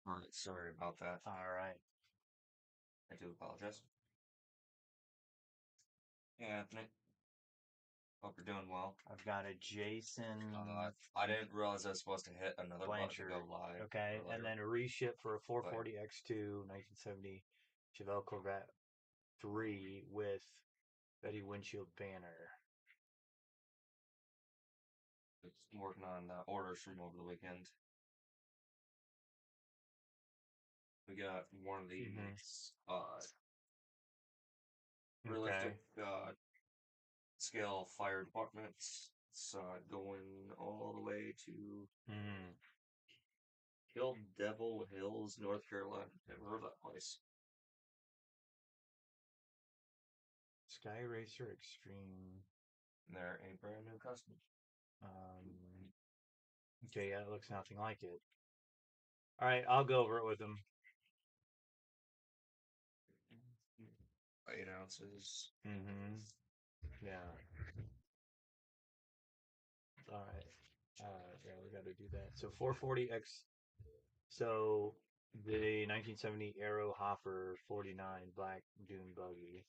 All right, sorry about that. All right. I do apologize. Yeah, Anthony, hope you're doing well. I've got a Jason I didn't realize I was supposed to hit another button to Blanchard. go live Okay. And earlier. then a reship for a But 440 X2 1970 Chevelle Corvette 3 with Betty windshield banner. it's working on orders from over the weekend. We got one of these realistic Okay. scale fire departments. It's going all the way to Mm. Hill Devil Hills, North Carolina. Never heard of that place. Sky Racer Extreme. They're a brand new customer. Okay, yeah, it looks nothing like it. All right, I'll go over it with him. 8 ounces. Mm-hmm. Yeah. All right. Yeah, we got to do that. So 440X. So the 1970 Aero Hopper 49 Black Dune Buggy.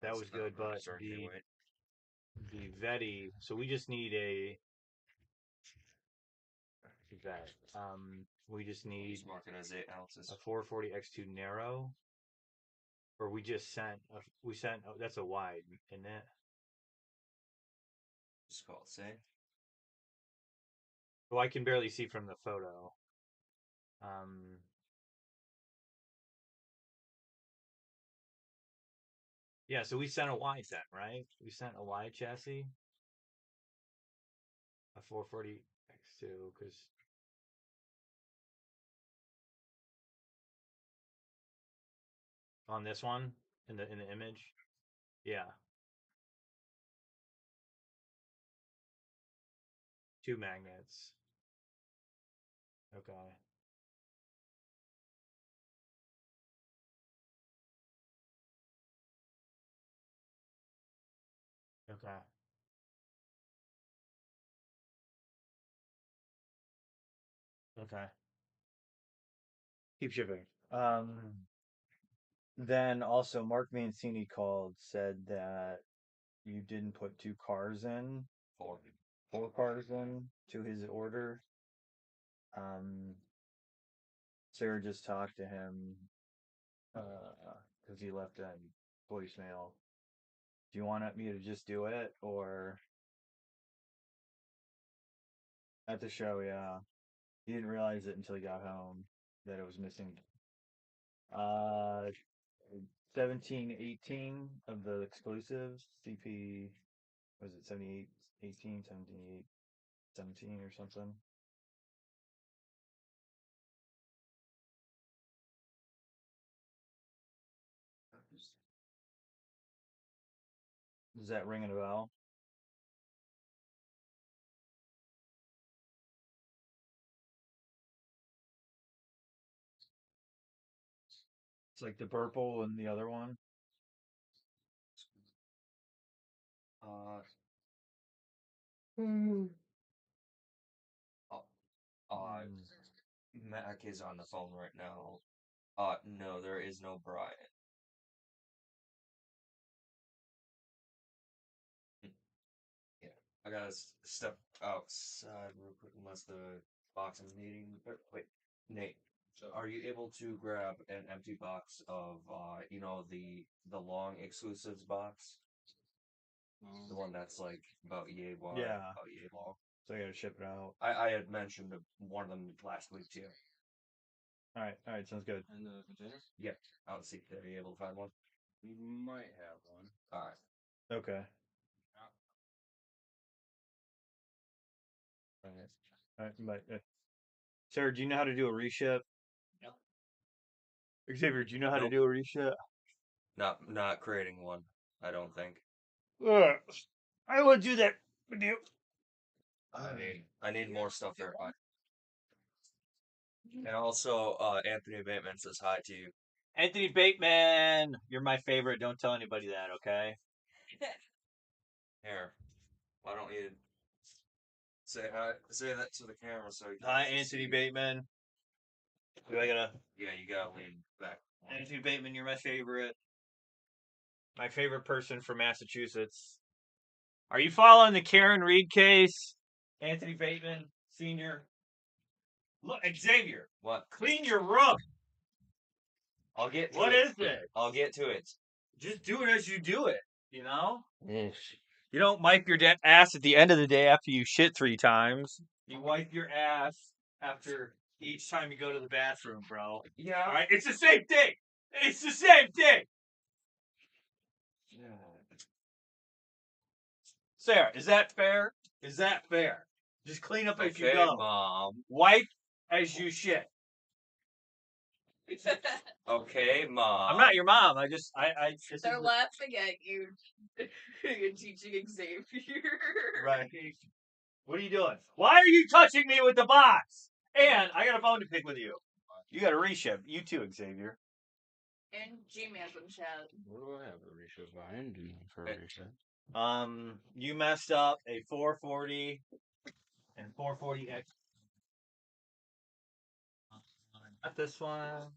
That was good, but the Vetti. So we just need a vet. We just need Just mark it as 8 ounces. a 440 X2 narrow, or we just sent. Oh, that's a wide, isn't it? Just call it save. Well, I can barely see from the photo. Um, yeah, so we sent a Y set, right? We sent a Y chassis, a 440 X2, because on this one in the image, yeah, 2 magnets. Okay. Okay. Okay. Keep shipping. Then also Mark Mancini called, said that you didn't put 2 cars in, 4 cars in to his order. Sarah just talked to him because he left a voicemail. Do you want me to just do it or at the show? Yeah, he didn't realize it until he got home that it was missing. Uh, 17, 18 of the exclusives. CP was it 78, 18, 78, 17 or something? Is that ringing a bell? It's like the purple and the other one. Uh, oh, Mm. Mac is on the phone right now. No, there is no Brian. Hmm, Yeah, I gotta step outside real quick unless the box is needing. Wait, Nate, are you able to grab an empty box of the long exclusives box? The one that's like about yay wide, Yeah. about yay long. So I gotta ship it out. I had mentioned one of them last week too. All right. All right. Sounds good. And the container? Yeah, I'll see. Are you able to find one? We might have one. All right. Okay. All right. All right. But, Sarah, do you know how to do a reship? Yep. Xavier, do you know how to Nope. do a reship? Not creating one. I don't think. I will do that with you. I need more stuff verified. And also, Anthony Bateman says hi to you. Anthony Bateman, you're my favorite. Don't tell anybody that, okay? Here, why don't you say hi? Say that to the camera so you can Hi, actually Anthony see. Bateman. Do I gotta? Yeah, you gotta lean back. Anthony Bateman, you're my favorite. My favorite person from Massachusetts. Are you following the Karen Reed case? Anthony Bateman, Senior. Look, Xavier, What? clean your room. I'll get to What it. is it? I'll get to it. Just do it as you do it. You know. Yes. You don't wipe your ass at the end of the day after you shit 3 times. You wipe your ass after each time you go to the bathroom, bro. Yeah. All right, it's the same thing. It's the same thing. Sarah, is that fair? Is that fair? Just clean up as you Okay, go. Mom. Wipe as you shit. Okay, Mom. I'm not your mom. I just They're laughing at you. You're teaching Xavier. Right. What are you doing? Why are you touching me with the box? And I got a bone to pick with you. You got a reship. You too, Xavier. And G-Man's in chat. What do I have a reshow by? I didn't do nothing for a reshow. You messed up a 440 and 440X. Not this one.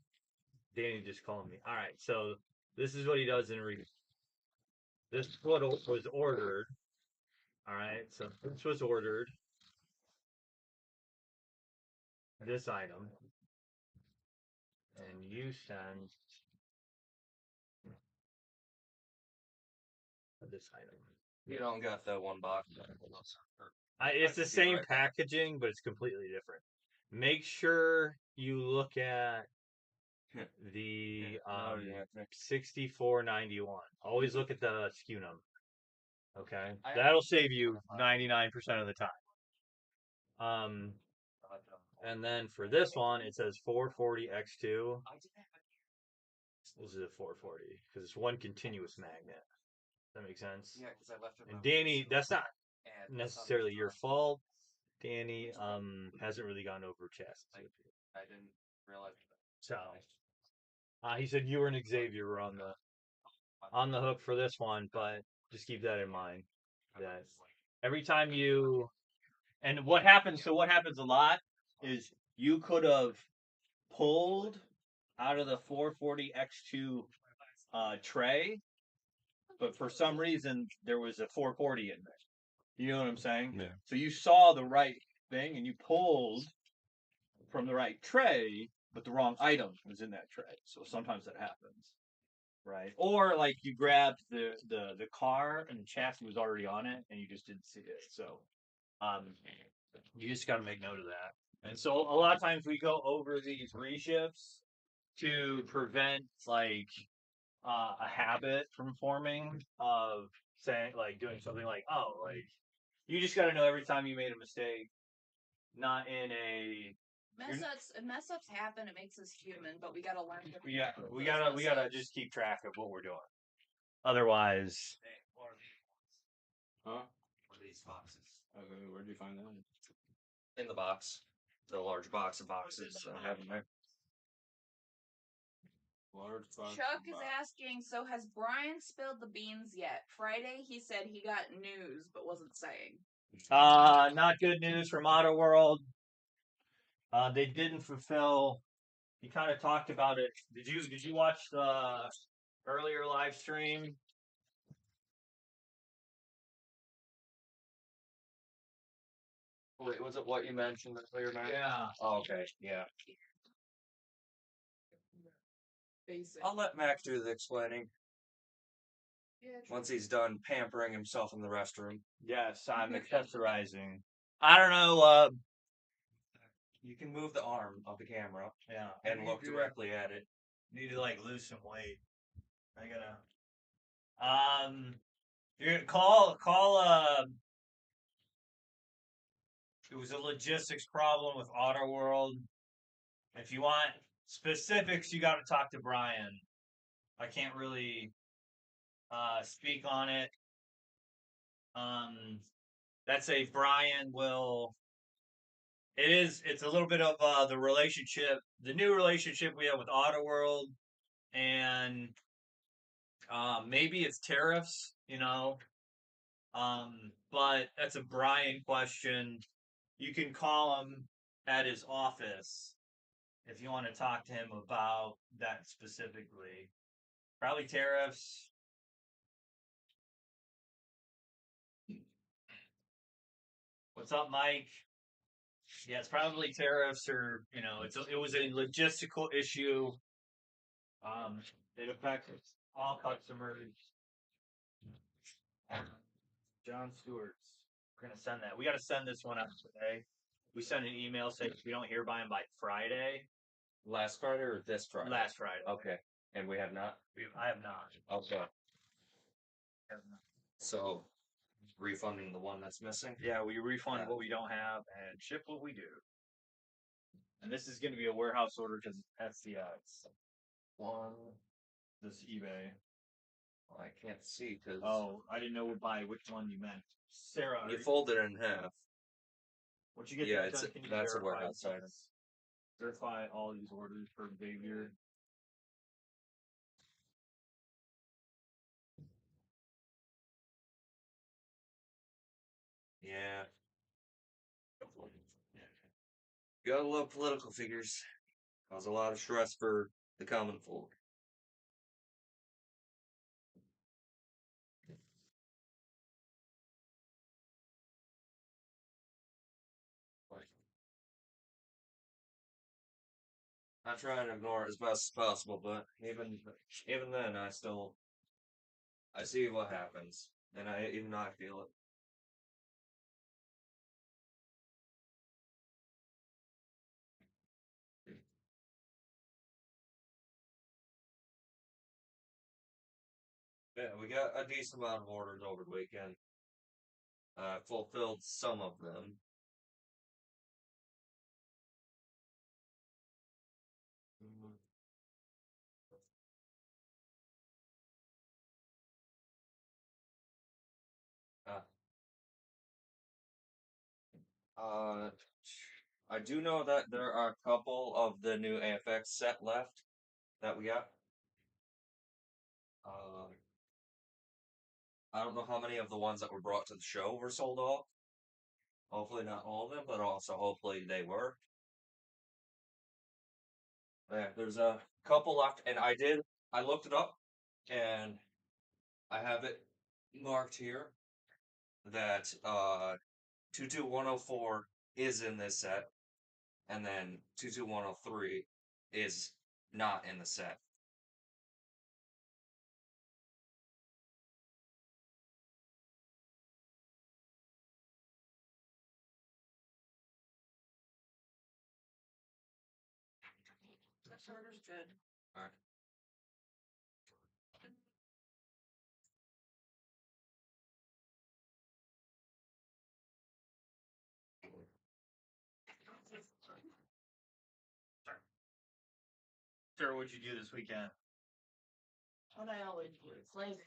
Danny just called me. All right, so this is what he does in read. This is what was ordered. All right, so this was ordered. This item, and you send this item. You don't got the one box. It's the same packaging, but it's completely different. Make sure you look at the 6491. Always look at the SKU number. Okay, that'll save you 99% of the time. And then for this one, it says 440X2. This is a 440 because it's one continuous magnet. Does that make sense? Yeah, because I left it. And Danny, that's not necessarily your fault. Danny hasn't really gone over chassis. I didn't realize that. So he said you and Xavier were on the hook for this one, but just keep that in mind. That every time you and what happens a lot is you could have pulled out of the 440X2 tray, but for some reason there was a 440 in there. You know what I'm saying? Yeah. So you saw the right thing and you pulled from the right tray, but the wrong item was in that tray. So sometimes that happens. Right. Or like you grabbed the car and the chassis was already on it and you just didn't see it. So you just gotta make note of that. And so a lot of times we go over these reshifts to prevent like a habit from forming of saying like doing something like, oh, like you just gotta know every time you made a mistake, not in a Mess ups happen. It makes us human, but we gotta learn. Yeah, we gotta just keep track of what we're doing. Otherwise, Huh? What are these boxes? Okay, where'd you find that? In the box. The large box of boxes I have in there. Large box. Chuck is asking, so has Brian spilled the beans yet? Friday he said he got news but wasn't saying. not good news from Auto World. They didn't fulfill. He kind of talked about it. Did you watch the earlier live stream? Wait, was it what you mentioned earlier, Matt? Yeah. Oh, okay. Yeah. Basic. I'll let Max do the explaining. Yeah, Once he's done pampering himself in the restroom. Yes, I'm accessorizing. I don't know. You can move the arm of the camera Yeah, and look directly at it. need to like lose some weight. I gotta. You're gonna call. It was a logistics problem with Auto World. If you want specifics, you got to talk to Brian. I can't really speak on it. That's a Brian will. It's a little bit of the relationship, the new relationship we have with Auto World, and maybe it's tariffs, you know. But that's a Brian question. You can call him at his office if you want to talk to him about that specifically. Probably tariffs. What's up, Mike? Yeah, it's probably tariffs, or it was a logistical issue. It affects all customers. John Stewart's. We're gonna send that. We got to send this one out today. We sent an email saying if we don't hear by him by Friday. Last Friday or this Friday? Last Friday. Okay. And we have not? I have not. Okay. So, refunding the one that's missing? Yeah, we refund what we don't have and ship what we do. And this is going to be a warehouse order because it's SCX. One. This eBay. I can't see because. Oh, I didn't know by which one you meant. Sarah. You fold it in half. Once you get Yeah, that done, can you that's a verify warehouse item. Verify all these orders for Xavier. Yeah. You gotta love political figures. Cause a lot of stress for the common folk. I try and ignore it as best as possible, but even then, I see what happens, and I feel it. Yeah, we got a decent amount of orders over the weekend. Fulfilled some of them. Uh, uh, I do know that there are a couple of the new AFX set left that we got. I don't know how many of the ones that were brought to the show were sold off. Hopefully not all of them, but also hopefully they were. Yeah, there's a couple left, and I looked it up, and I have it marked here that 22104 is in this set, and then 22103 is not in the set. This order's good. All right. Sarah, what'd you do this weekend? What I always do. Failure.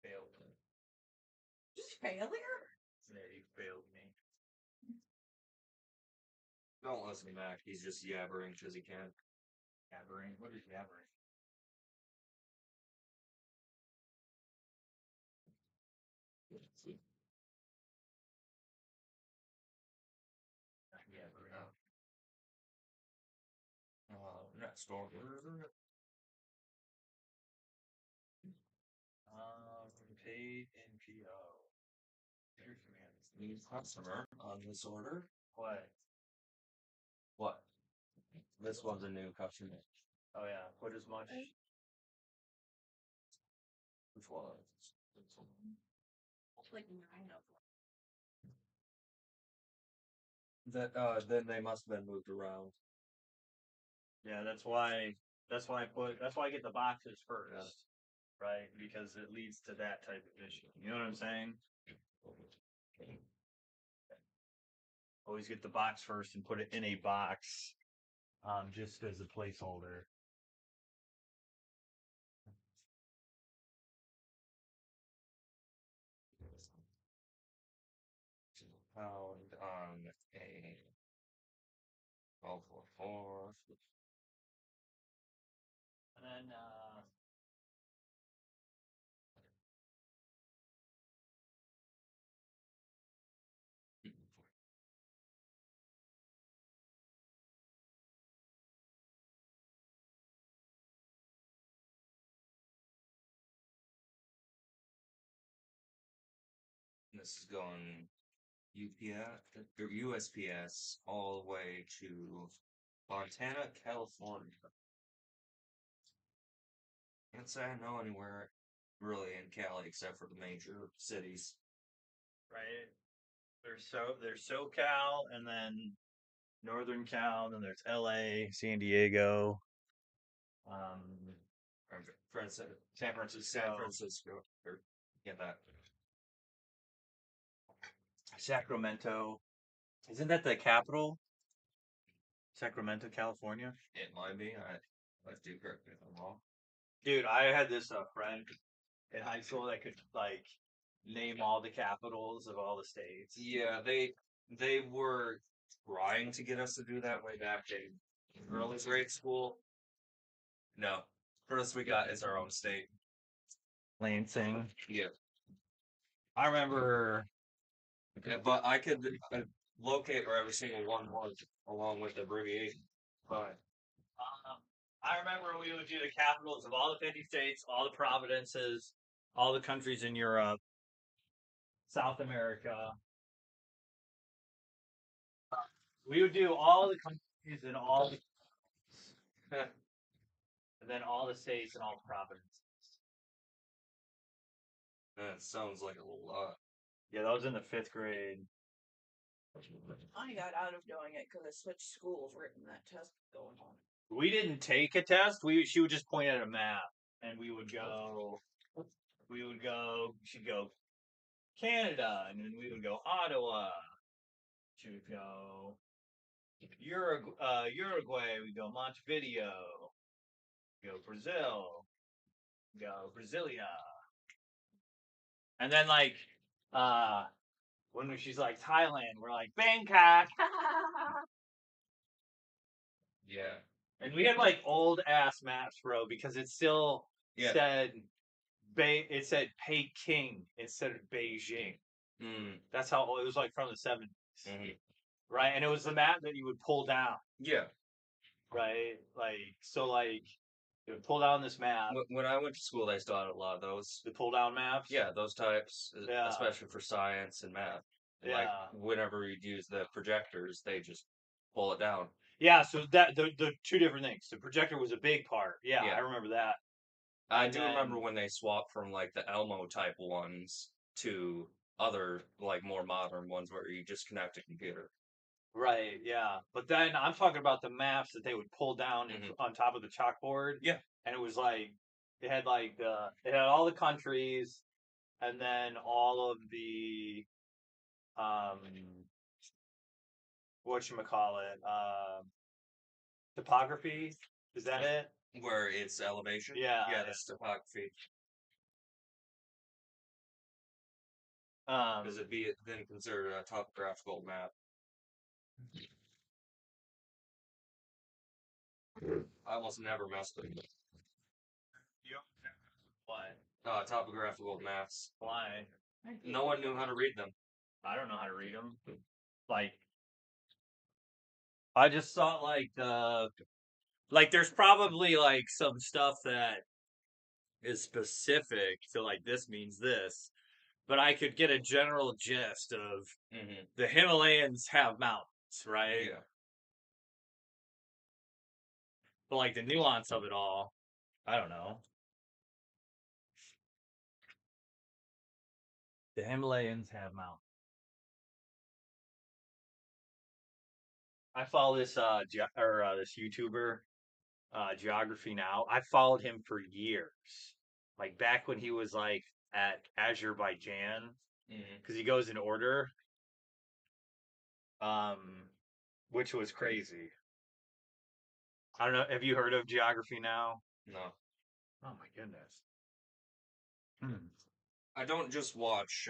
Failed. Failure? Yeah, you failed me. Don't listen to Mac. He's just yabbering because he can. Yabbering? What is yabbering? Yabbering. Next order. Paid NPO. Your commands. New customer on this order. What? What? This one's a new customer. Oh yeah. Put as much. Which one? Like 9 of them. That then they must have been moved around. Yeah, that's why I get the boxes first. Right? Because it leads to that type of issue. You know what I'm saying? Always get the box first and put it in a box. Just as a placeholder. Found on a 1244. And then This is going UPS or USPS all the way to Montana, California. Can't say I know anywhere really in Cali except for the major cities. Right. There's SoCal, and then Northern Cal, and then there's LA, San Diego, San Francisco. San Francisco. Or, get that. Sacramento. Isn't that the capital? Sacramento, California? It might be. I do correct me if I'm wrong. Dude, I had this friend in high school that could like name all the capitals of all the states. Yeah, they were trying to get us to do that way back in early grade school. No, first we got is our own state. Lansing. Yeah, I remember. yeah, but I could locate where every single one was along with the abbreviation. But I remember we would do the capitals of all the 50 states, all the provinces, all the countries in Europe, South America. We would do all the countries and all the and then all the states and all the provinces. that sounds like a lot. Yeah, that was in the 5th grade. I got out of doing it because I switched schools right when that test was going on. We didn't take a test. She would just point at a map, and we would go. She'd go Canada, and then we would go Ottawa. She would go Uruguay. We go Montevideo. Go Brazil. Go Brasilia. And then like when she's like Thailand, we're like Bangkok. Yeah. And we had like old ass maps, bro, because it still said it said Peking instead of Beijing. That's how it was, like from the 70s. Right? And it was the map that you would pull down. Yeah. Right? Like so like you would pull down this map. When I went to school, they still had a lot of those. The pull down maps? Yeah, those types, especially for science and math. Yeah. Like whenever you'd use the projectors, they just pull it down. Yeah, so that the two different things. The projector was a big part. Yeah. I remember that. I do remember when they swapped from like the Elmo type ones to other like more modern ones where you just connect a computer. Right, yeah. But then I'm talking about the maps that they would pull down on top of the chalkboard. Yeah. And it was like it had all the countries and then all of the whatchamacallit, topography. Is that it? Where it's elevation? Yeah. Yeah, that's topography. Does it be then considered a topographical map? I almost never messed with it. What? Topographical maps. Why? No one knew how to read them. I don't know how to read them. Like, I just thought like there's probably like some stuff that is specific to like this means this, but I could get a general gist of the Himalayas have mountains, right? Yeah. But like the nuance of it all, I don't know. The Himalayas have mountains. I follow this this YouTuber, Geography Now. I followed him for years, like back when he was like at Azerbaijan, because he goes in order, which was crazy. I don't know. Have you heard of Geography Now? No. Oh my goodness. I don't just watch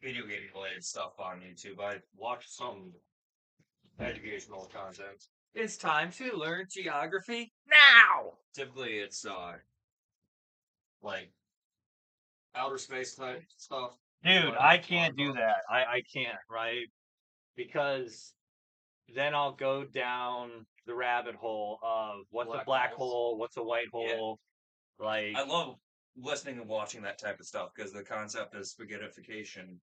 video game related stuff on YouTube. I watch some educational content. It's time to learn geography now. Typically, it's like outer space type stuff. Dude, I can't do that. I can't, right? Because then I'll go down the rabbit hole of what's a black hole, what's a white hole. Like I love listening and watching that type of stuff because the concept of spaghettification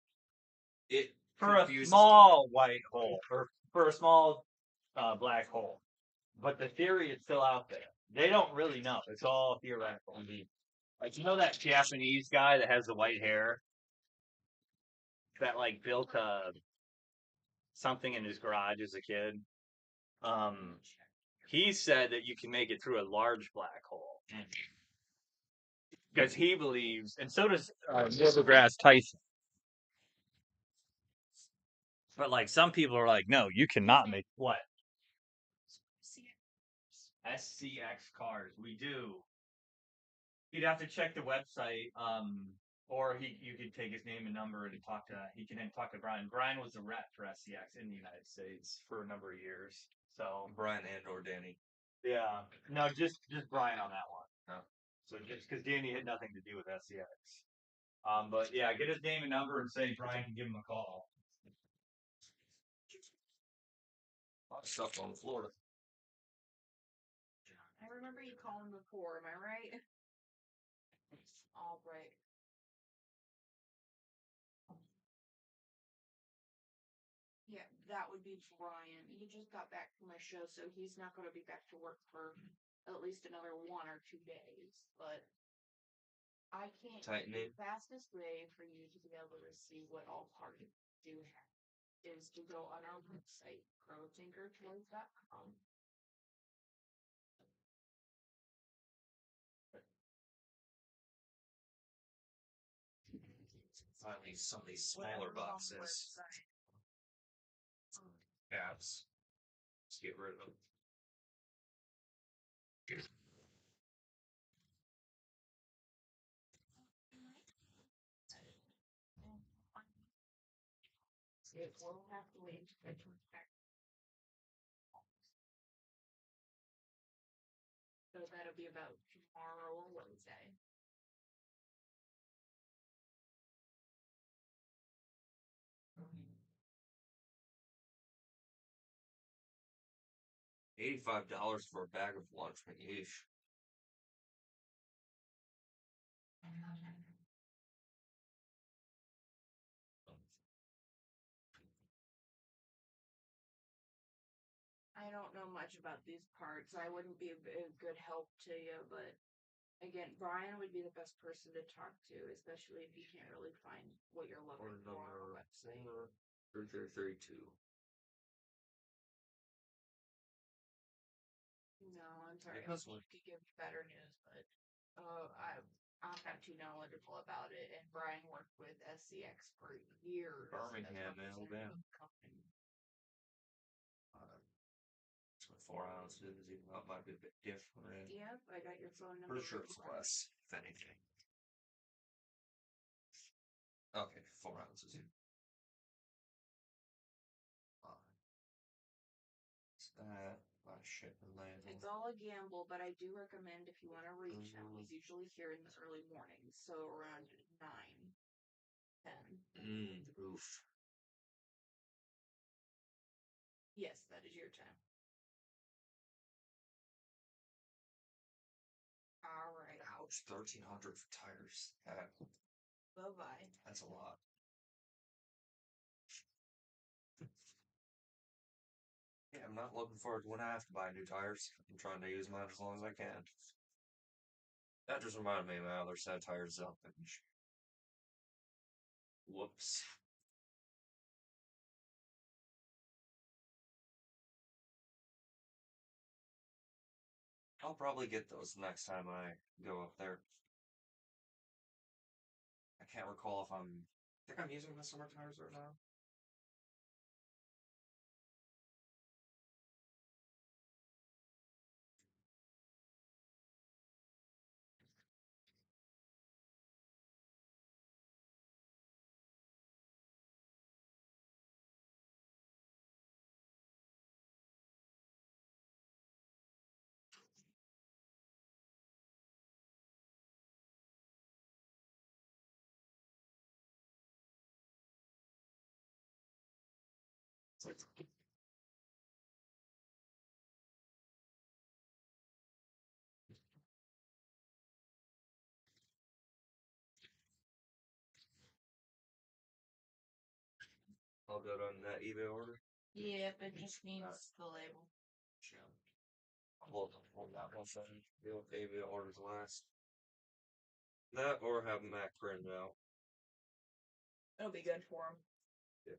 It for a confuses small white hole or for a small black hole. But the theory is still out there. They don't really know. It's all theoretical. Like that Japanese guy that has the white hair that like built something in his garage as a kid. He said that you can make it through a large black hole because he believes, and so does Neil deGrasse Tyson. But like some people are like, no, you cannot make what? SCX cars. We do. You'd have to check the website, or you could take his name and number and talk to. He can then talk to Brian. Brian was a rep for SCX in the United States for a number of years. So Brian and or Danny. yeah, no, just Brian on that one. Oh. So just because Danny had nothing to do with SCX. But yeah, get his name and number and say Brian can give him a call. A lot of stuff on Florida. I remember you calling before, am I right? All right. Yeah, that would be Brian. He just got back from my show, so he's not going to be back to work for at least another 1 or 2 days. But I can't. The fastest way for you to be able to see what all parties do have is to go on our website, growthinkertoys.com. Finally, some of these smaller boxes. Caps. Let's get rid of them. We'll have to wait to get back. So that'll be about tomorrow or Wednesday. $85 for a bag of lunch. Yeesh. I don't know much about these parts. I wouldn't be a good help to you, but again, Brian would be the best person to talk to, especially if you can't really find what you're looking for on the website. 32. No, I'm sorry. I could give you better news, but I'm not too knowledgeable about it. And Brian worked with SCX for years. Birmingham, Alabama. 4 ounces, even though it might be a bit different. Yep, I got your phone number. Pretty sure it's less, if anything. Okay, 4 ounces. What's that? My shipping label. It's all a gamble, but I do recommend if you want to reach him. He's usually here in the early mornings, so around 9, 10. Oof. Yes, that is your time. All right. Ouch, 1,300 for tires. Bye-bye. That's a lot. Yeah, I'm not looking forward to when I have to buy new tires. I'm trying to use mine as long as I can. That just reminded me of my other set of tires up. Whoops. I'll probably get those next time I go up there. I can't recall if I think I'm using the summer tires right now. all good on that eBay order? Yep, it just needs the label. Hold that one second. The eBay orders last. That or have Mac printed out. It'll be good for him. Yeah.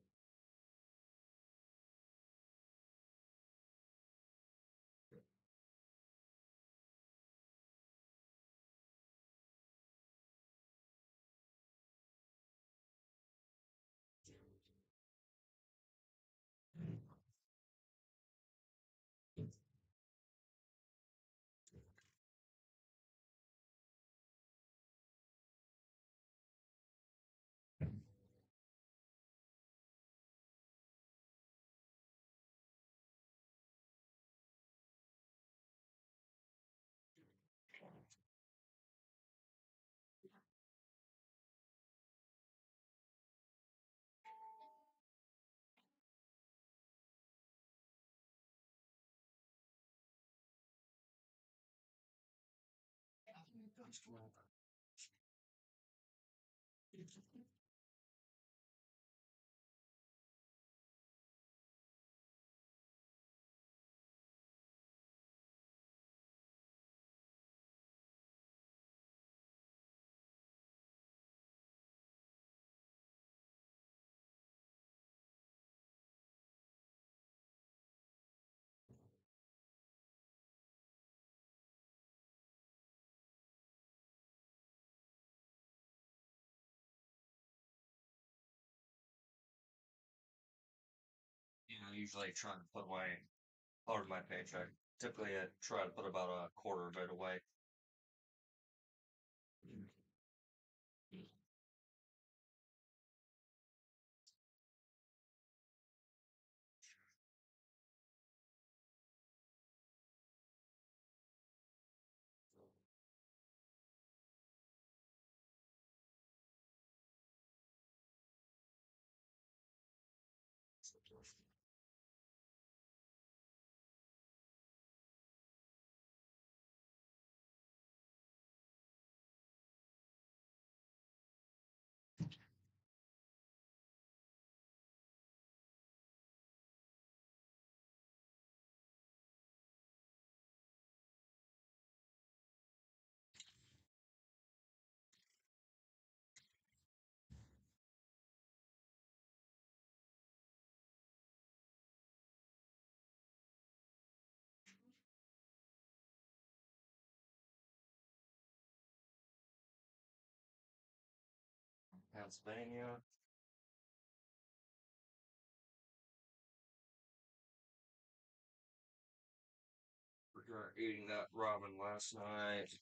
I usually try to put away part of my paycheck. Typically, I try to put about a quarter of it away. Pennsylvania. We're eating that ramen last night.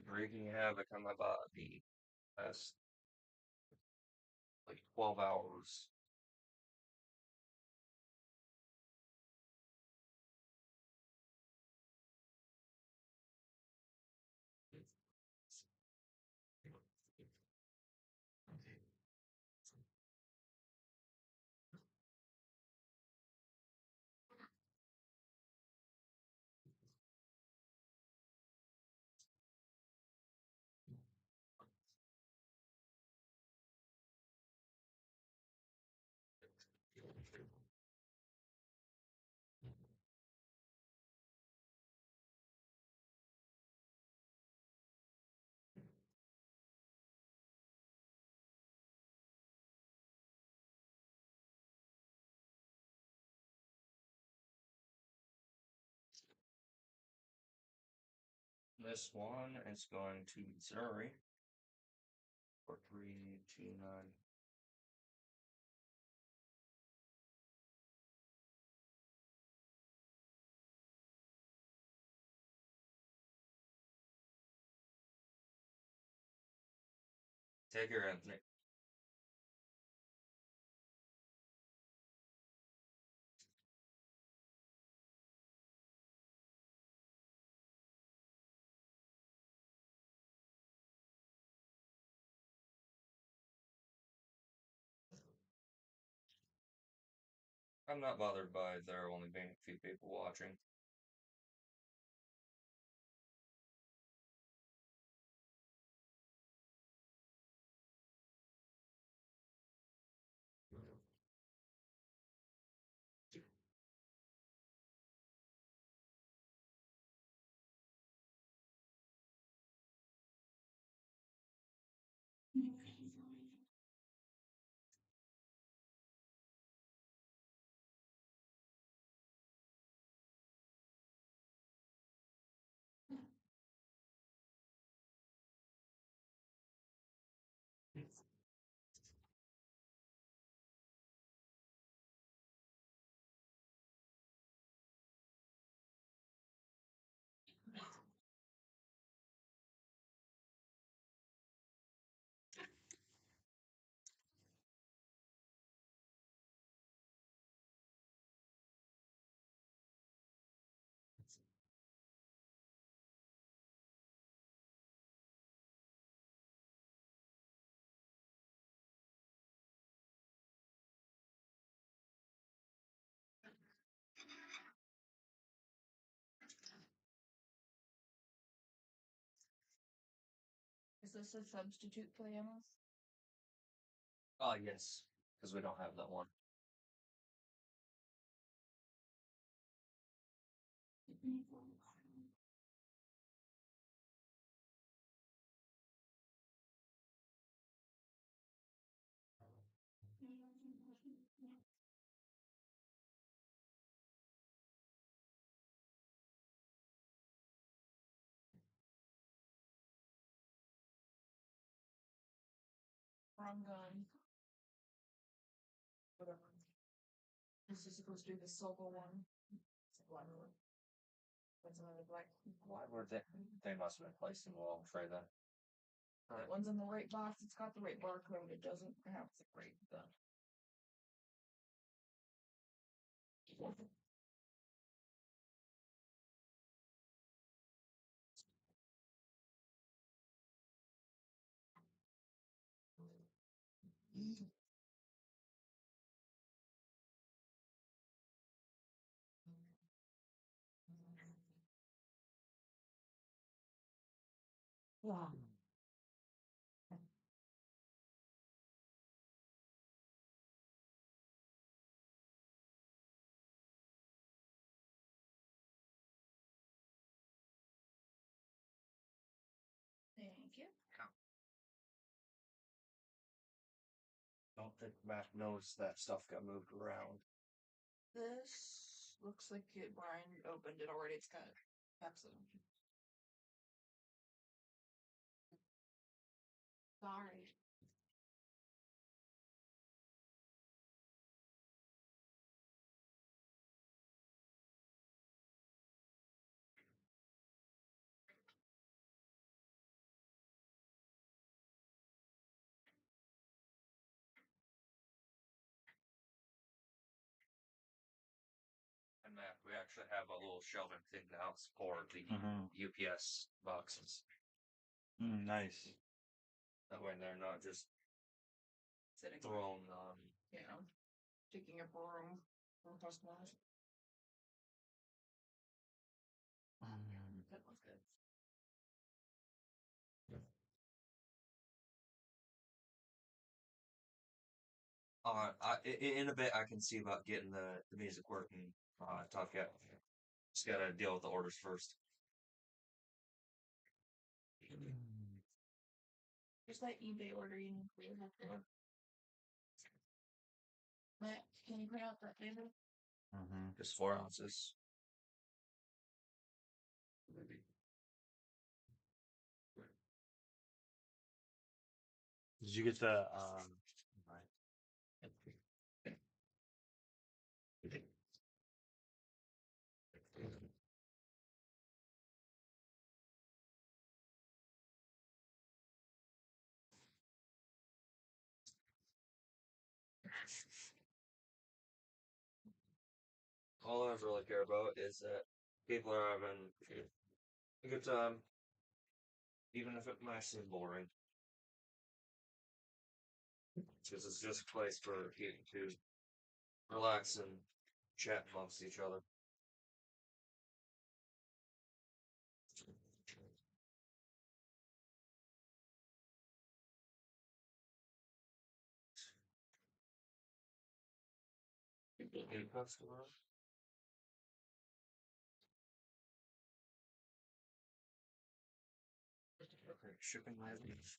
Wreaking havoc on my body last like 12 hours. This one is going to Missouri for 329. Take care, Anthony. I'm not bothered by there only being a few people watching. Is this a substitute for the MS? Yes, because we don't have that one. Wrong gun. Whatever. This is supposed to be the silver one. It's a black one. That's another black. Why were they? They must have been placed in the wrong tray then. That one's in the right box. It's got the right barcode. It doesn't have the right gun. Wow. Thank you. Don't think Matt knows that stuff got moved around. This looks like it, Brian opened it already. It's got caps on it. Sorry. And Matt, we actually have a little shelving thing now for the UPS boxes. Nice. That way they're not just Sitting. thrown on. Yeah. Taking up room from customers. That looks good. In a bit, I can see about getting the music working. Talk yet. Just gotta deal with the orders first. Just that eBay order you need to have for. Matt, can you print out that label? Just 4 ounces. Did you get the All I really care about is that people are having a good time, even if it might seem boring. Because it's just a place for people to relax and chat amongst each other. New customer. Okay, shipping labels.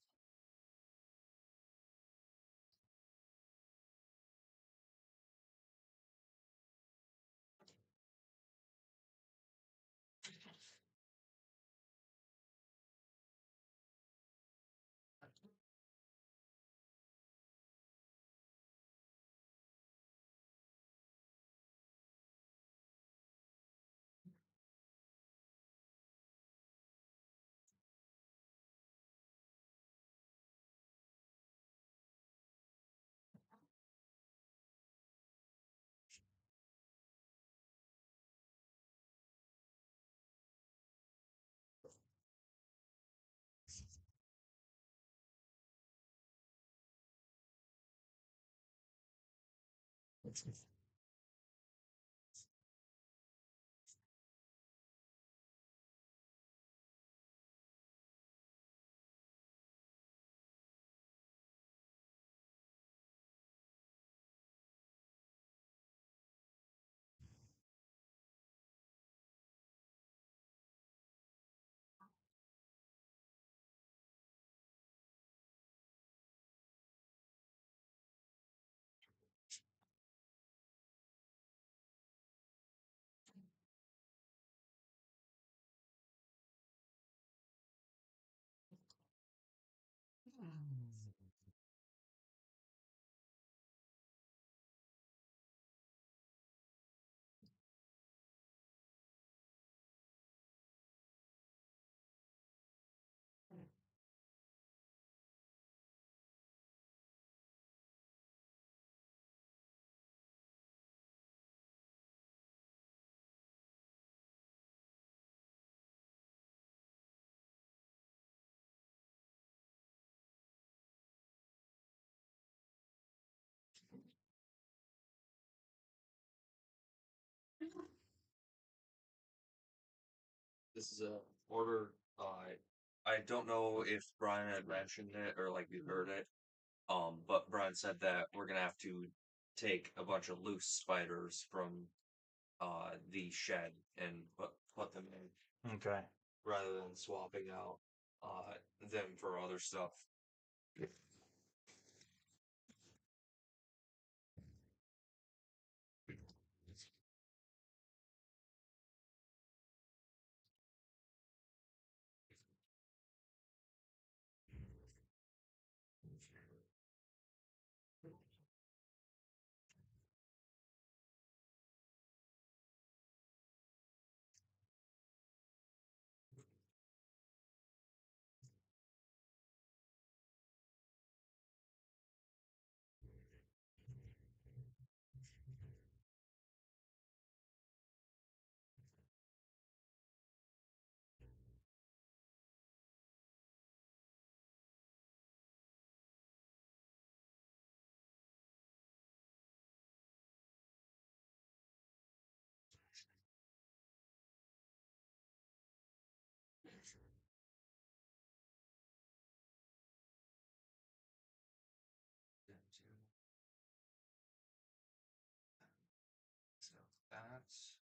This is a order. I don't know if Brian had mentioned it or like you heard it. But Brian said that we're gonna have to take a bunch of loose spiders from the shed and put them in Okay. rather than swapping out them for other stuff. So that's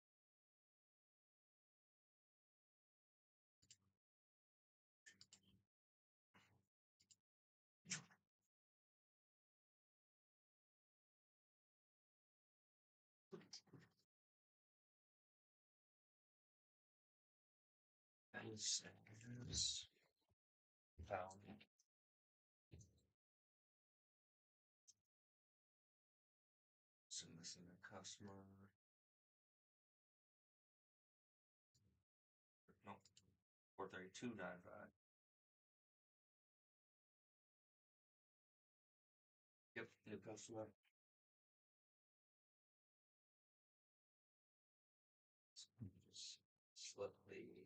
found. So missing a customer. No, 432.95. Yep, new customer. Just slip the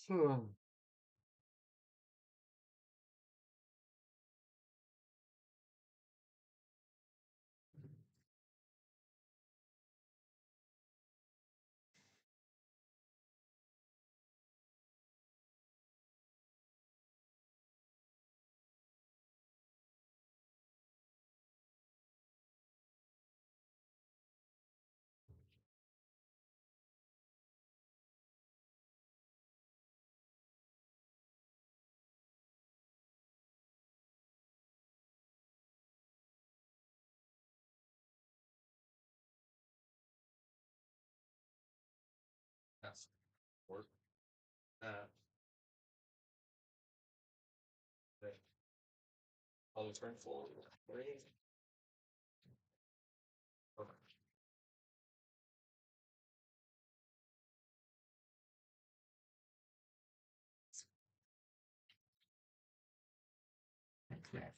button. last work. I'll turn forward. Okay.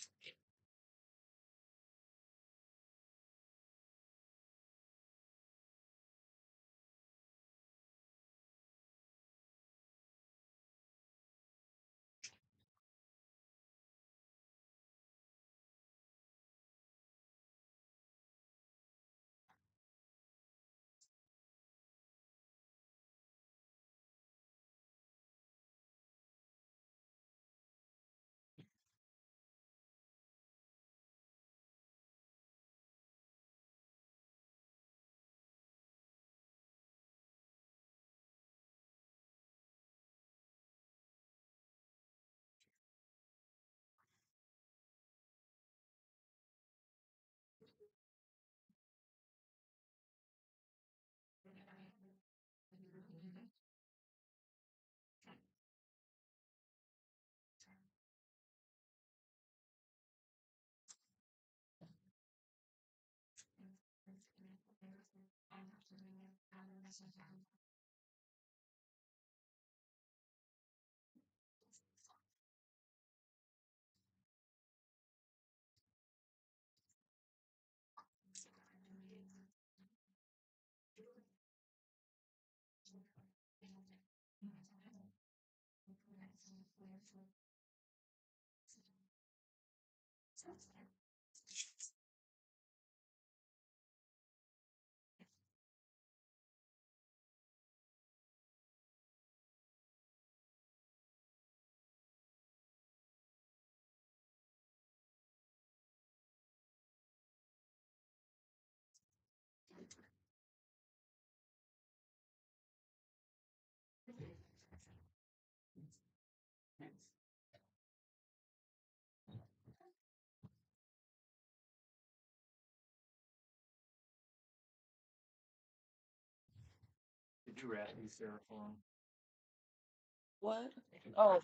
Did you rat these there for him? What? Oh.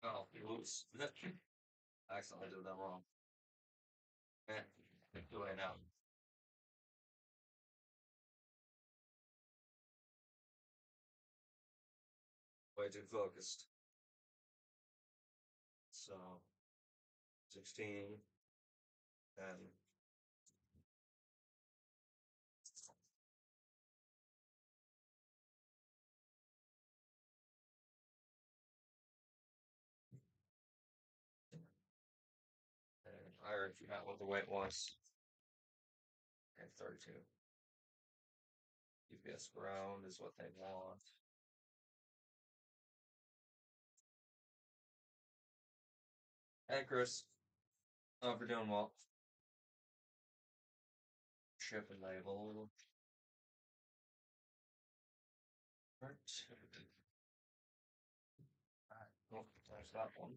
Oh, oops. I accidentally did that wrong. Do I now? Way too focused. So 16 and I already forgot what the weight was. Okay, 32. UPS ground is what they want. Hey, Chris. Hope you're doing well. Ship and label. Right. Alright, well, there's that one.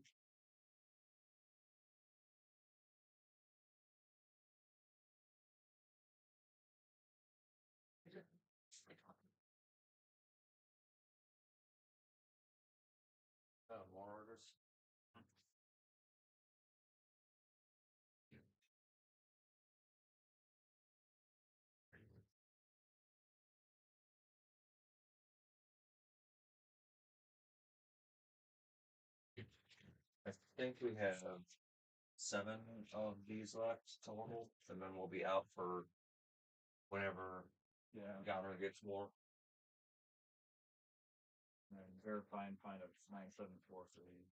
More orders. I think we have 7 of these left total, and then we'll be out for whenever Yeah. Governor gets more. And verify and find a 974 for these.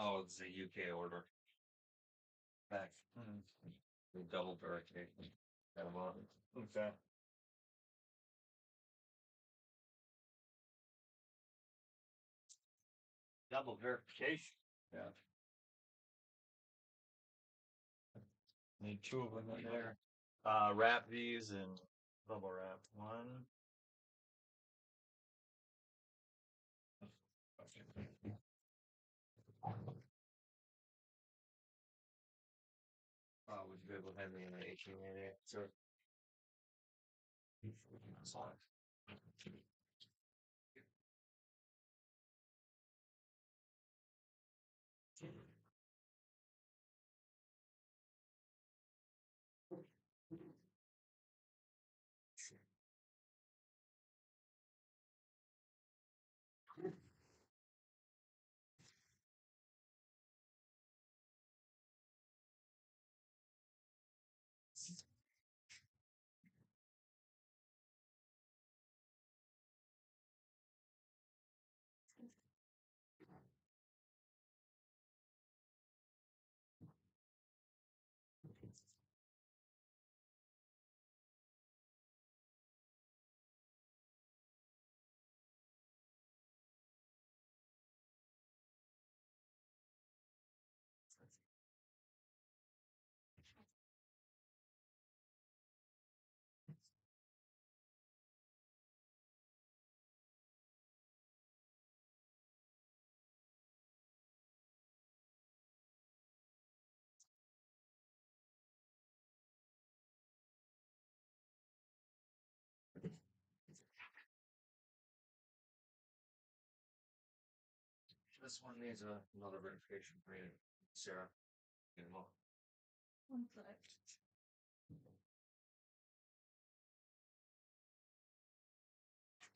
Oh, it's a UK order. Back. The double verification. Okay. Double verification. Yeah. Need two of them in there. Wrap these and bubble wrap one. Would you be able to hand me an 18 minute, sir? Sorry. This one needs another verification for you, Sarah. Get them all. One sec.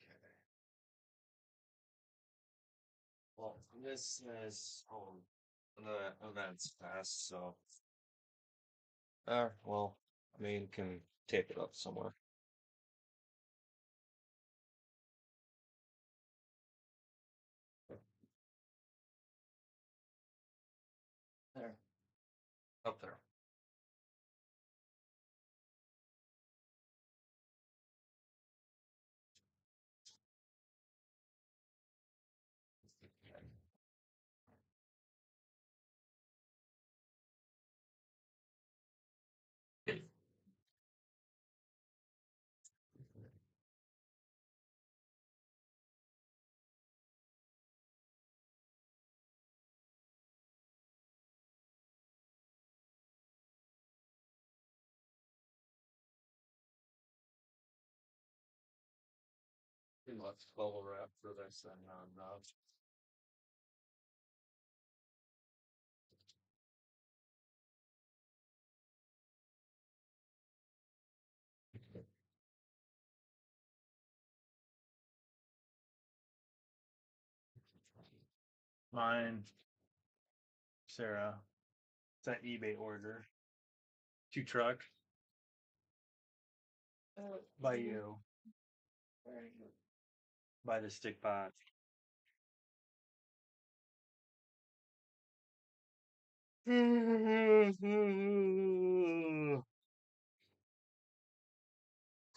Okay. Well, this is the events passed, so. Well, I mean, you can tape it up somewhere. There. Up there. Let's bubble wrap for this and Mine. Sarah. It's that eBay order. 2 truck by you. By the stick pot.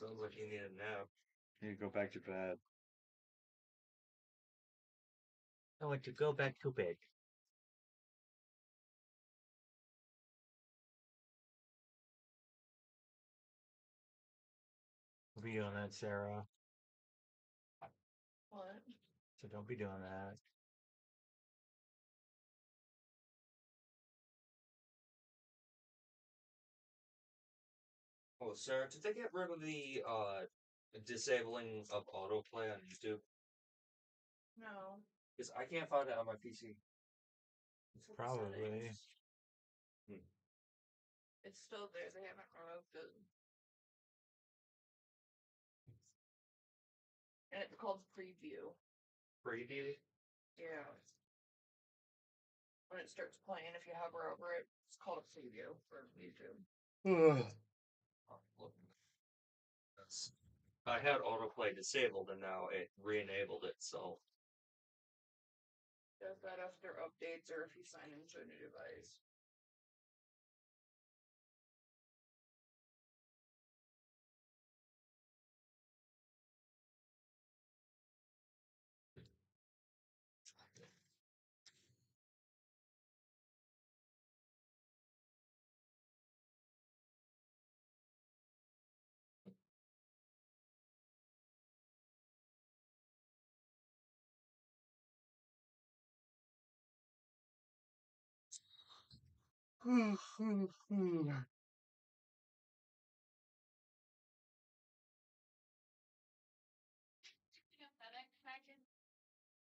sounds like you need a nap. You go back to bed. I want to go back to bed. Don't be doing that, Sarah. What? So don't be doing that. Oh, Sarah, did they get rid of the disabling of autoplay on YouTube? No. Because I can't find it on my PC. Probably. Settings. It's still there. They haven't removed it. And it's called preview. Preview? Yeah. When it starts playing, if you hover over it, it's called a preview for YouTube. I had autoplay disabled and now it re-enabled it, so Does that after updates or if you sign into a new device?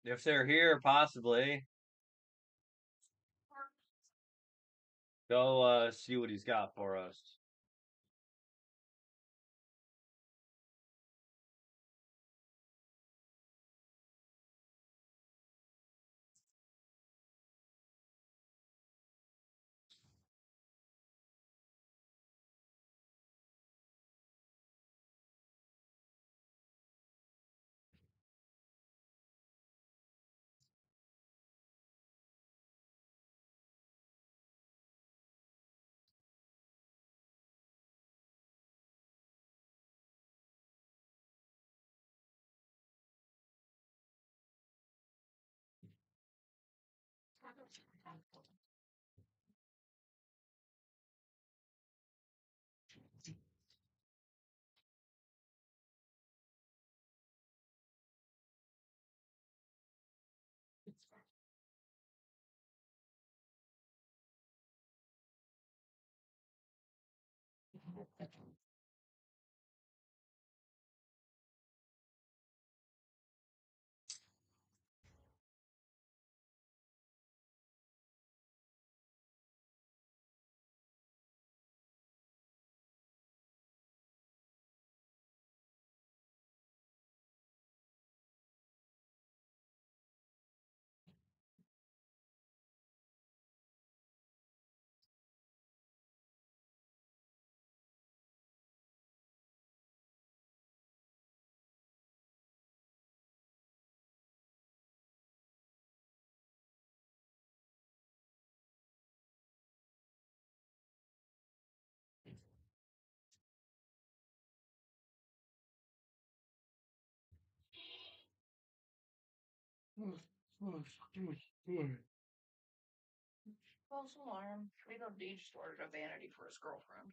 If they're here, possibly. Go see what he's got for us. False alarm. Freedom Deej started a vanity for his girlfriend.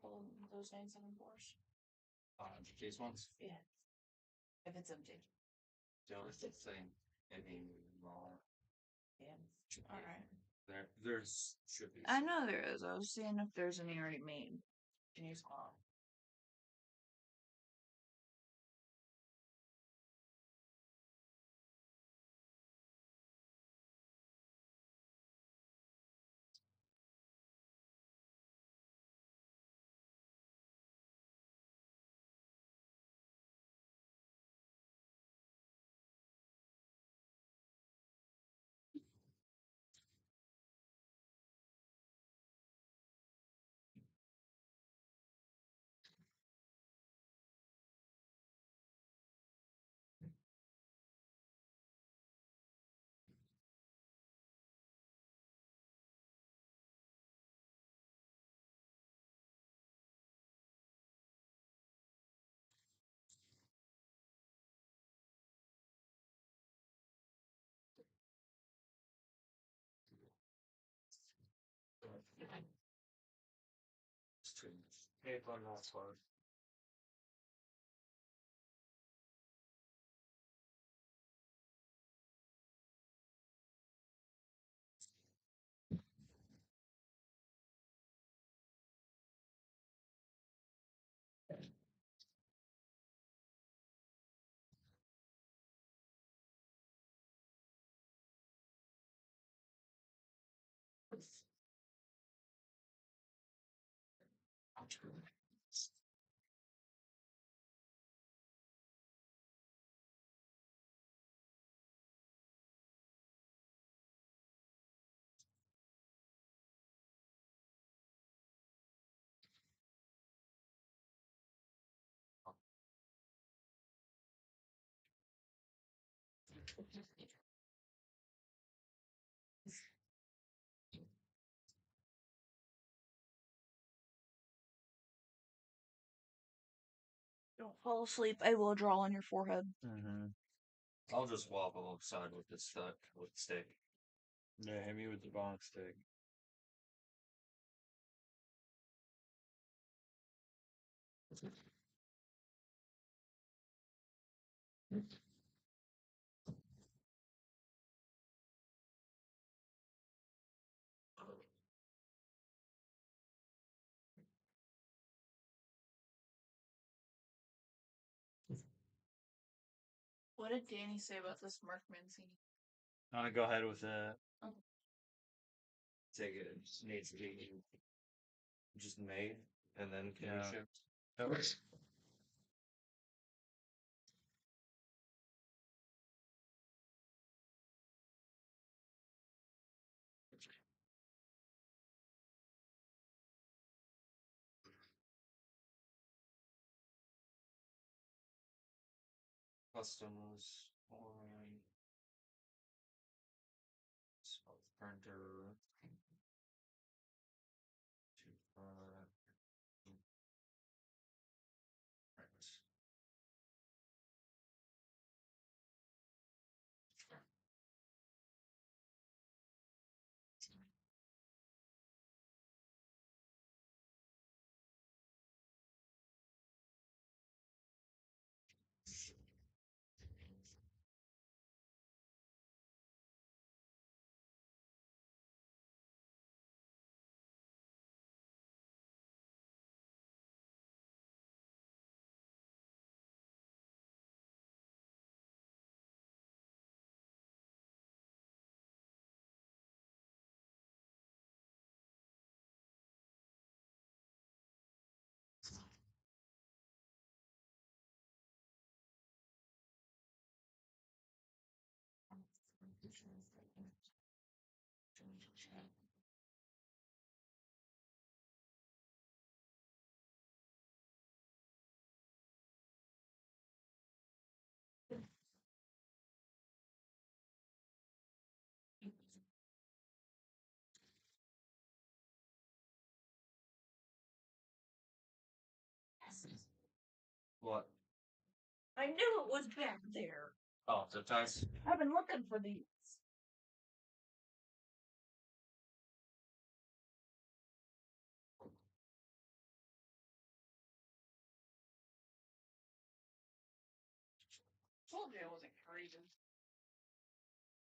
Couple of those 974s. Case ones. Yeah. If it's empty. Don't saying anything wrong. Yeah. Alright. There's should be. I know there is. I was seeing if there's any already made. Can you spot? Strange. Hey, one last one. Don't fall asleep. I will draw on your forehead. Mm-hmm. I'll just wobble outside with this stuck with the stick. Yeah, hit me with the bonk stick. What did Danny say about this Mark Mancini? I'm gonna go ahead with that. Take it. It just needs to be just made, and then can Yeah. be shipped. Customs on printer to print. What? I knew it was back there. Oh, zip ties? I've been looking for these. Told you I wasn't crazy.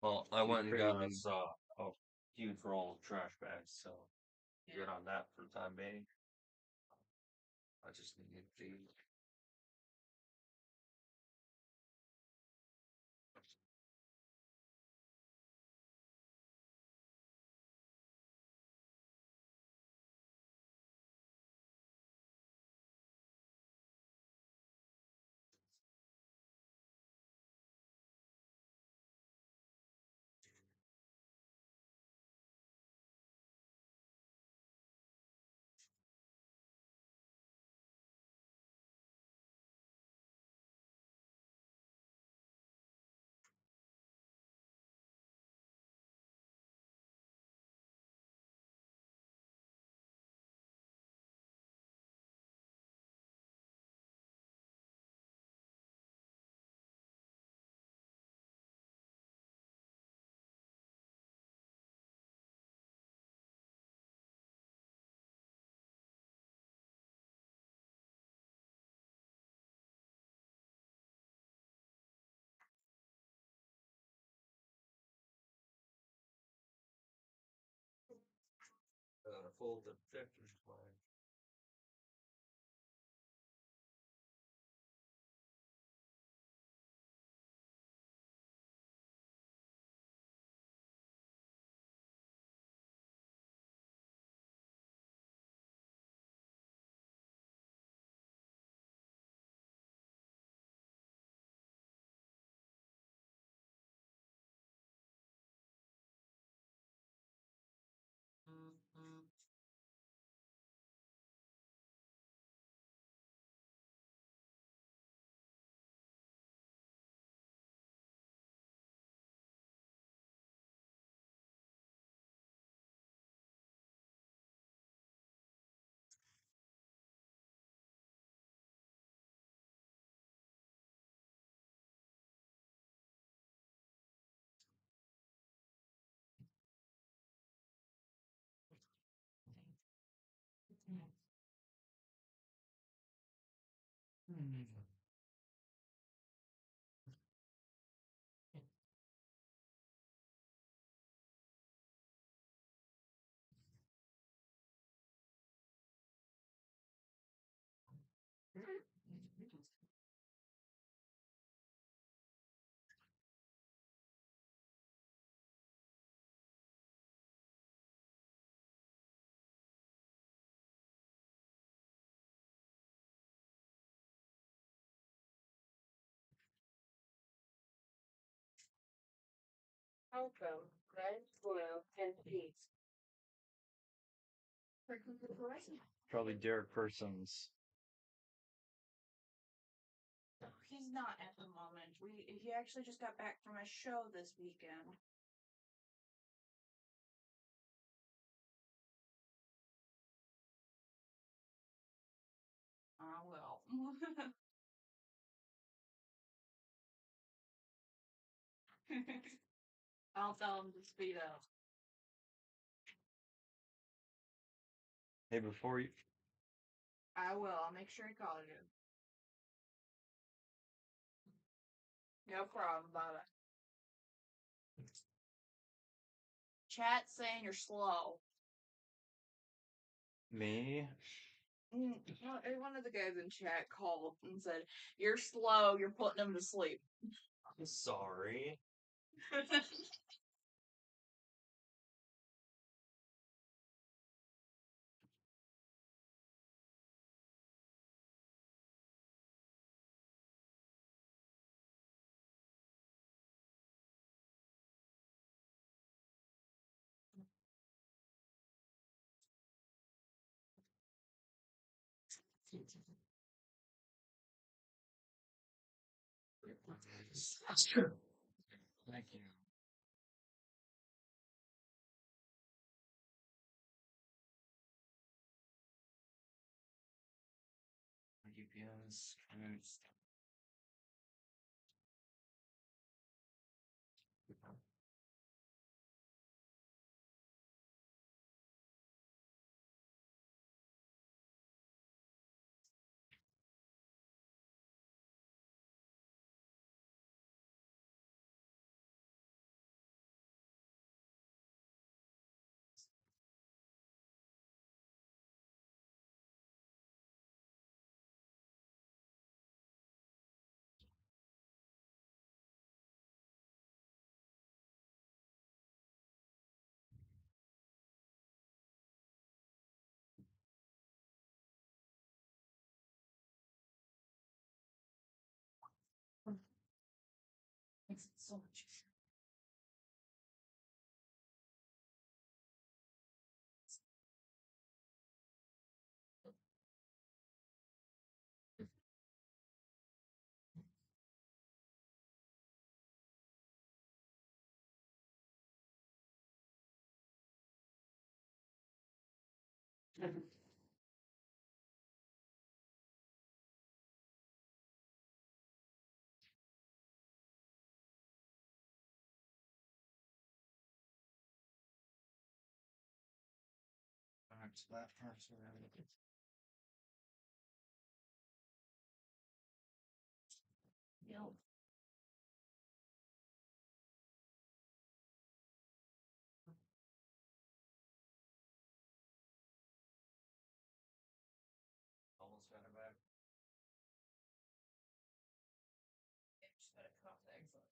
Well, I went and pretty got young. us a huge roll of trash bags, so good on that for the time being. I just needed the full detector's flag. Welcome, red, blue, and peach. Probably Derek Persons. He's not at the moment. He actually just got back from a show this weekend. Well. I'll tell him to speed up. Hey, before you. I will. I'll make sure he calls you. No problem, bye. Chat saying you're slow. Me? One of the guys in chat called and said, "You're slow. You're putting him to sleep." I'm sorry. Thank you. UPS. Makes it so much easier. That person. Yep. Almost got it back. Just gotta cut off the exit.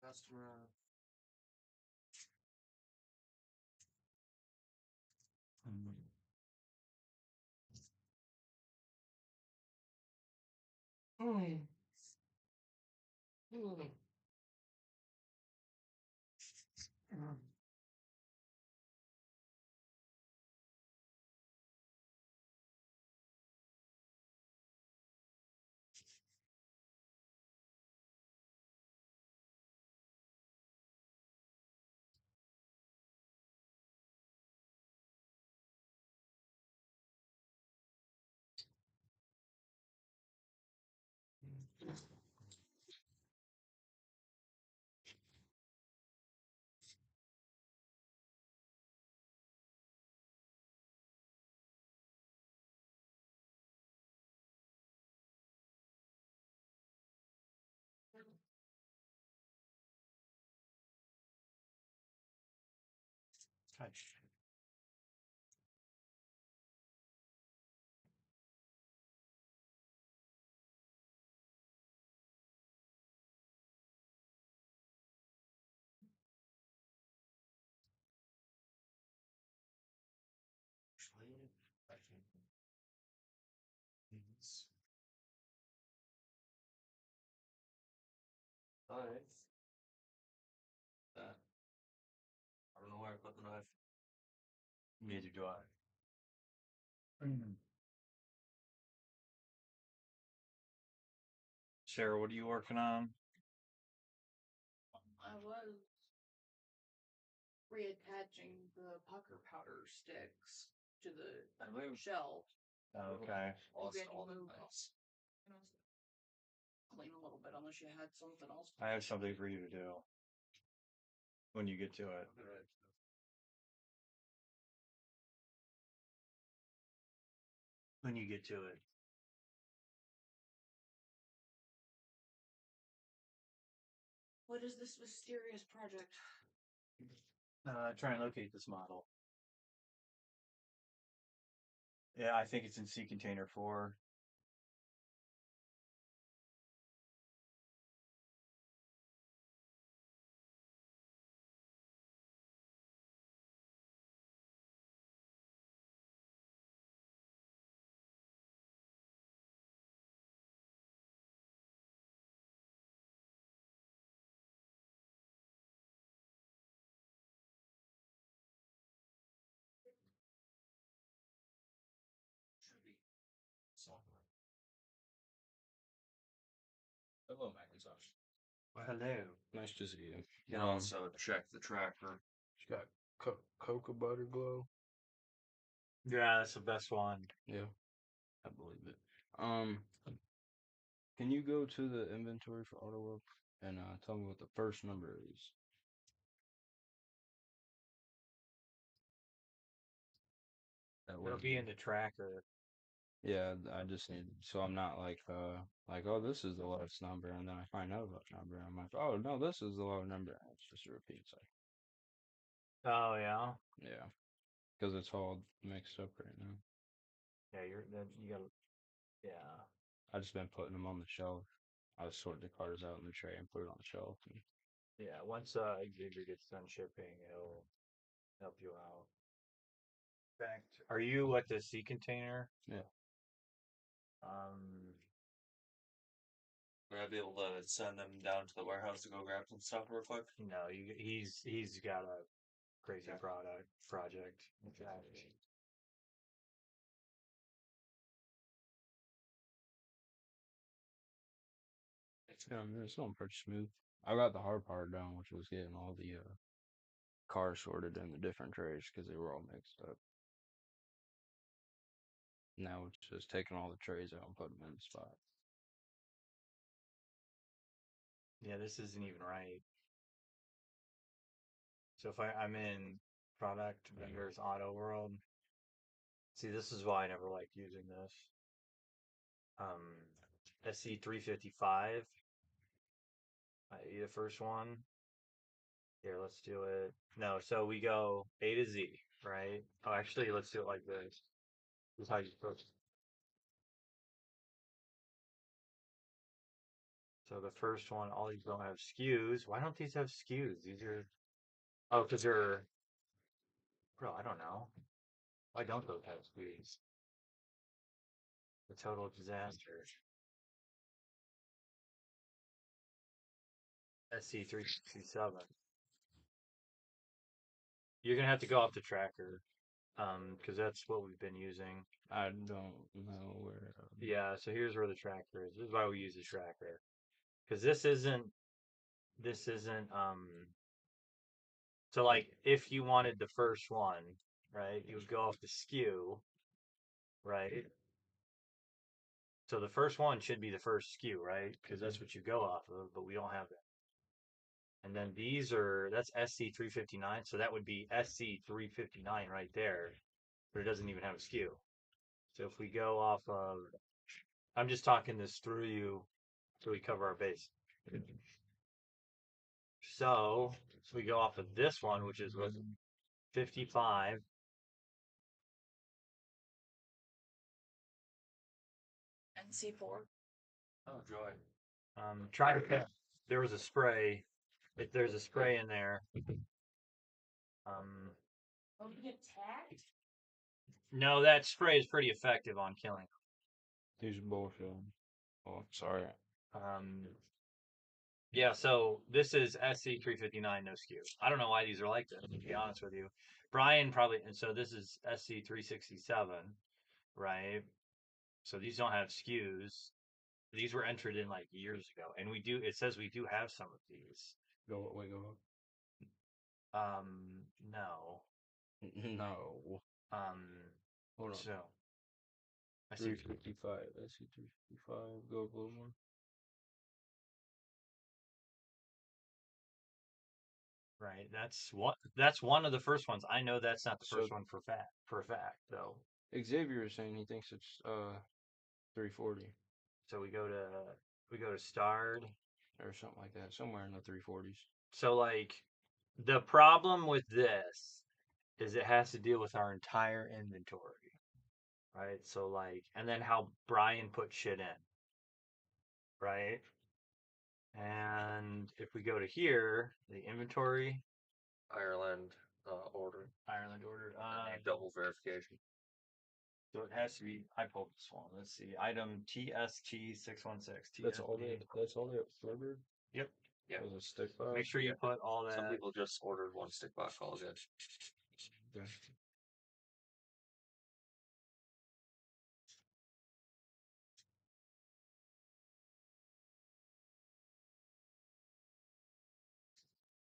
Customer. Alright. That. I don't know where I put the knife. Neither do I. Sarah, what are you working on? I was reattaching the pucker powder sticks to the shelf. Okay. Lost Getting all the moved. knives. Clean a little bit unless you had something else. I have something for you to do when you get to it. When you get to it. What is this mysterious project? Try and locate this model. Yeah, I think it's in C container 4. Should be software. Hello, Macintosh. Hello. Nice to see you. You can also check the tracker. She's got cocoa butter glow. Yeah, that's the best one. Yeah, I believe it. Can you go to the inventory for AutoWork and tell me what the first number is? It'll be in the tracker. Yeah, I just need so I'm not like oh, this is the lowest number, and then I find out about number and I'm like, oh no, this is the low number, and it's just a repeat cycle. Oh yeah. Yeah, because it's all mixed up right now. Yeah, you gotta. Yeah. I just been putting them on the shelf. I just sort the cars out in the tray and put it on the shelf. And Yeah. Once Xavier gets done shipping, it'll help you out. In fact, are you at the C container? yeah, Would I be able to send them down to the warehouse to go grab some stuff real quick? No, he's got a crazy project. In fact, it's going pretty smooth. I got the hard part down, which was getting all the cars sorted in the different trays because they were all mixed up. Now it's just taking all the trays out and putting them in the spot. yeah, this isn't even right. So if I'm in product vendors auto world, see, this is why I never liked using this. SC355. The first one. Here, let's do it. No, so we go A to Z, right? Oh, actually, let's do it like this. This is how you approach it. So the first one, all these don't have SKUs. Why don't these have SKUs? These are, oh, because they're, bro, I don't know. Why don't those have SKUs? The total disaster. SC367. You're gonna have to go off the tracker, because that's what we've been using. I don't know where. Yeah, so here's where the tracker is. This is why we use the tracker, because this isn't. So like, if you wanted the first one, right, you would go off the skew, right? So the first one should be the first skew, right? Because that's what you go off of, but we don't have that. And then that's SC359, so that would be SC359 right there, but it doesn't even have a skew. So if we go off of, I'm just talking this through you so we cover our base. So if we go off of this one, which is what 55. NC4. Oh joy. Try to pick. There was a spray. If there's a spray in there. Oh, you get tagged? No, that spray is pretty effective on killing. These bullshit. Oh, sorry. Yeah, so this is SC359 no skew. I don't know why these are like this, to be honest with you. Brian probably, and so this is SC367, right? So these don't have skews. These were entered in like years ago, and it says we do have some of these. Go wait, go. No. No. Hold on. So I see. 355. I see 355. Go a little more. Right. That's one of the first ones. I know that's not the first one for a fact though. Xavier is saying he thinks it's 340 So we go to starred or something like that, somewhere in the 340s. So like the problem with this is it has to deal with our entire inventory. Right? So like and then how Brian put shit in. Right? And if we go to here, the inventory Ireland order. Ireland ordered. Double verification. So it has to be. I pulled this one. Let's see. Item TST616. That's all they ordered? Yep. Yeah. Was a stick box? Make sure you put all that. Some people just ordered one stick box. All good. Okay.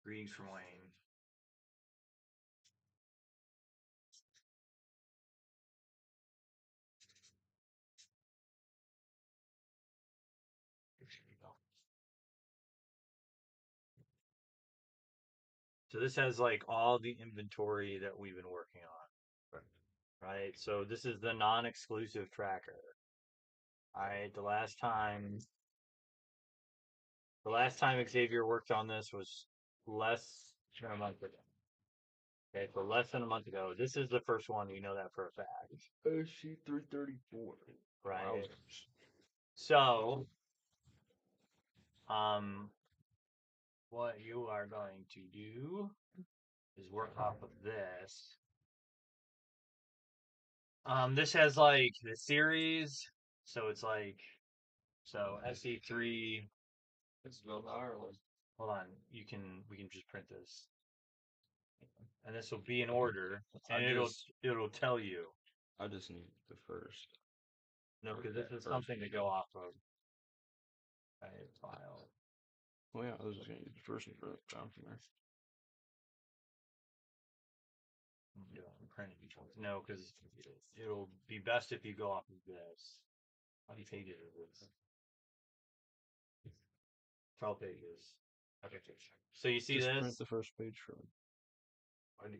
Greetings from Wayne. So this has like all the inventory that we've been working on. Right. So this is the non-exclusive tracker. All right. The last time Xavier worked on this was less than a month ago. Okay, so less than a month ago. This is the first one. We know that for a fact. SC334. Right. Wowzers. So, what you are going to do is work off of this. This has like the series, so it's like SE3. Let's go to Ireland. Hold on, we can just print this, and this will be in order, and it'll tell you. I just need the first. No, because this is something to go off of. Right, file. Well, yeah, I was just gonna use the first one for the down from there. Yeah, print it. No, because it'll be best if you go off of this. How many pages is this? 12 pages. Okay. So you see Just this? print the first page for me.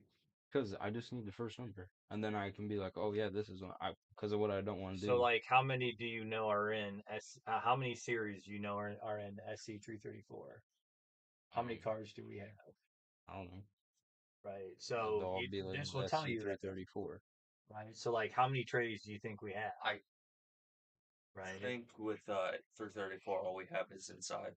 Because I just need the first number, and then I can be like, oh yeah, this is one. Because of what I don't want to do. So like, how many do you know are in how many series do you know are in SC334? How many cars do we have? I don't know. Right. So They'll all be like this will tell you that. 334. Right. So like, how many trays do you think we have? I Right. think with 334, all we have is inside.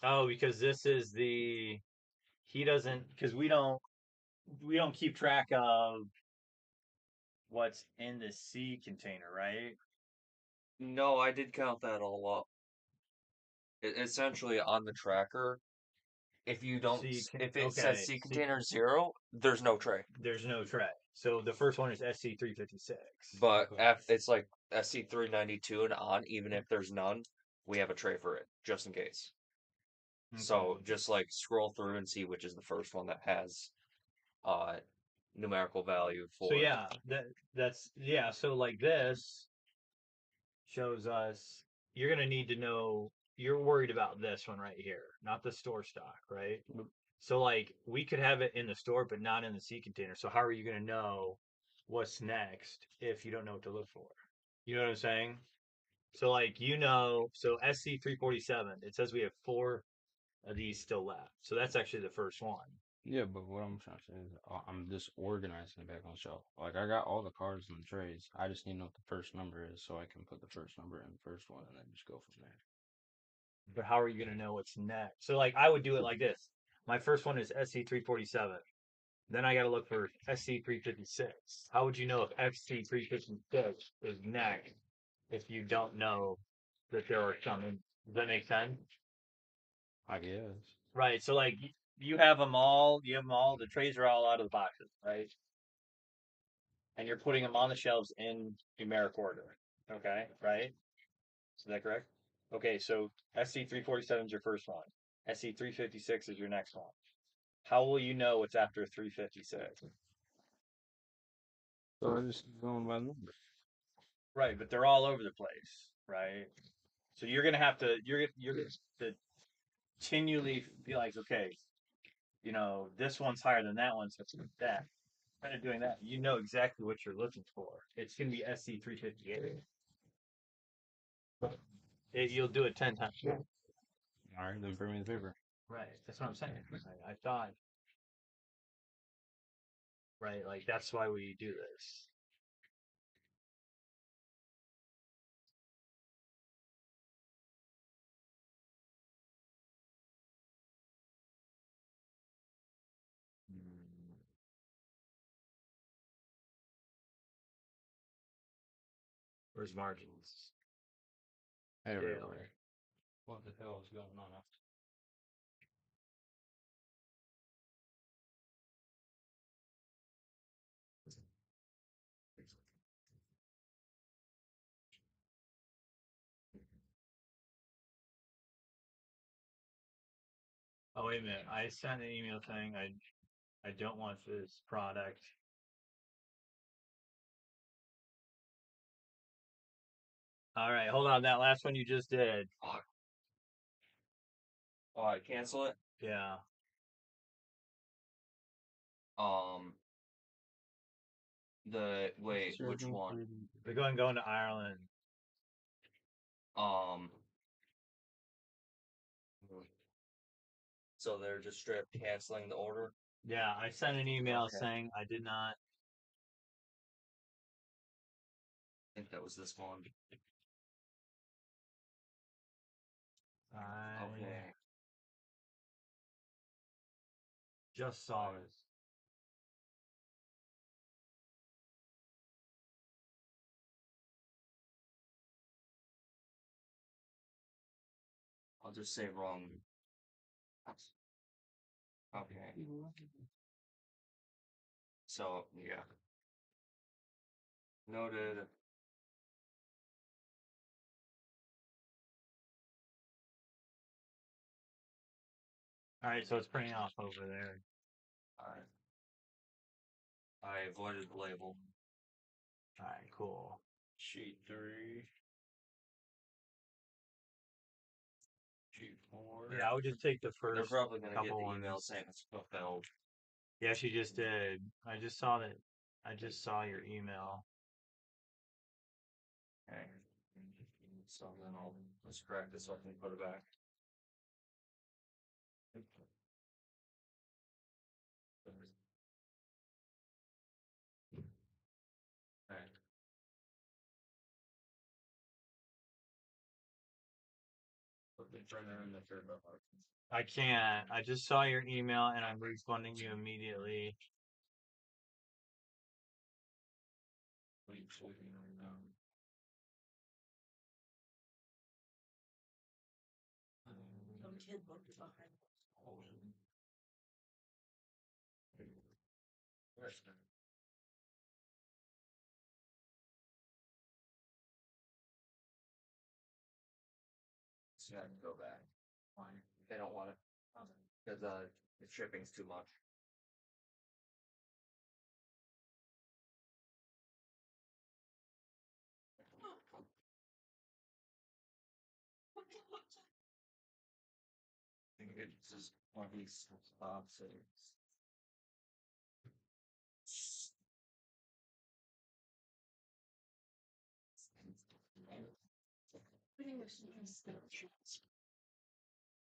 Oh, because this is he doesn't, because we don't keep track of what's in the C container, right? No, I did count that all up. essentially on the tracker, if you don't, if it says C See, container 0, there's no tray. there's no tray. So the first one is SC356. But it's like SC392 and on, even if there's none, we have a tray for it, just in case. So Okay. just like scroll through and see which is the first one that has numerical value for. So yeah, that's yeah. So like this shows us you're gonna need to know you're worried about this one right here, not the store stock, right? So like we could have it in the store but not in the C container. So how are you gonna know what's next if you don't know what to look for? You know what I'm saying? So like so SC347, it says we have 4 of these still left. So that's actually the first one. Yeah, but what I'm trying to say is I'm just organizing it back on the shelf. Like I got all the cards in the trays. I just need to know what the first number is so I can put the first number in the first one and then just go from there. But how are you gonna know what's next? So like I would do it like this. My first one is SC347. Then I got to look for SC356. How would you know if SC356 is next if you don't know that there are some? Does that make sense? I guess. Right. So like you have them all. You have them all. The trays are all out of the boxes, right? And you're putting them on the shelves in numeric order. Okay. Right. Is that correct? Okay. So SC347 is your first one. SC356 is your next one. How will you know what's after 356? So I just going by the number. Right, but they're all over the place, right? So you're gonna have to you're gonna have to continually be like, okay, this one's higher than that one, so it's that. Kind of doing that, you know exactly what you're looking for. It's gonna be SC358. You'll do it 10 times. All right, then bring me the paper. Right, that's what I'm saying. I thought, right, like that's why we do this. Where's margins? Everywhere. What the hell is going on? Oh wait a minute! I sent an email saying I don't want this product. All right, hold on. That last one you just did. Oh, I cancel it. Yeah. Which one? They're going to Ireland. So they're just straight up canceling the order. Yeah, I sent an email Okay. saying I did not. I think that was this one. I Okay. just saw this. I'll just say wrong. Okay. So yeah. Noted. All right, so it's printing off over there. Alright. I avoided the label. All right, cool. Sheet 3. Sheet 4. Yeah, I would just take the They're first probably gonna get couple the ones. email saying it's fulfilled. Yeah, she just did. I just saw that. I just saw your email. Okay. So then let's correct this so I can put it back. Okay. Put the printer in the third bar. I can't. I just saw your email and I'm responding to you immediately. question. So I can go back. Fine. They don't want it because the shipping's too much. I think it's just one of these cities.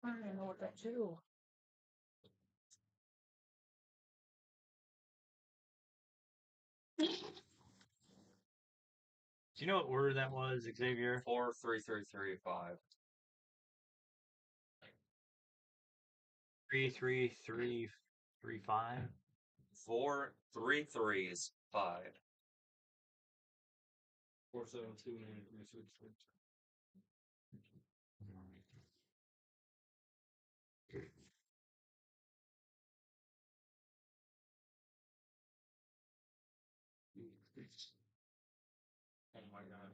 I don't know what that do. Do you know what order that was, Xavier? 43335. 33335. 4 3 3s 5. 472 Oh my god.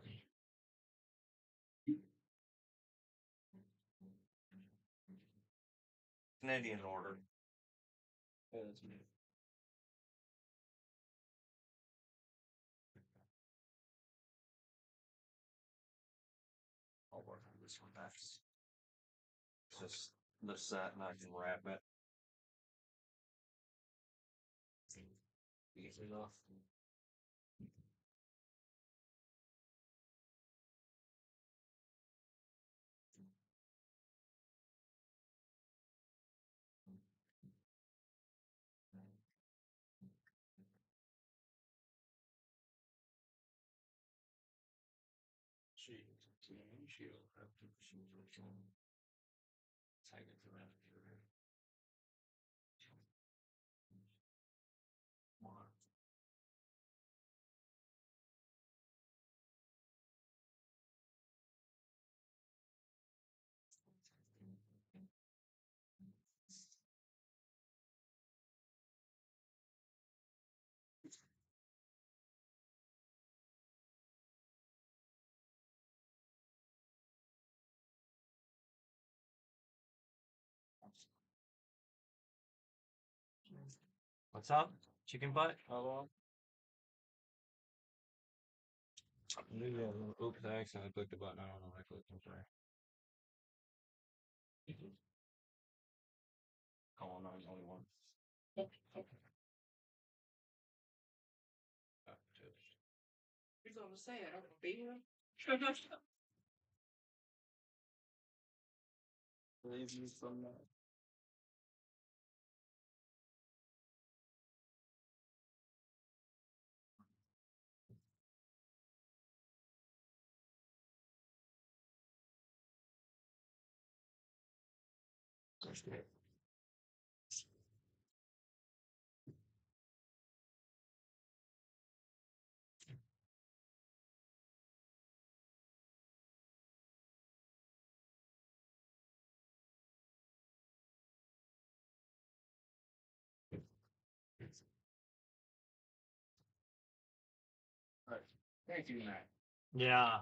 Canadian order. Yeah, that's me. I'll work on this one next. Just the set and I can wrap it. Easy enough. She'll have to pursue tag it to that. What's up? Chicken butt? Hello? Yeah, oops, I accidentally clicked the button. I don't know what I clicked. I'm sorry. Call on only one. He's gonna say I don't be here. Leave you from that. Right. Thank you, Matt. Yeah.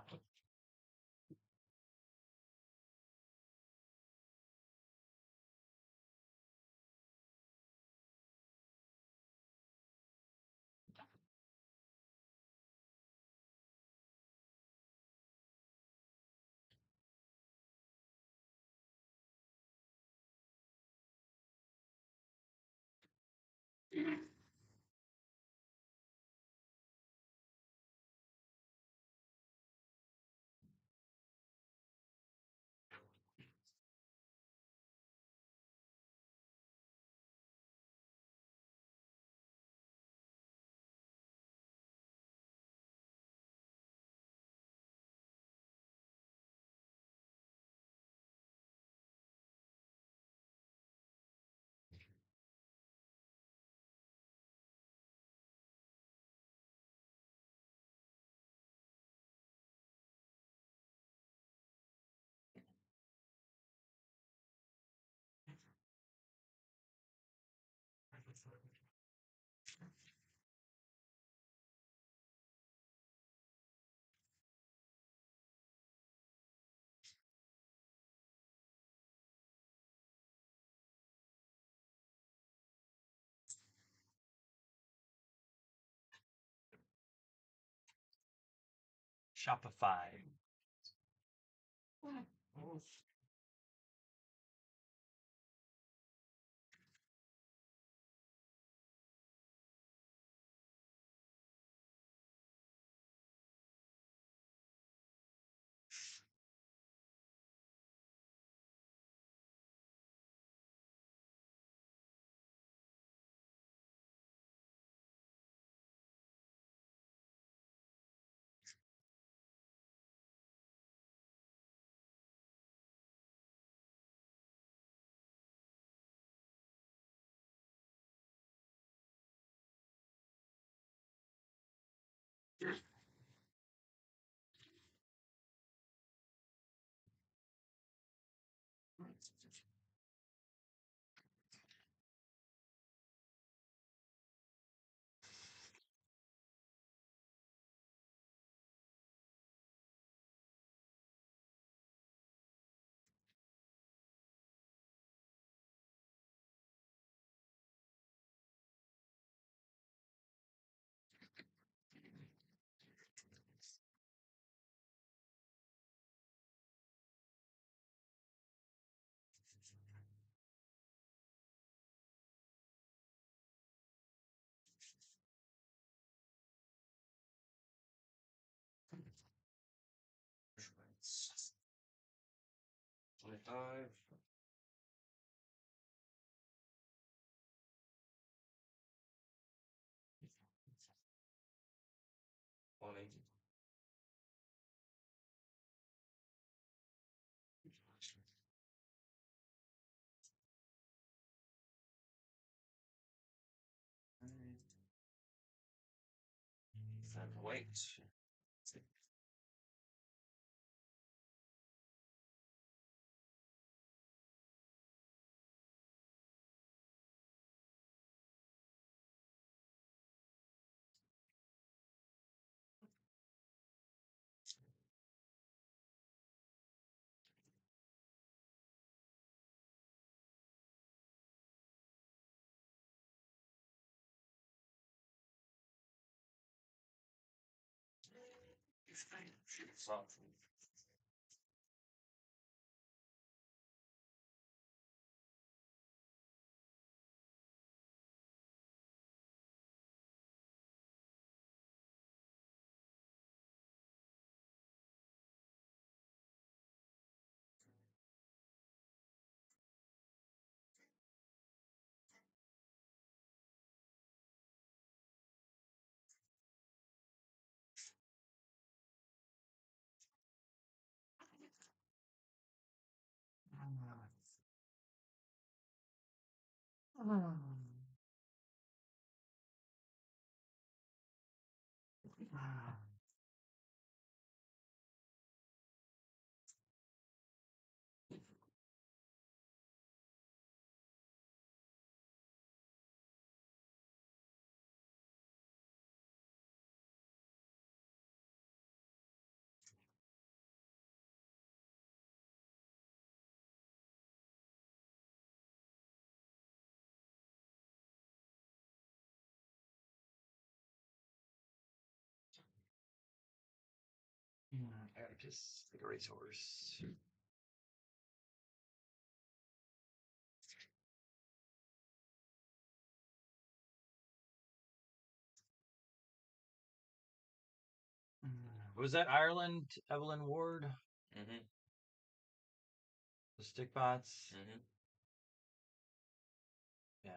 Shopify. Measurements. 25. Twenty. Then wait. Stop. Just like a racehorse. Was that Ireland, Evelyn Ward? Mm-hmm. The stick bots? Mm-hmm. Yeah.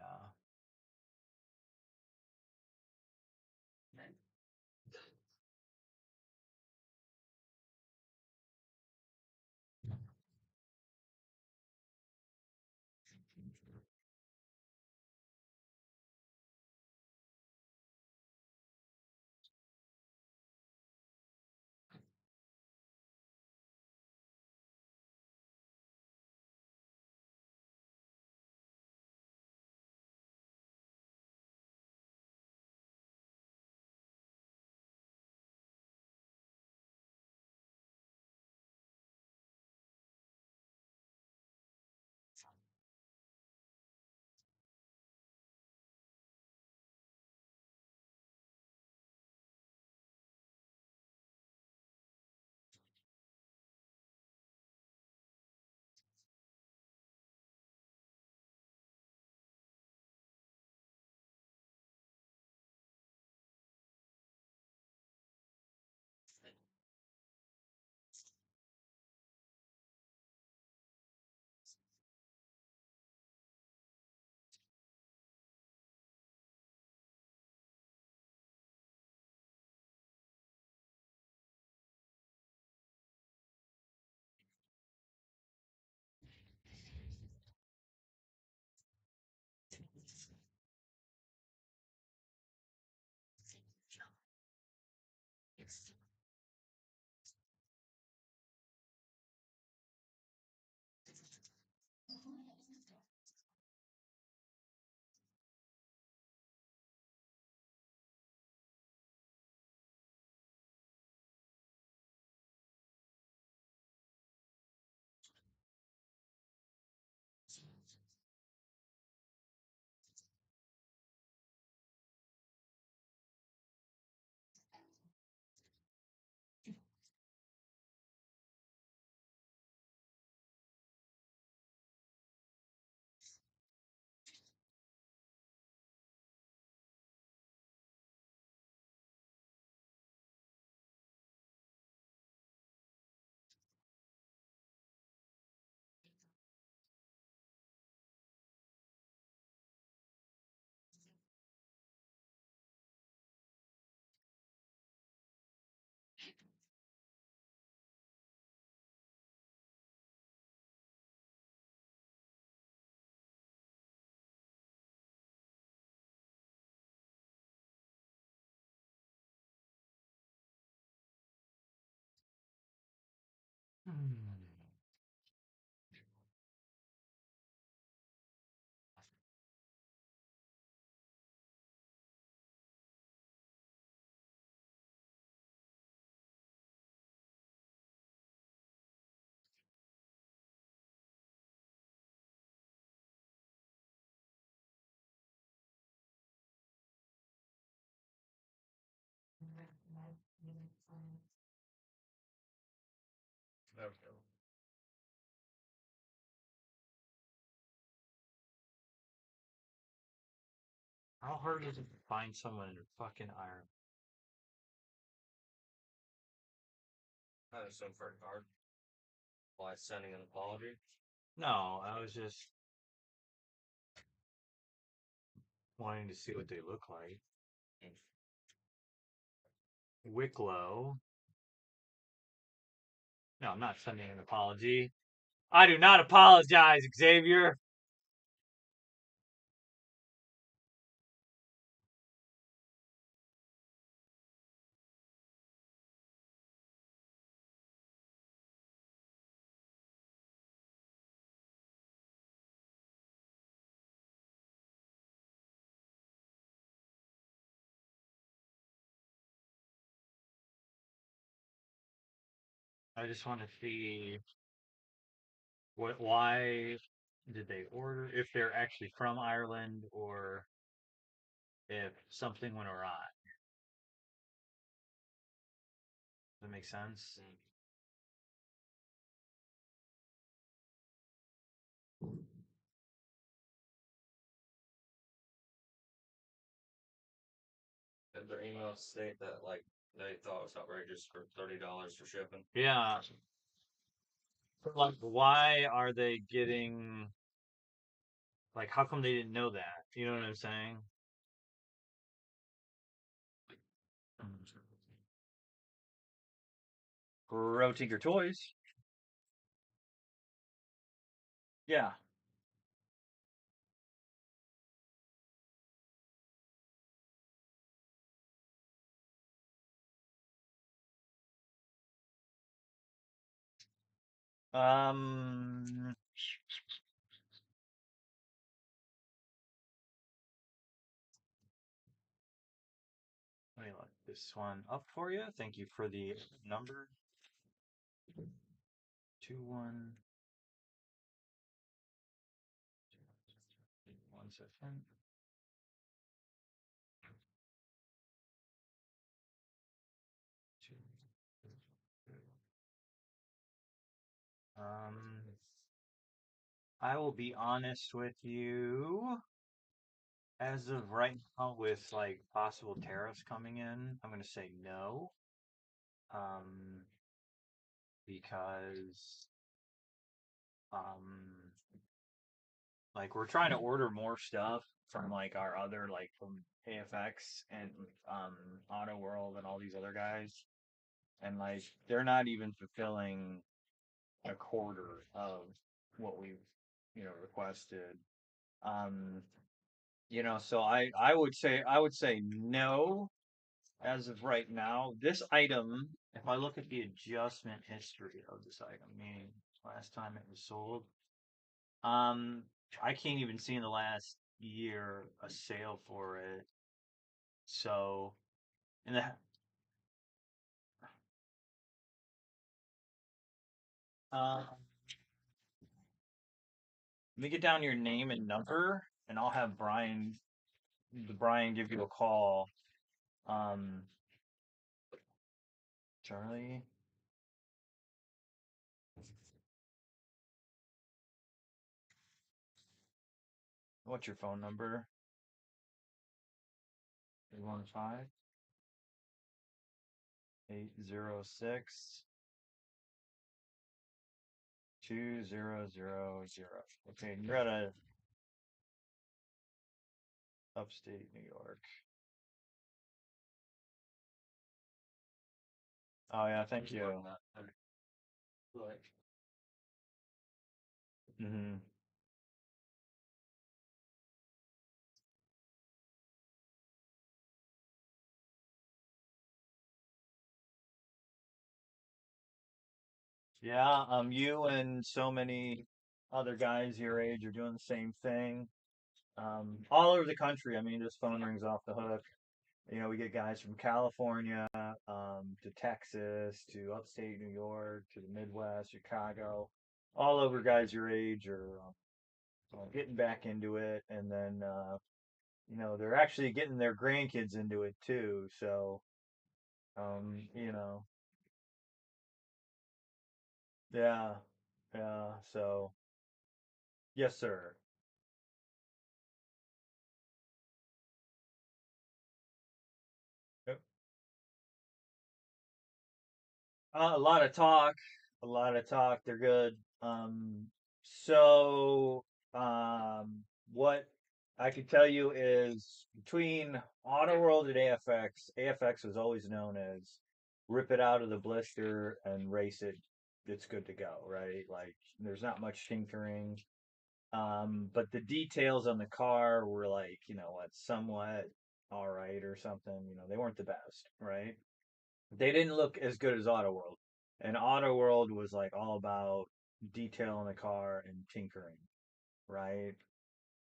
There we go. How hard is it to find someone in fucking Ireland? I assume for a card. Why sending an apology? No, I was just wanting to see what they look like. Wicklow. No, I'm not sending an apology. I do not apologize, Xavier. I just want to see why did they order, if they're actually from Ireland or if something went awry. Does that make sense? Did their email state that like they thought it was outrageous for $30 for shipping? Yeah. But, like, why are they getting, like, how come they didn't know that? You know what I'm saying? Rotinker Toys. Yeah. Um, Let me look this one up for you. Thank you for the number. 2-1. 1 second. I will be honest with you. As of right now, with like possible tariffs coming in, I'm gonna say no. Because um, like we're trying to order more stuff from like our other like from AFX and Auto World and all these other guys, and like they're not even fulfilling a quarter of what we've requested. Um, so I would say no. as of right now, this item, if I look at the adjustment history of this item, meaning last time it was sold, um, I can't even see in the last year a sale for it. So, in the let me get down your name and number, and I'll have Brian give you a call. Um, Charlie, what's your phone number? 315 806 2000. Okay, you're at a upstate New York. Oh yeah, thank you. Hmm. Yeah, you and so many other guys your age are doing the same thing. All over the country. I mean, this phone rings off the hook. You know, we get guys from California, to Texas, to upstate New York, to the Midwest, Chicago, all over guys your age are getting back into it, and then they're actually getting their grandkids into it too. So, you know, yeah, yeah. So, yes, sir. Yep. A lot of talk, a lot of talk. They're good. So, what I could tell you is between Auto World and AFX was always known as rip it out of the blister and race it. It's good to go, right? Like, there's not much tinkering. But the details on the car were like, what, somewhat all right or something. They weren't the best, right? They didn't look as good as Auto World. And Auto World was like all about detail in the car and tinkering, right?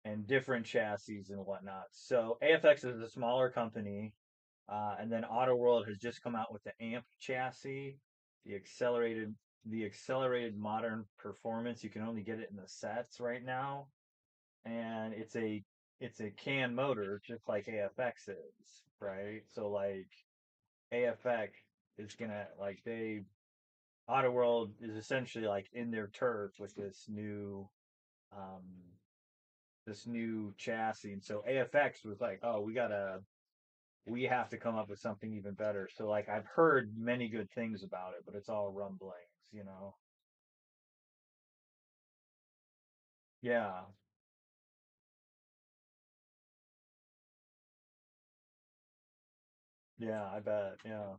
And different chassis and whatnot. So AFX is a smaller company, and then Auto World has just come out with the AMP chassis, the accelerated the accelerated modern performance. You can only get it in the sets right now, and it's a can motor just like AFX is, right? So like AFX is gonna like they Auto World is essentially like in their turf with um this new chassis. And so AFX was like, oh, we have to come up with something even better. So like I've heard many good things about it, but it's all rumblings. Yeah. Yeah, I bet. Yeah.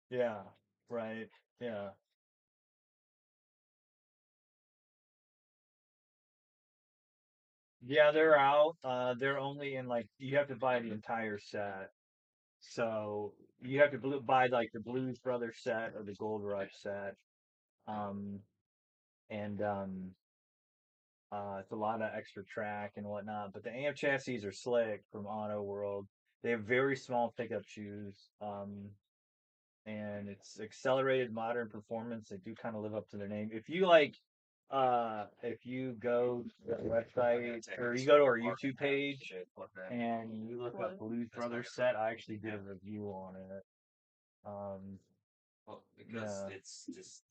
Yeah. Right. Yeah. Yeah, they're out. They're only in like you have to buy the entire set. So you have to buy like the Blues Brothers set or the Gold Rush set. Um, and It's a lot of extra track and whatnot. But the AMP chassis are slick from Auto World. They have very small pickup shoes. And it's accelerated modern performance. They do kind of live up to their name. If you go to the website or you go to our YouTube page and you look up Blues Brothers set, I actually did a review on it. Um, Well, because yeah, it's just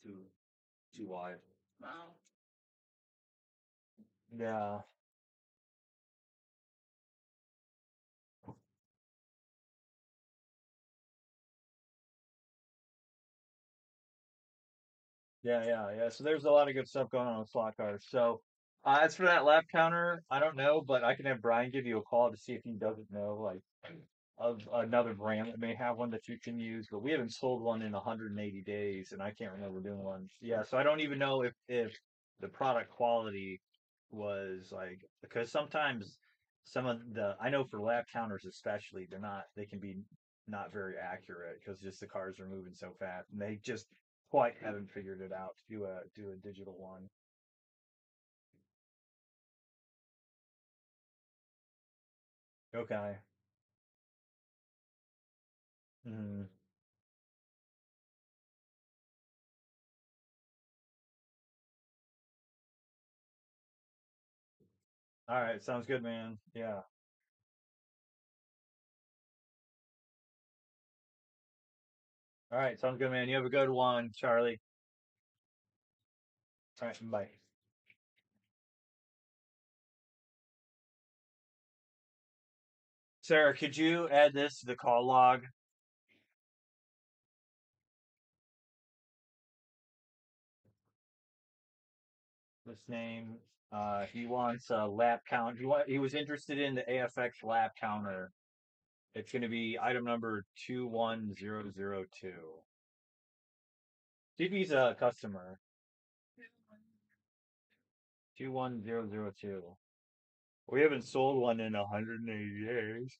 too wide. Wow. yeah, yeah. So there's a lot of good stuff going on with slot cars. So as for that lap counter, I don't know, but I can have Brian give you a call to see if he doesn't know. Like, of another brand that may have one that you can use, but we haven't sold one in 180 days, and I can't remember doing one. Yeah, so I don't even know if the product quality was like because sometimes some of the I know for lap counters especially they can be not very accurate because just the cars are moving so fast and they just quite haven't figured it out to do a digital one. Okay. Mhm. All right, sounds good, man. Yeah. All right, sounds good, man. You have a good one, Charlie. All right, bye. Sarah, could you add this to the call log? This name. He wants a lap count. He was interested in the AFX lap counter. It's going to be item number 21002. See if he's a customer. 21002. We haven't sold one in 180 days.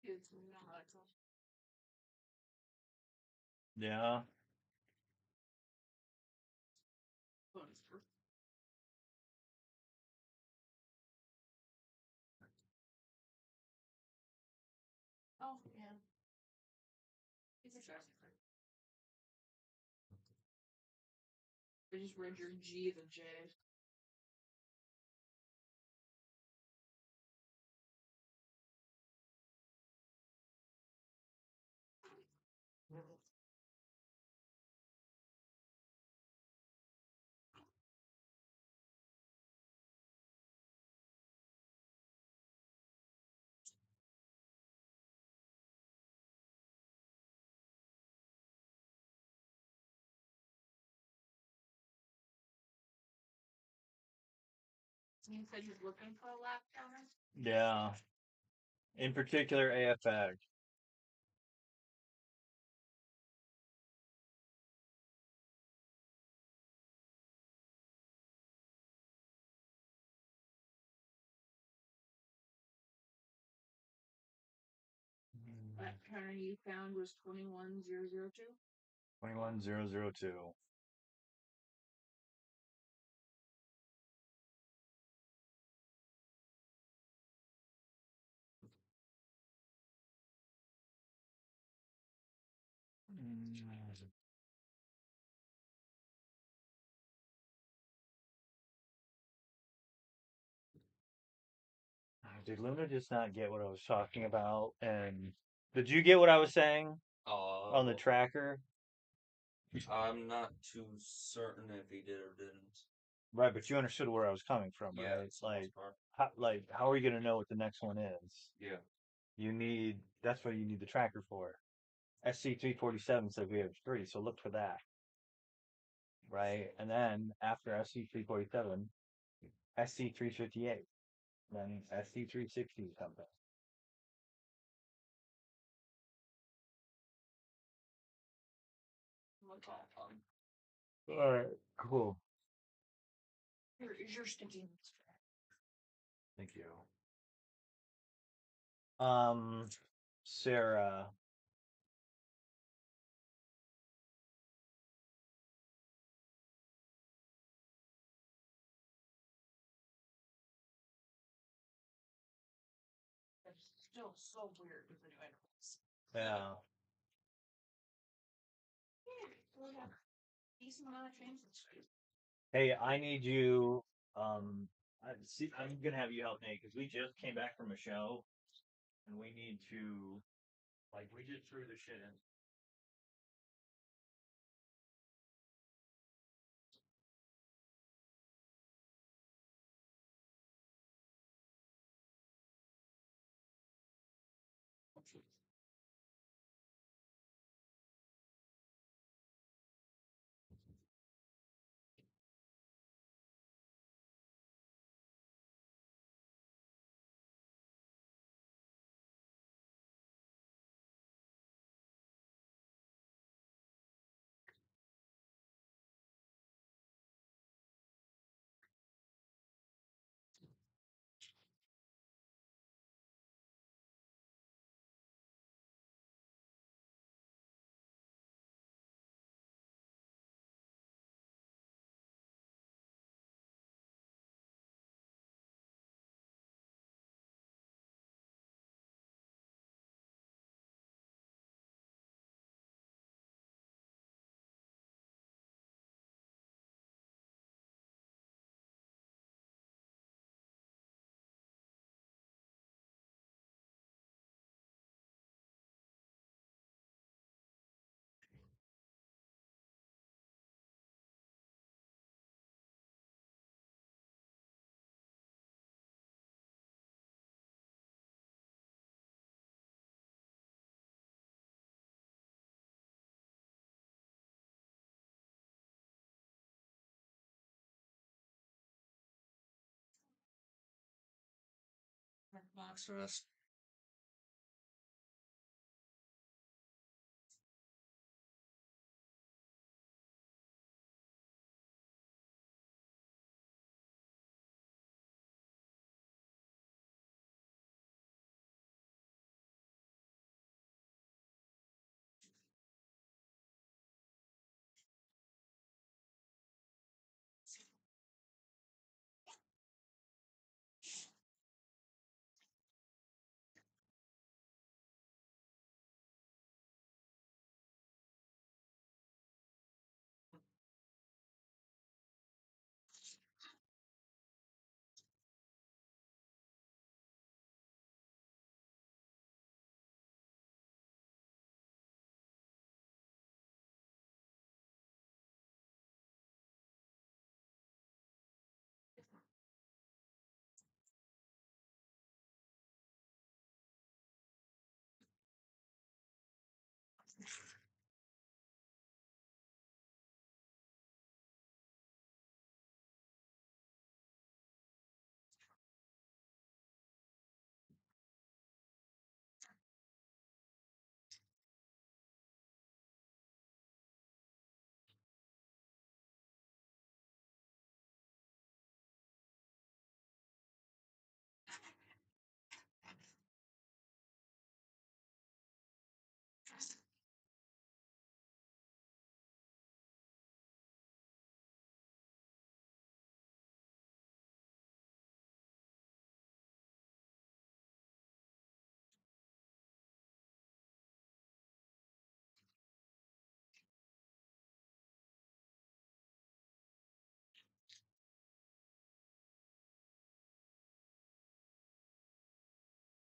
It's not. Yeah. Oh, yeah. It's a traffic. I just read your G the J. You said you're looking for a lap counter? Yeah. In particular, AFX. Lap counter you found was 21002. 21002. Did Luna just not get what I was talking about? And did you get what I was saying on the tracker? I'm not too certain if he did or didn't. Right, but you understood where I was coming from, Yeah, right? it's the most part. How are you gonna know what the next one is? Yeah. That's what you need the tracker for. SC347 said we have three, so look for that, right? And then after SC347, SC358, then SC360 comes up. Look all fun. All right, cool. Here is your sticky notes. Thank you. Sarah, It's still so weird with the new interface. yeah. Yeah, we have decent amount of changes. Hey, I need you. I'm gonna have you help me because we just came back from a show, and we need to, like, we just threw the shit in. box for us.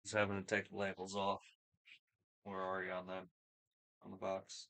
Just having to take the labels off. Where are you on that? On the box?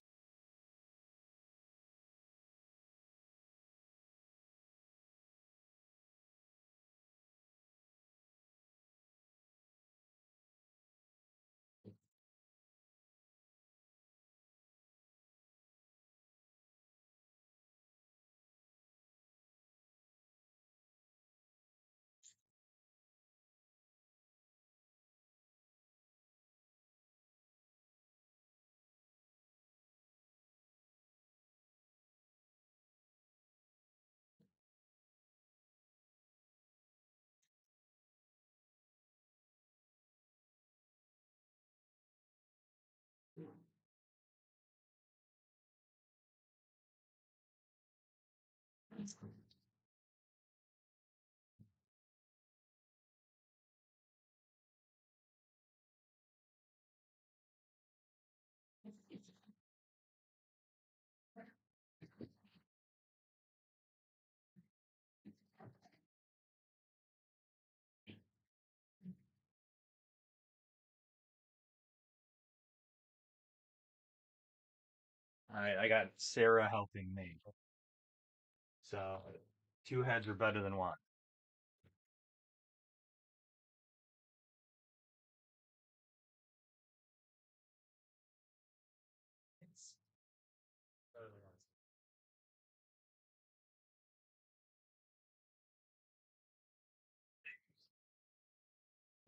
Alright, I got Sarah helping me. So, two heads are better than one.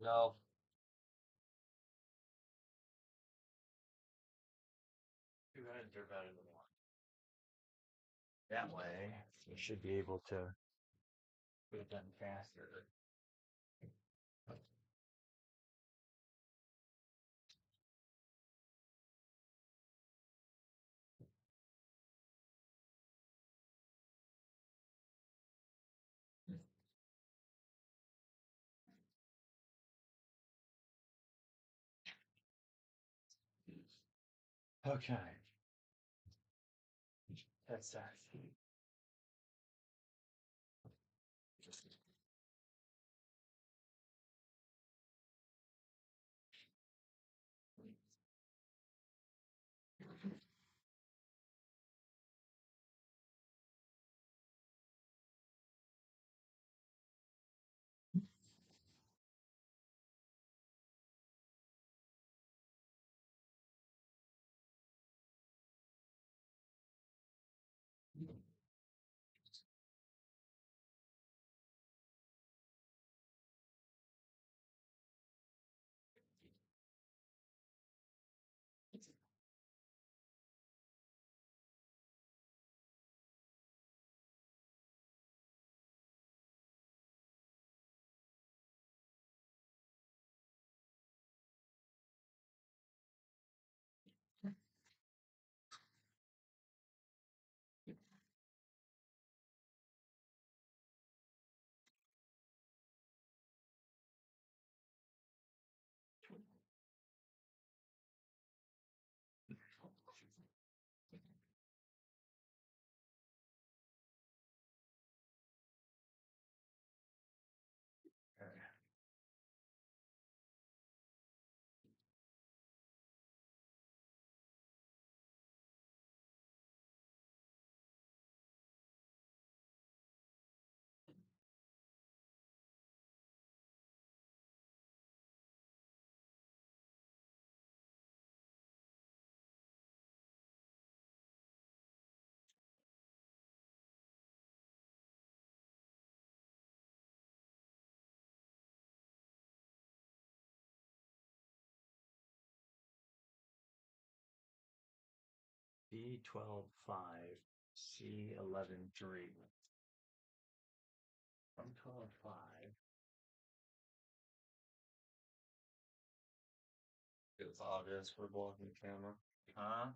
No. Two heads are better than one. That way, we should be able to get it done faster. Okay. That's that. B12.5, C11.3. B12.5. Apologize for blocking the camera. Huh?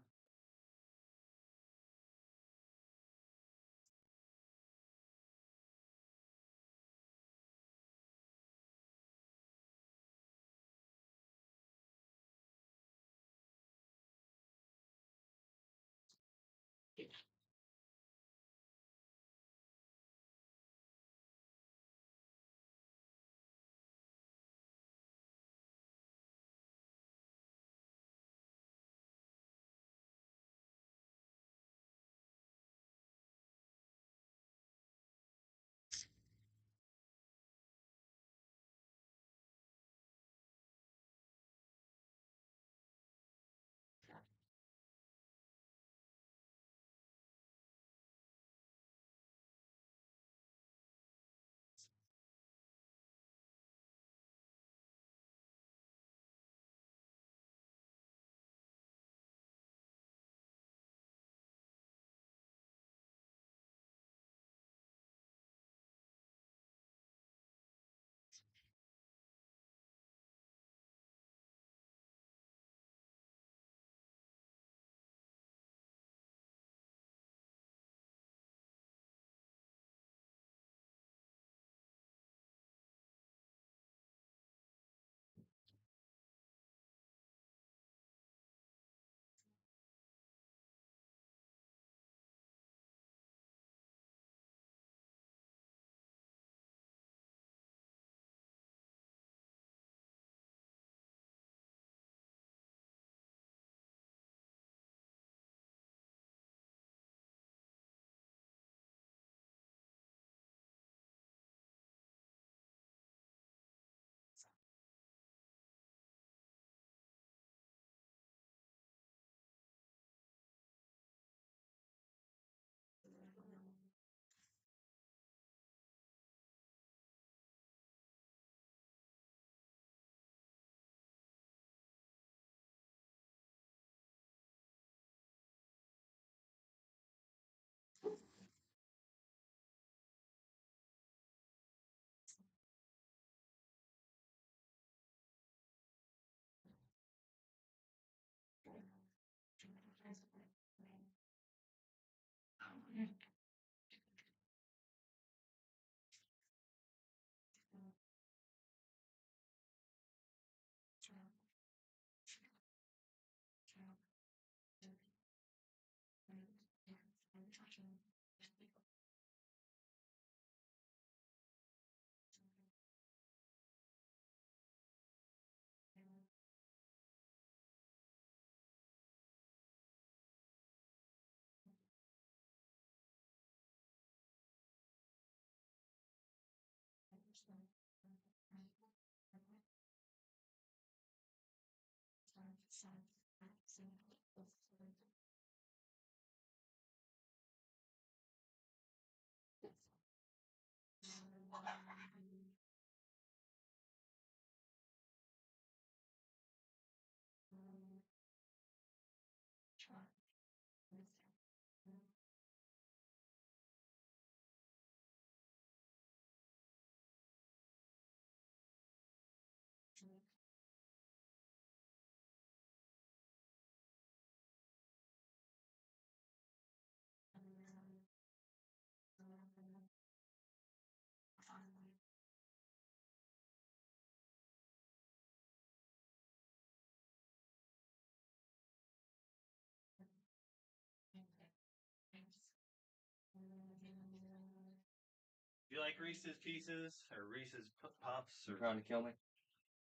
Do you like Reese's Pieces or Reese's Puffs? Or Trying to kill me?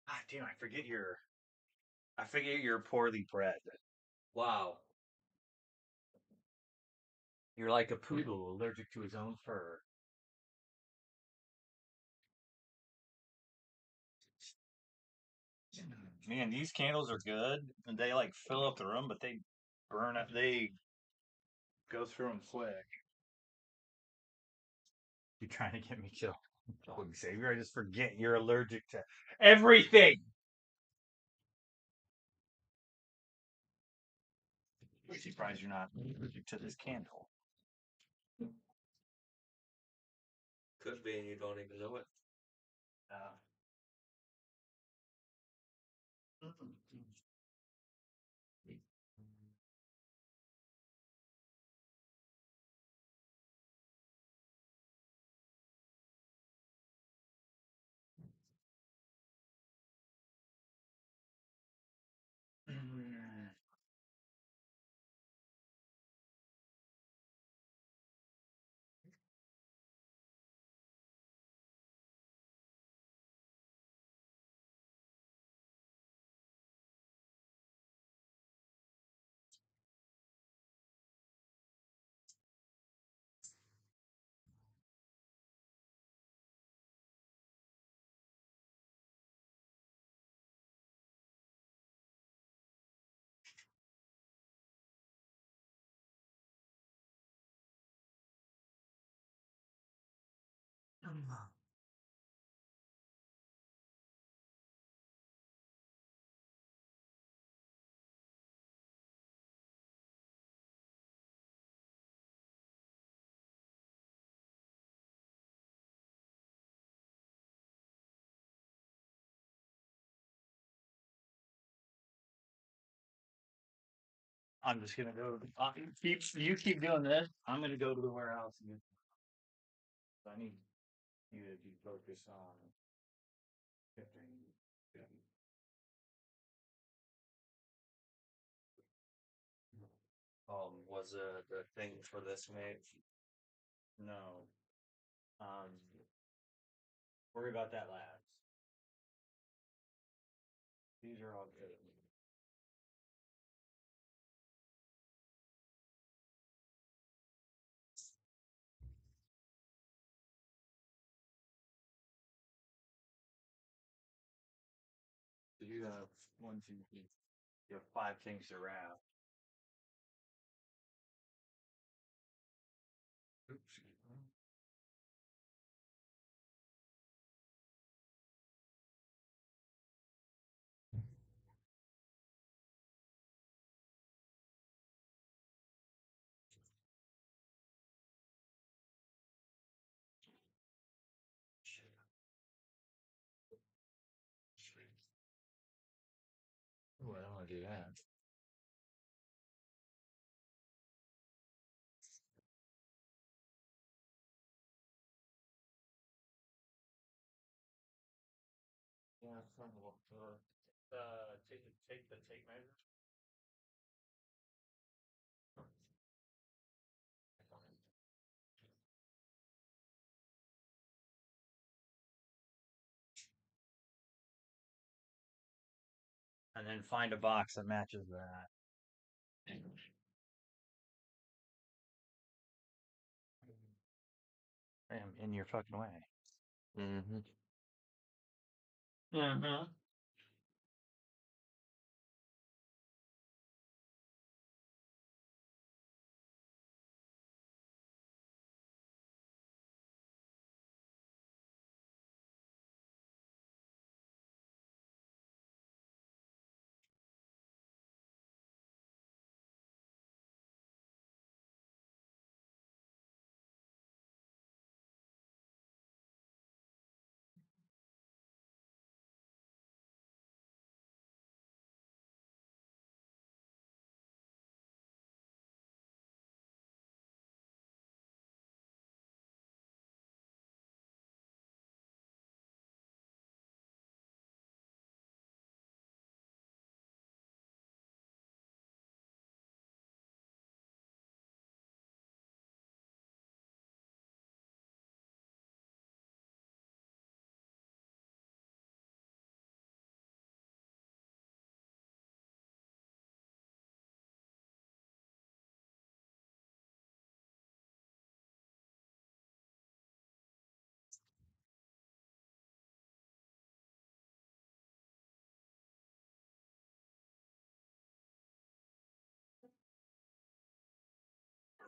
ah, damn! I forget you're poorly bred. Wow. You're like a poodle allergic to his own fur. Man, these candles are good, and they like fill up the room, but they burn up. They go through them quick. You trying to get me killed? Oh, Xavier, I just forget you're allergic to everything. Surprised you're not allergic to this candle. Could be, and you don't even know it. I'm just gonna go. You keep doing this. I'm gonna go to the warehouse and get. I need you to be focused on. Was the thing for this mate? No. Worry about that last. These are all good. So you have 1, 2, 3. You have 5 things to wrap. Oops. Oh, I don't want to do that. Yeah, from take the tape measure. And then find a box that matches that. I am in your fucking way. Mm-hmm. Mm-hmm.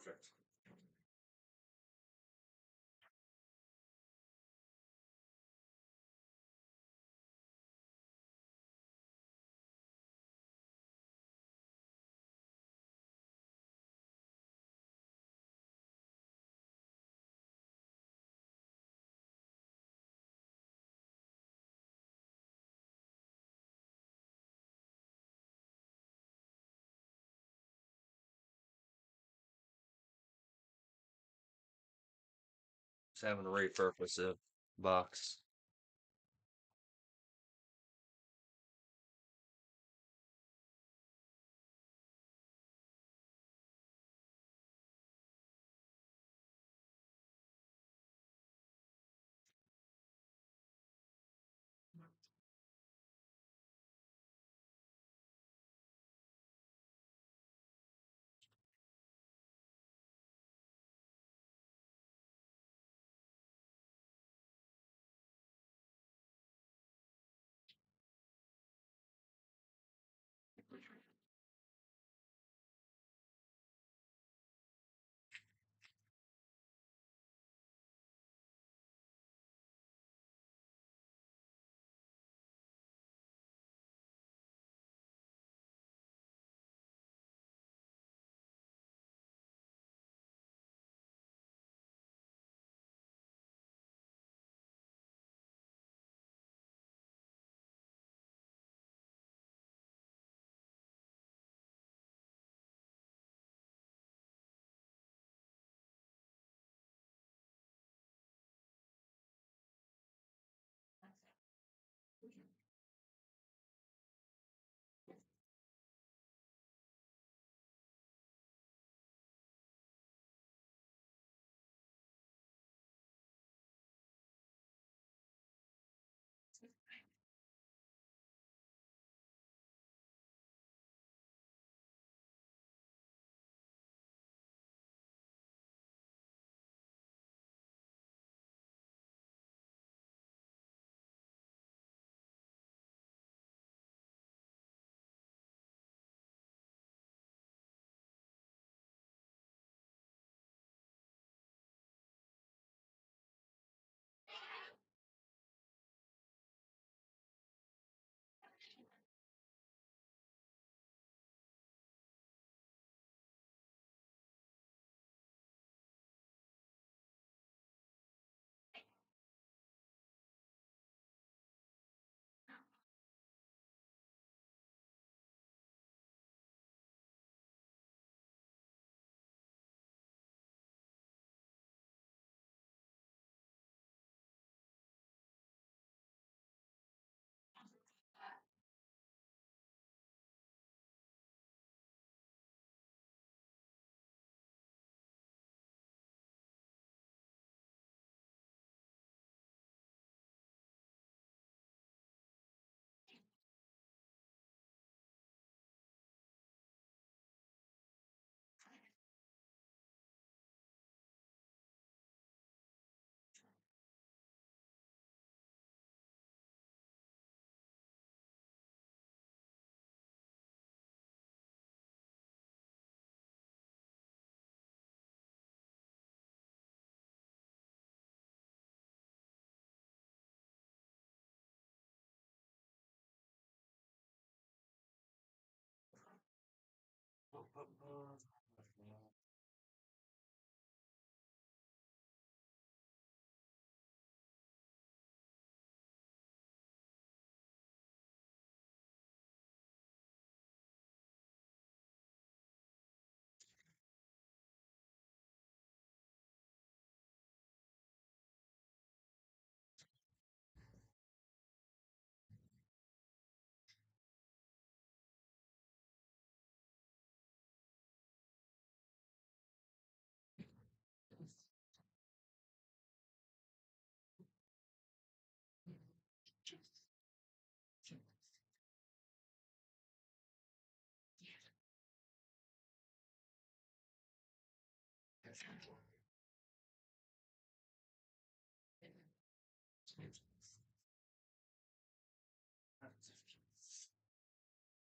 Perfect. Just having to repurpose a box.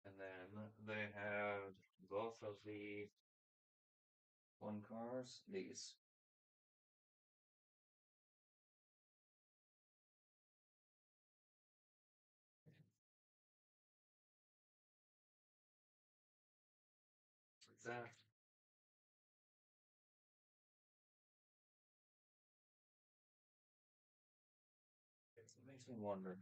And then they had both of the one cars. These. Like that. It makes me wonder.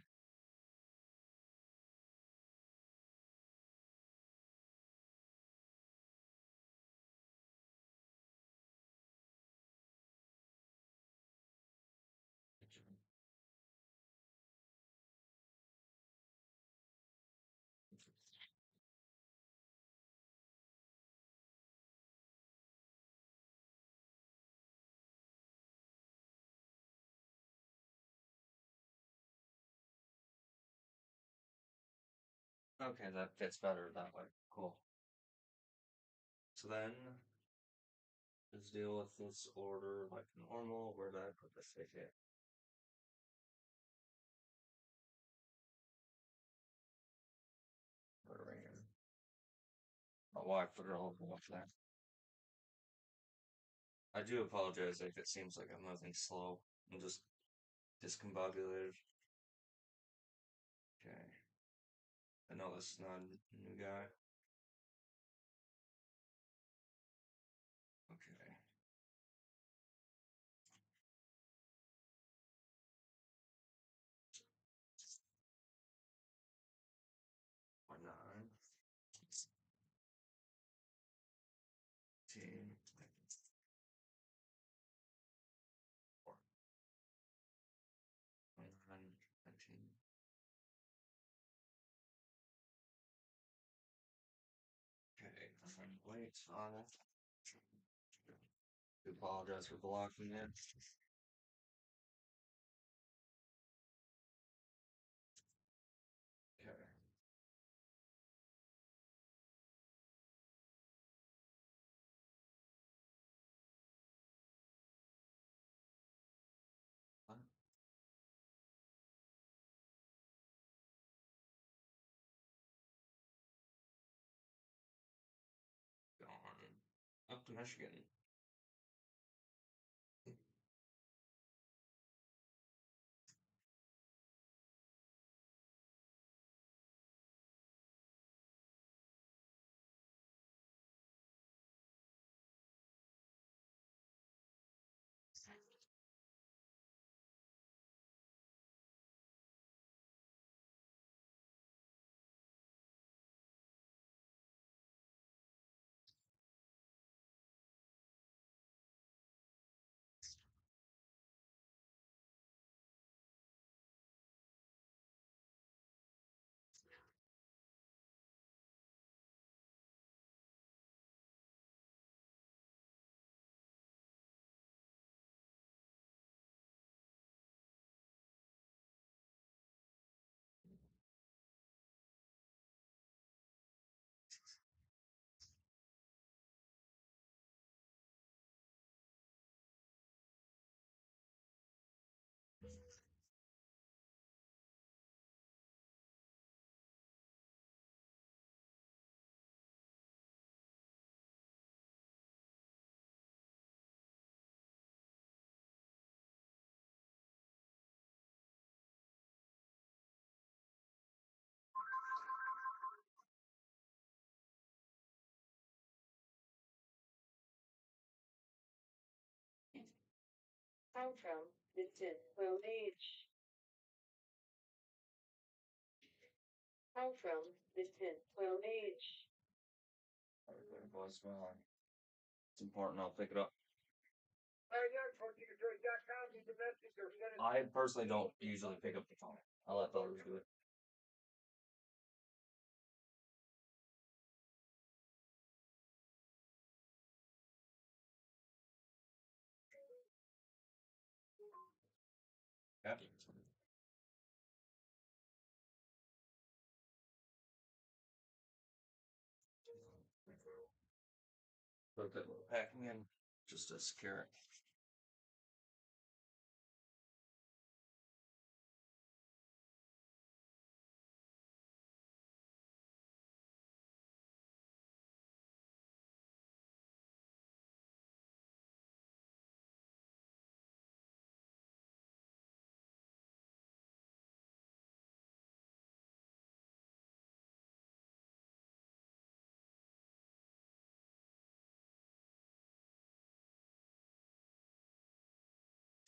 Okay, that fits better that way. Cool. So then, let's deal with this order like normal. Where did I put this ticket? Put it right here. Oh, why I put it all over there? I do apologize if it seems like I'm moving slow. I'm just discombobulated. Okay. I know this is not a new guy. Okay. Why not? Team. Four. 19. Okay. Wait on it. I apologize for blocking it. Okay. What? Gone. Up to Michigan. How from distant will age? How from distant will age? Voicemail. It's important. I'll pick it up. I personally don't usually pick up the phone. I let others do it. Yeah. Put that little packing in just to secure it.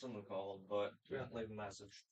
Someone called, but yeah, leave a message.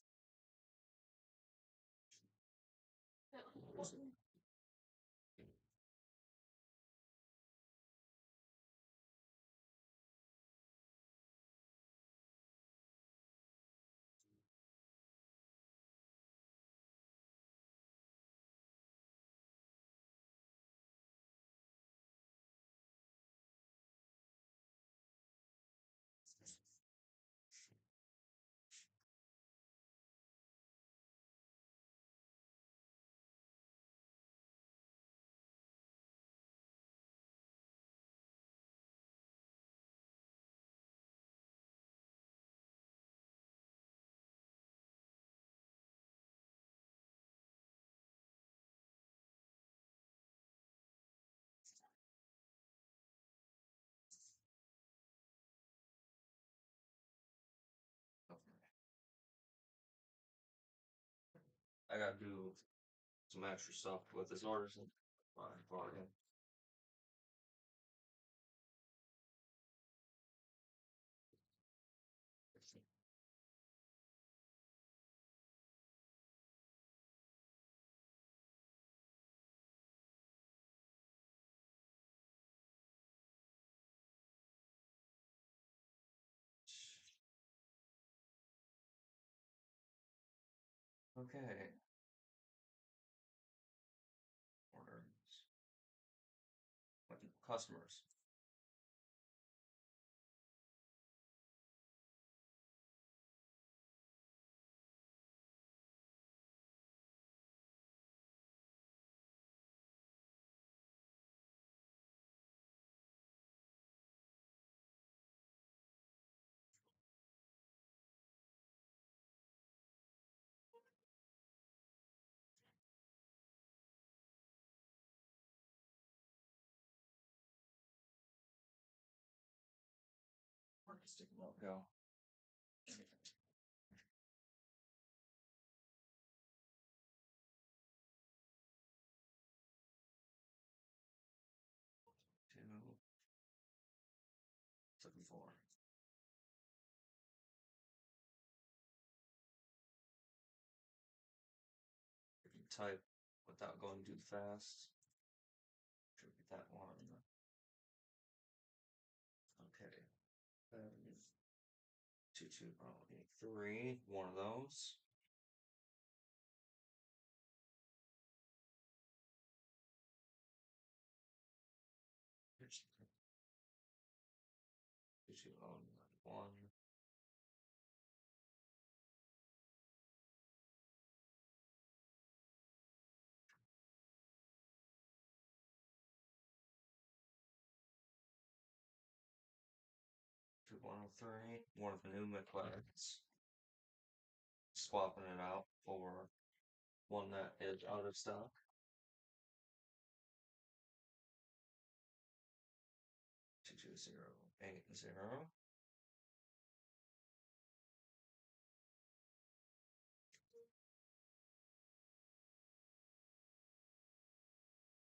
I gotta do some extra stuff with this orders and bargain. Okay. Orders. Customers. Artistic logo. 274. If you type without going too fast, should be that one. Okay. 22083, one of those. Here's 22091. To 103, one of the new McLarens. Swapping it out for one that is out of stock. 22080.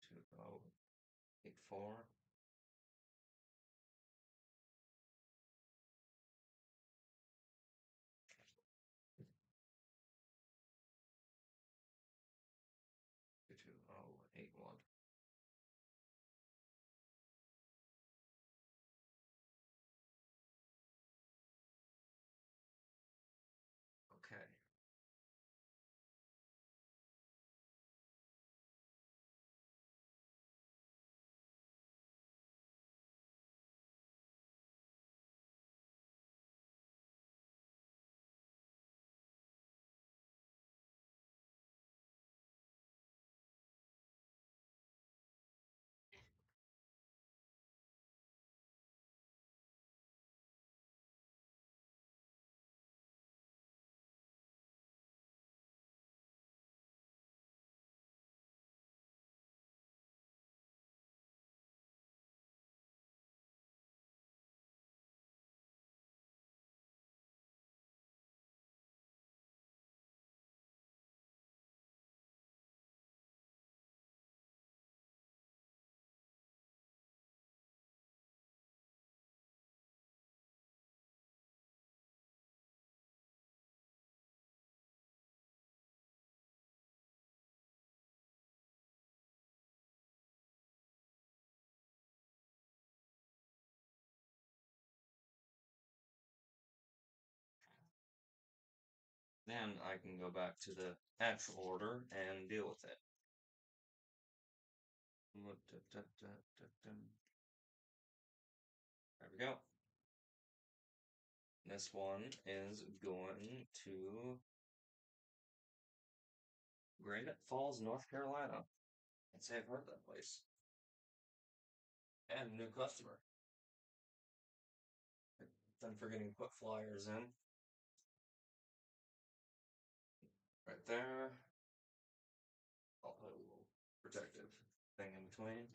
2084. 22081. Okay. Then I can go back to the actual order and deal with it. There we go. This one is going to Granite Falls, North Carolina. I'd say I've heard that place. And new customer. Then forgetting to put flyers in. Right there. I'll put a little protective thing in between.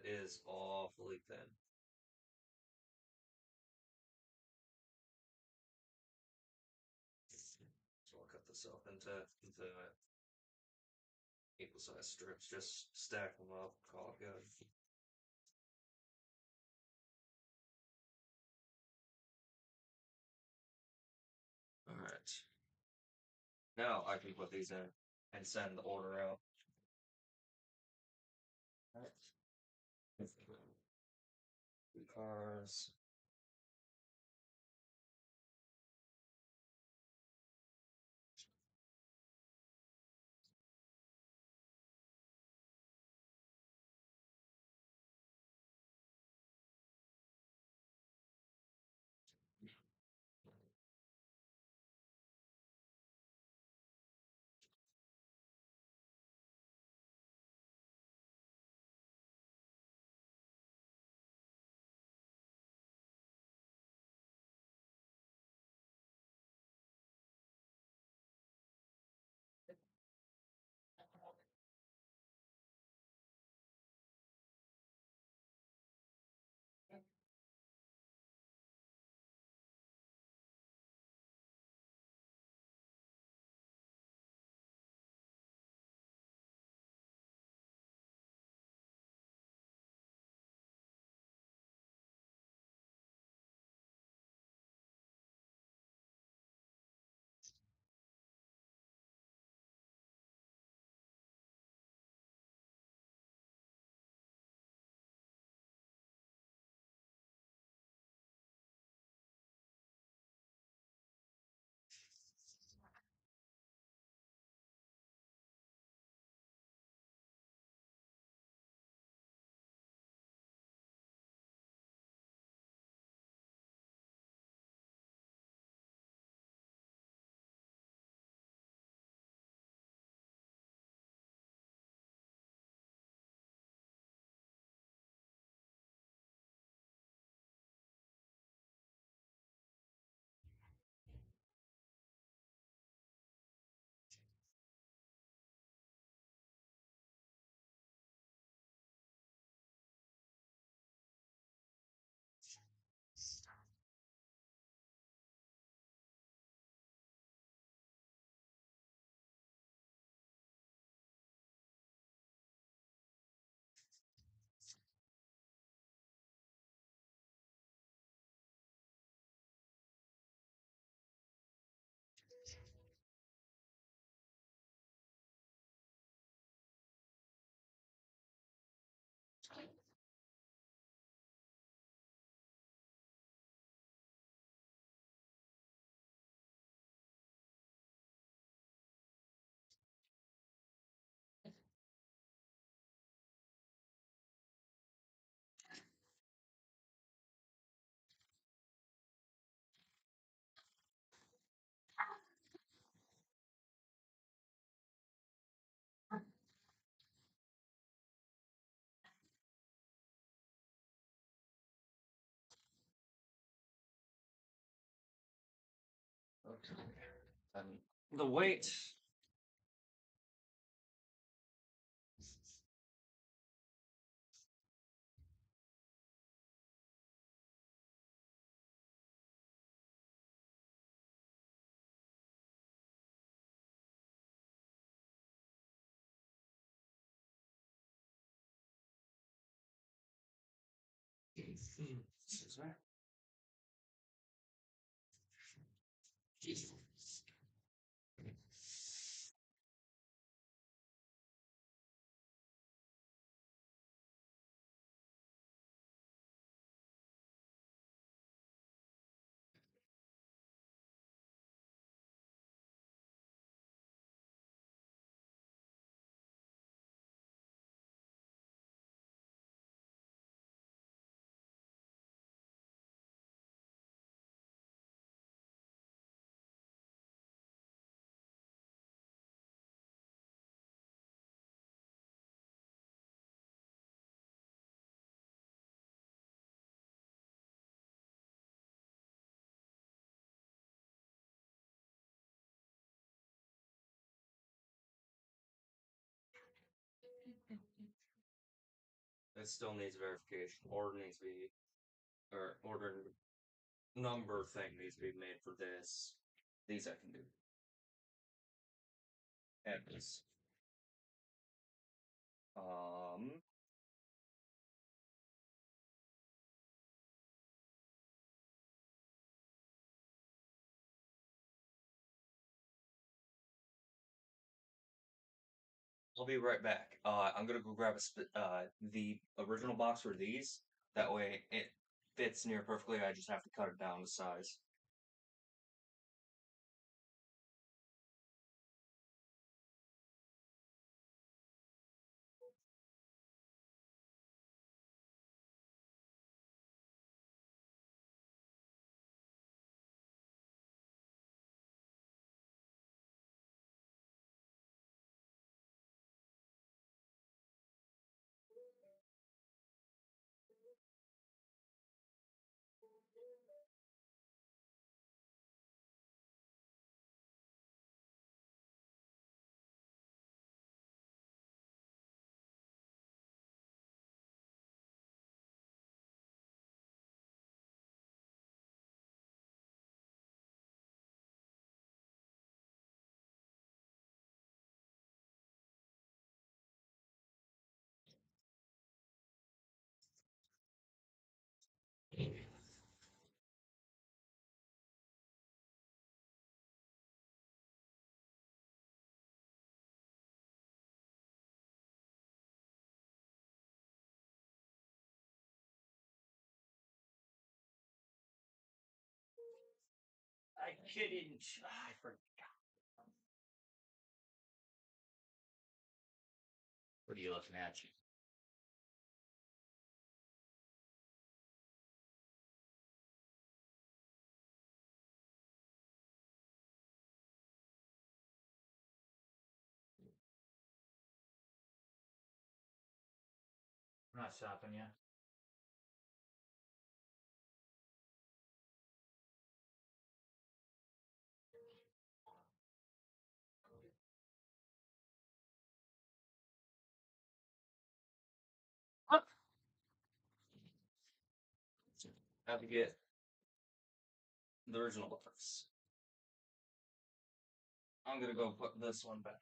It is awfully thin. So I'll cut this up into equal size strips. Just stack them up. Call it good. All right. Now I can put these in and send the order out. All right. 2 cars. Okay. And the weight. Excuse me. It still needs verification. Order needs to be, or order number thing needs to be made for this. These I can do. And this. I'll be right back. I'm gonna go grab the original box for these. That way it fits near perfectly. I just have to cut it down to size. I couldn't. I forgot. What are you looking at? I'm not stopping you. Have to get the original box. I'm gonna go put this one back.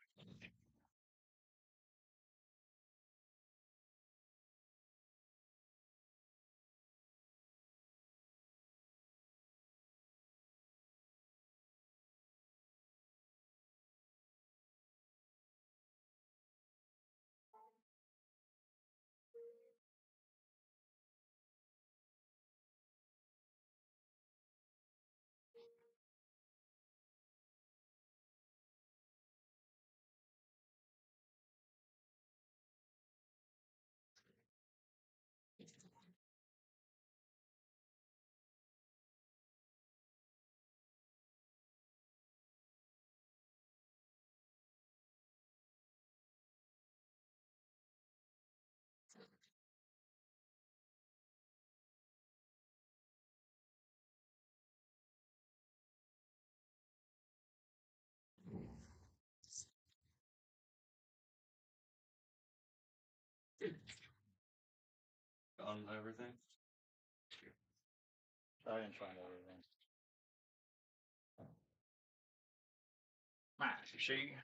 On everything. I didn't find everything. See?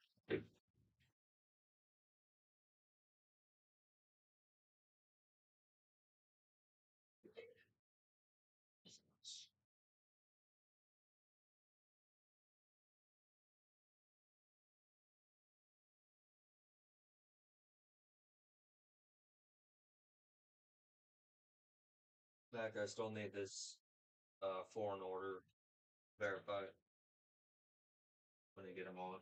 Back, I still need this foreign order verified when you get them on.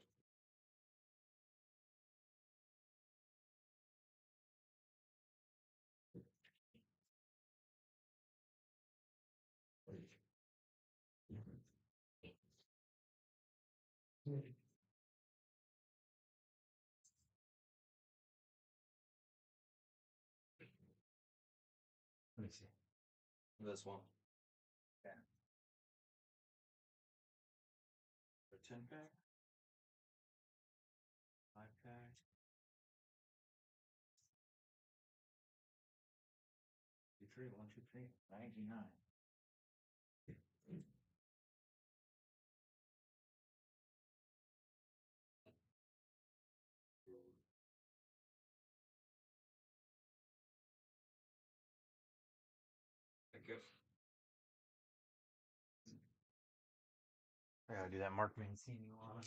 Let me see. This one. Yeah. The 10-pack? 5-pack? 3, 1, 2, 3, 99. Thank you. I gotta do that Mark Mancini one.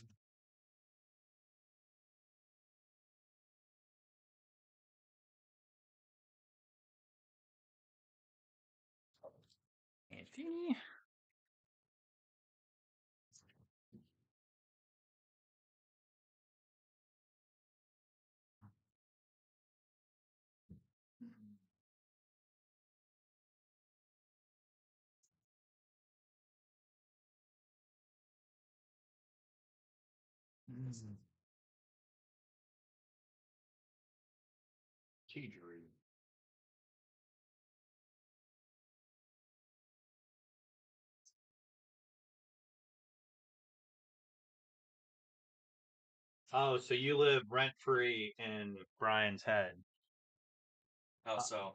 Mancini. Teachery. Oh, so you live rent free in Brian's head. How so?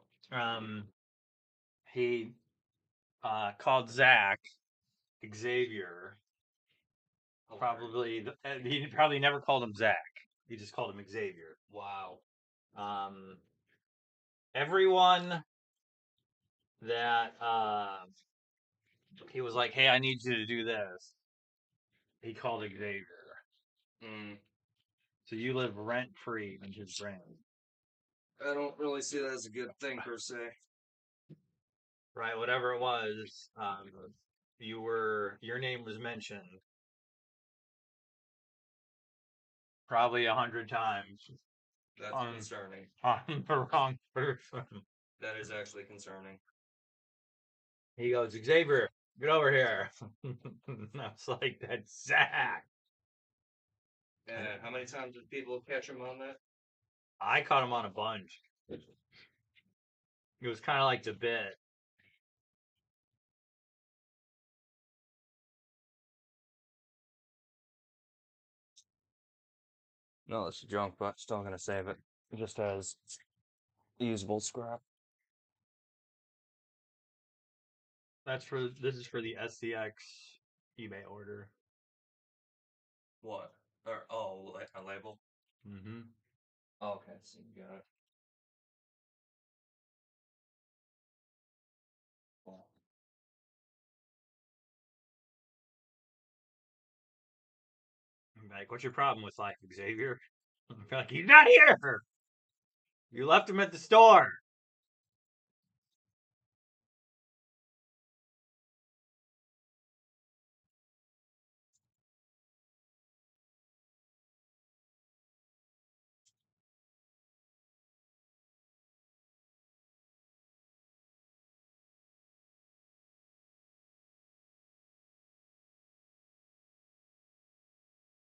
He called Zach Xavier. Probably he probably never called him Zach. He just called him Xavier. Wow. Everyone that he was like, "Hey, I need you to do this." He called Xavier. Mm. So you live rent free in his brain. I don't really see that as a good thing per se. Right, whatever it was, your name was mentioned probably 100 times That's on concerning. the wrong person. That is actually concerning. He goes, Xavier, get over here. And I was like, that's Zach. And how many times did people catch him on that? I caught him on a bunch. It was kind of like the bit. No, it's junk, but still gonna save it. Just as usable scrap. This is for the SCX eBay order. What? A label? Mm-hmm. Oh, okay, so you got it. Cool. I'm like, what's your problem with like Xavier? I'm like, he's not here. You left him at the store.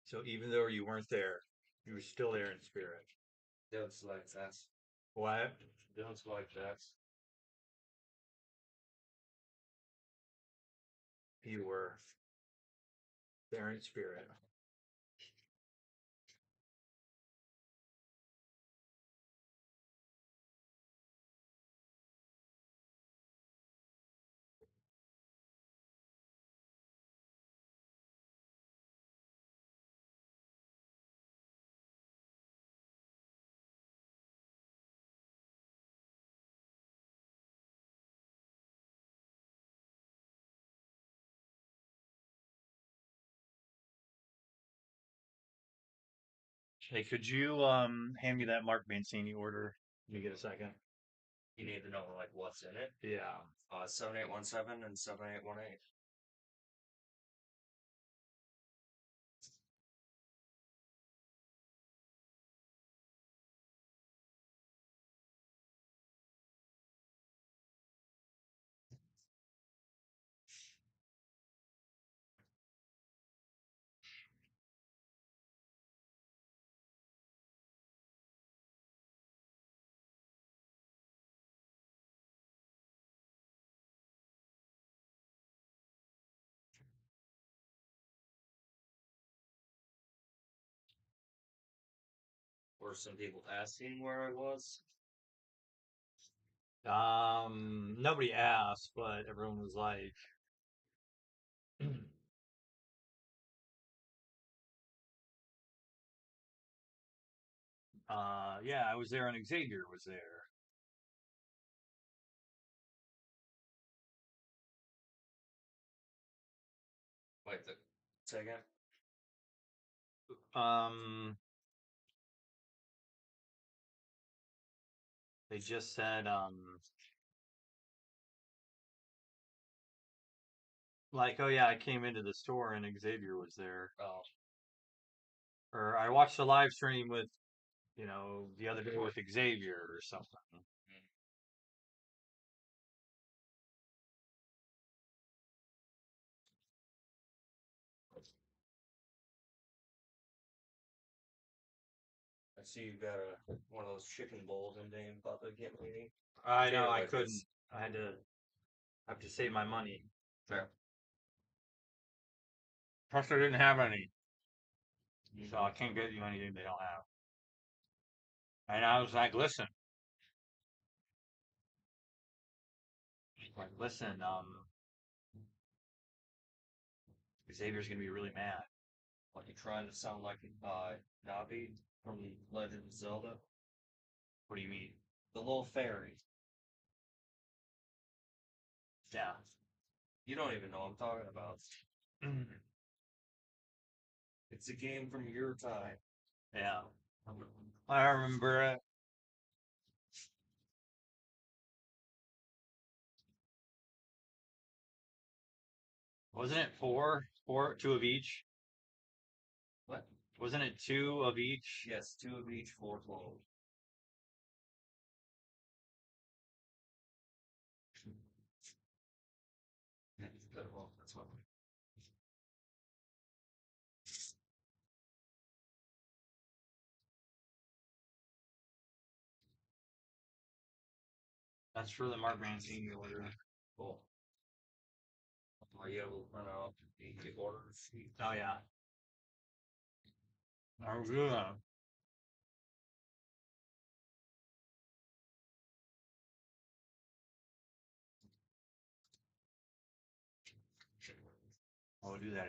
So even though you weren't there, you were still there in spirit. Don't like that. What? Don't like that. You were there in spirit. Hey, could you hand me that Mark Mancini order? Can you get a second? You need to know like what's in it. Yeah. 7817 and 7818. Were some people asking where I was? Nobody asked, but everyone was like, yeah, I was there and Xavier was there. Wait, say again? They just said, like, oh yeah, I came into the store and Xavier was there. Oh. Or I watched the live stream with, the other day with Xavier or something. I see you got one of those chicken bowls in Dane about to get me. I know, I Like couldn't. this. I have to save my money. Fair. Plus, I didn't have any. So I can't get you anything they don't have. And I was like, listen. Like, listen, Xavier's gonna be really mad. What, you trying to sound like Navi from Legend of Zelda? What do you mean? The little fairy. Yeah. You don't even know what I'm talking about. It's a game from your time. Yeah. I remember it. Wasn't it four? Four, two of each? What? Wasn't it two of each? Yes, 2 of each, 4 total. Well, that's what. That's for the Mark Mancini order. Cool. Are you able to print out the order sheet? Oh yeah. I was good. I'll do that.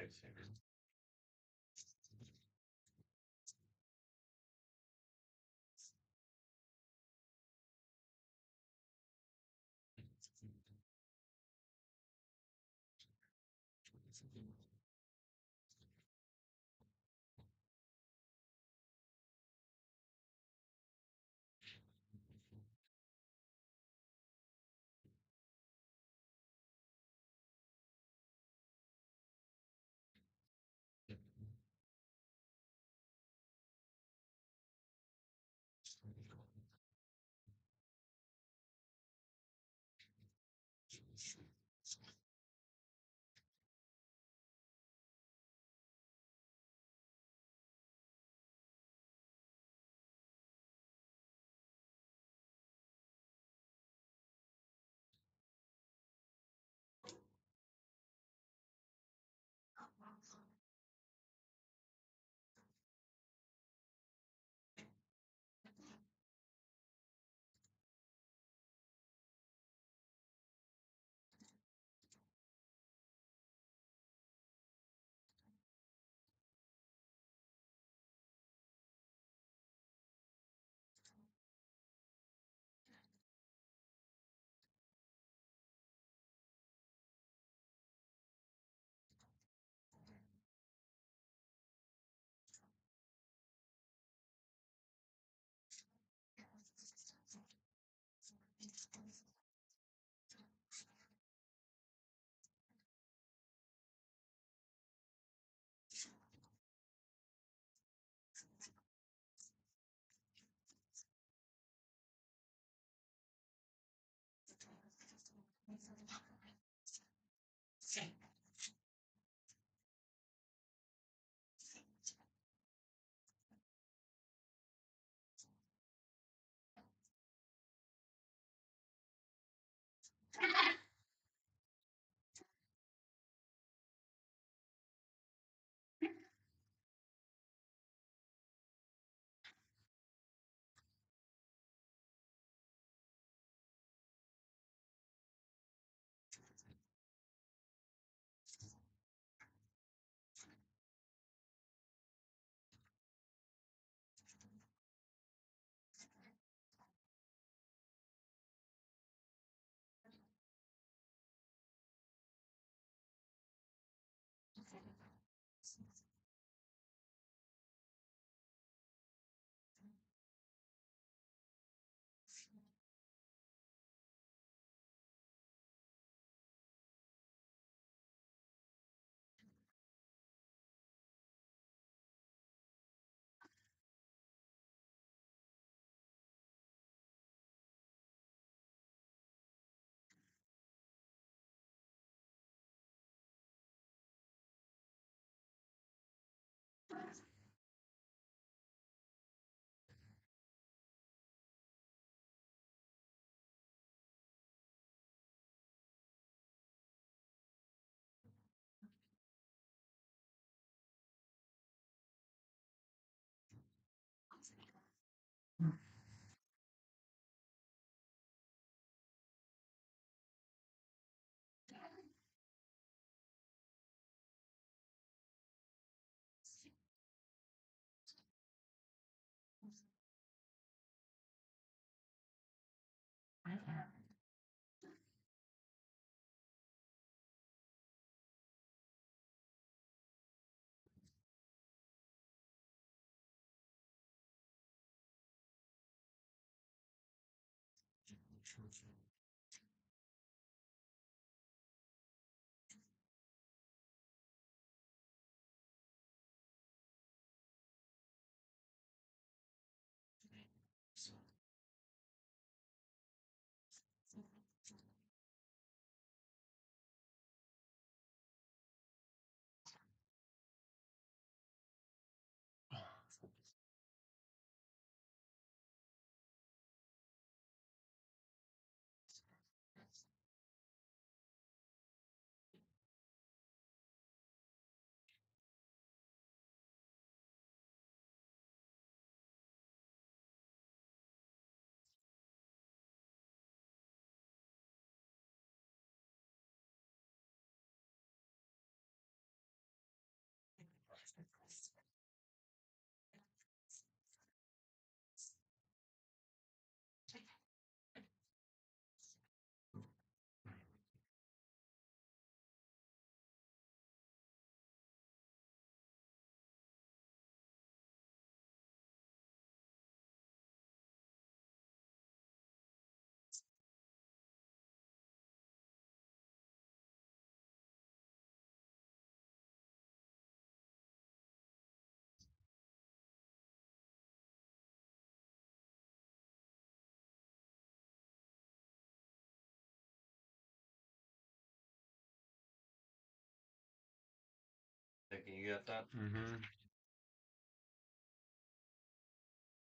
Thinking you got that? Mm-hmm.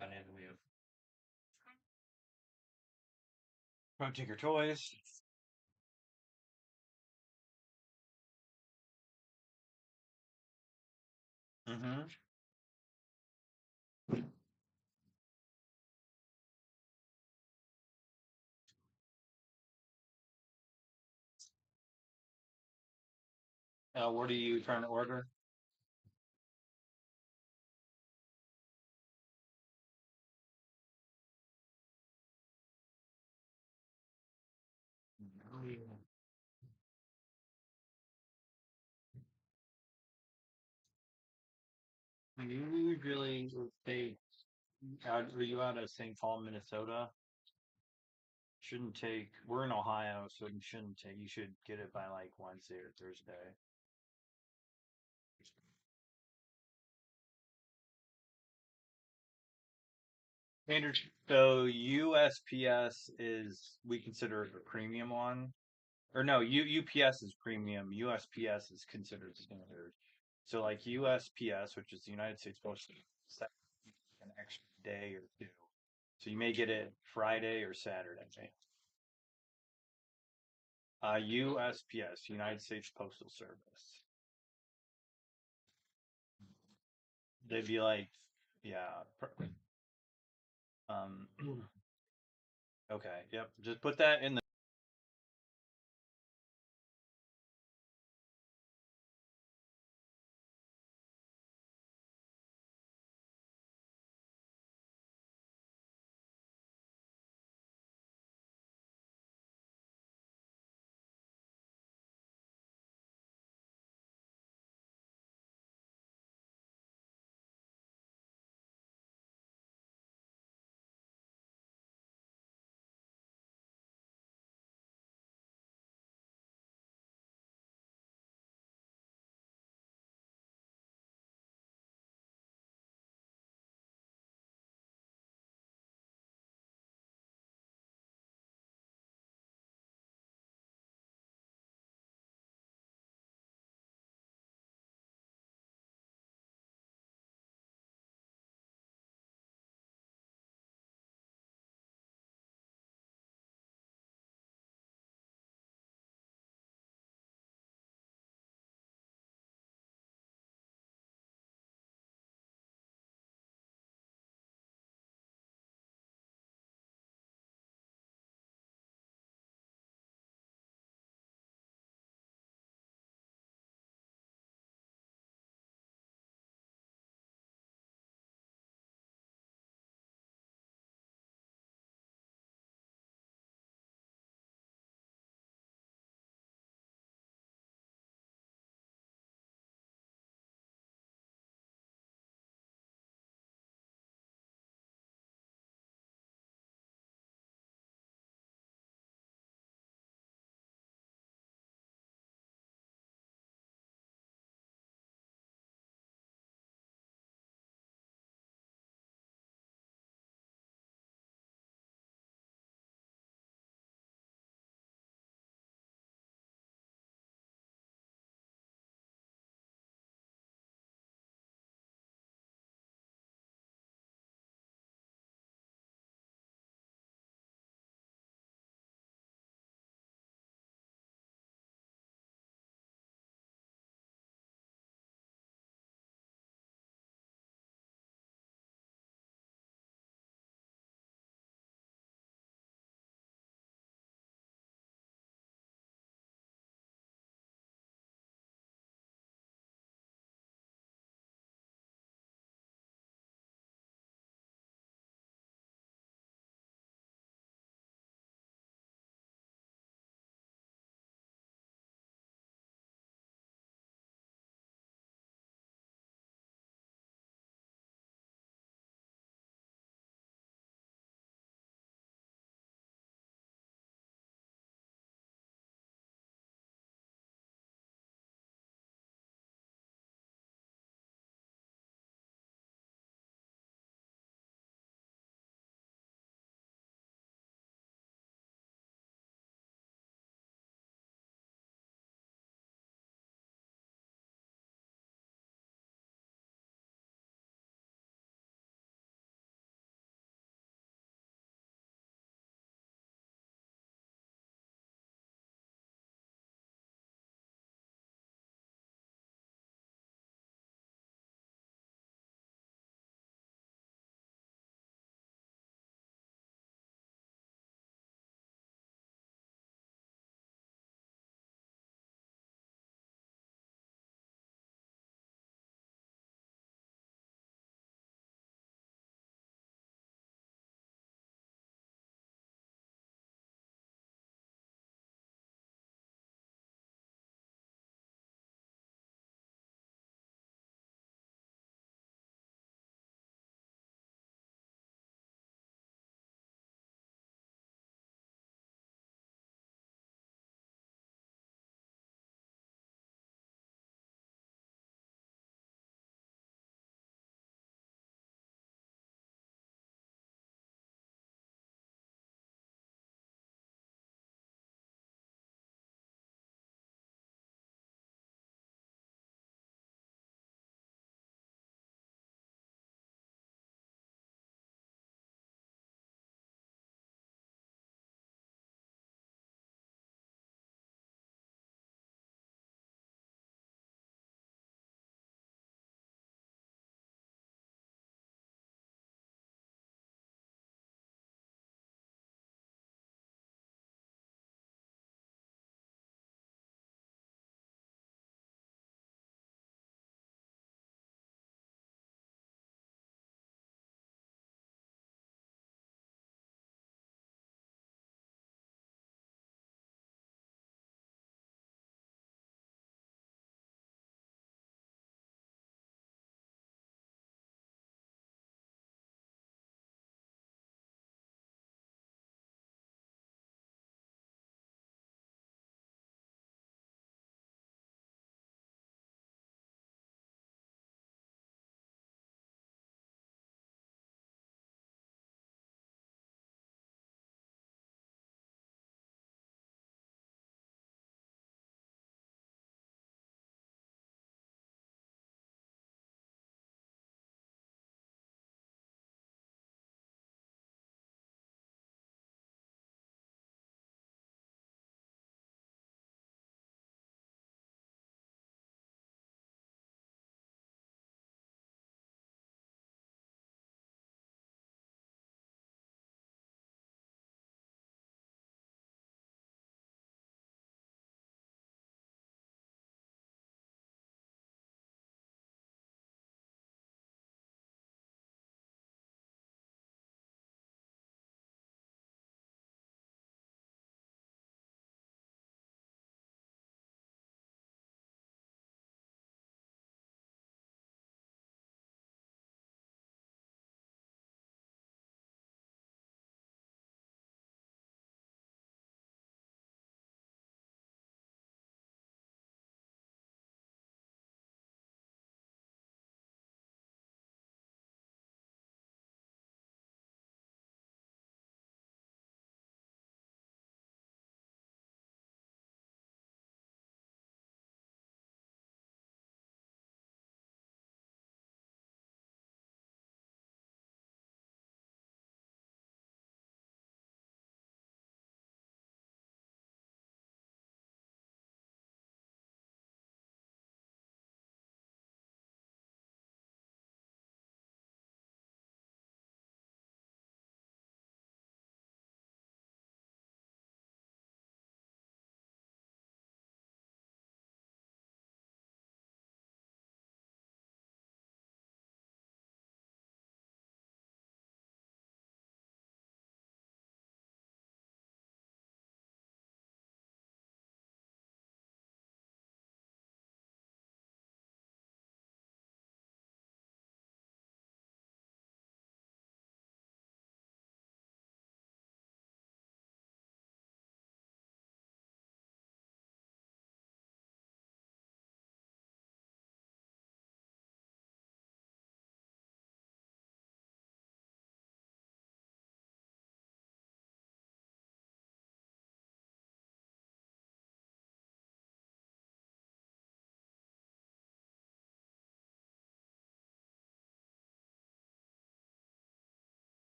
I need to leave. Go take your toys. Mm-hmm. What are you trying to order? You usually take. Are you out of St. Paul, Minnesota? Shouldn't take. We're in Ohio, so you shouldn't take. You should get it by like Wednesday or Thursday. Standard. So USPS is we consider it a premium one, or no, UPS is premium. USPS is considered standard. So like USPS, which is the United States Postal, Service, an extra day or two. So you may get it Friday or Saturday. USPS, United States Postal Service. They'd be like, yeah. Um, okay, yep. Just put that in the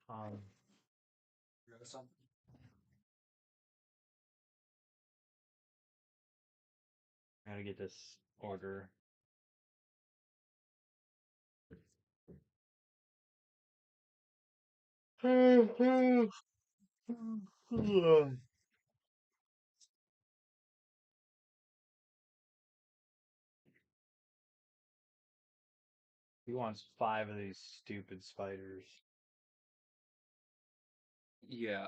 Something. Gotta get this order. He wants 5 of these stupid spiders. Yeah,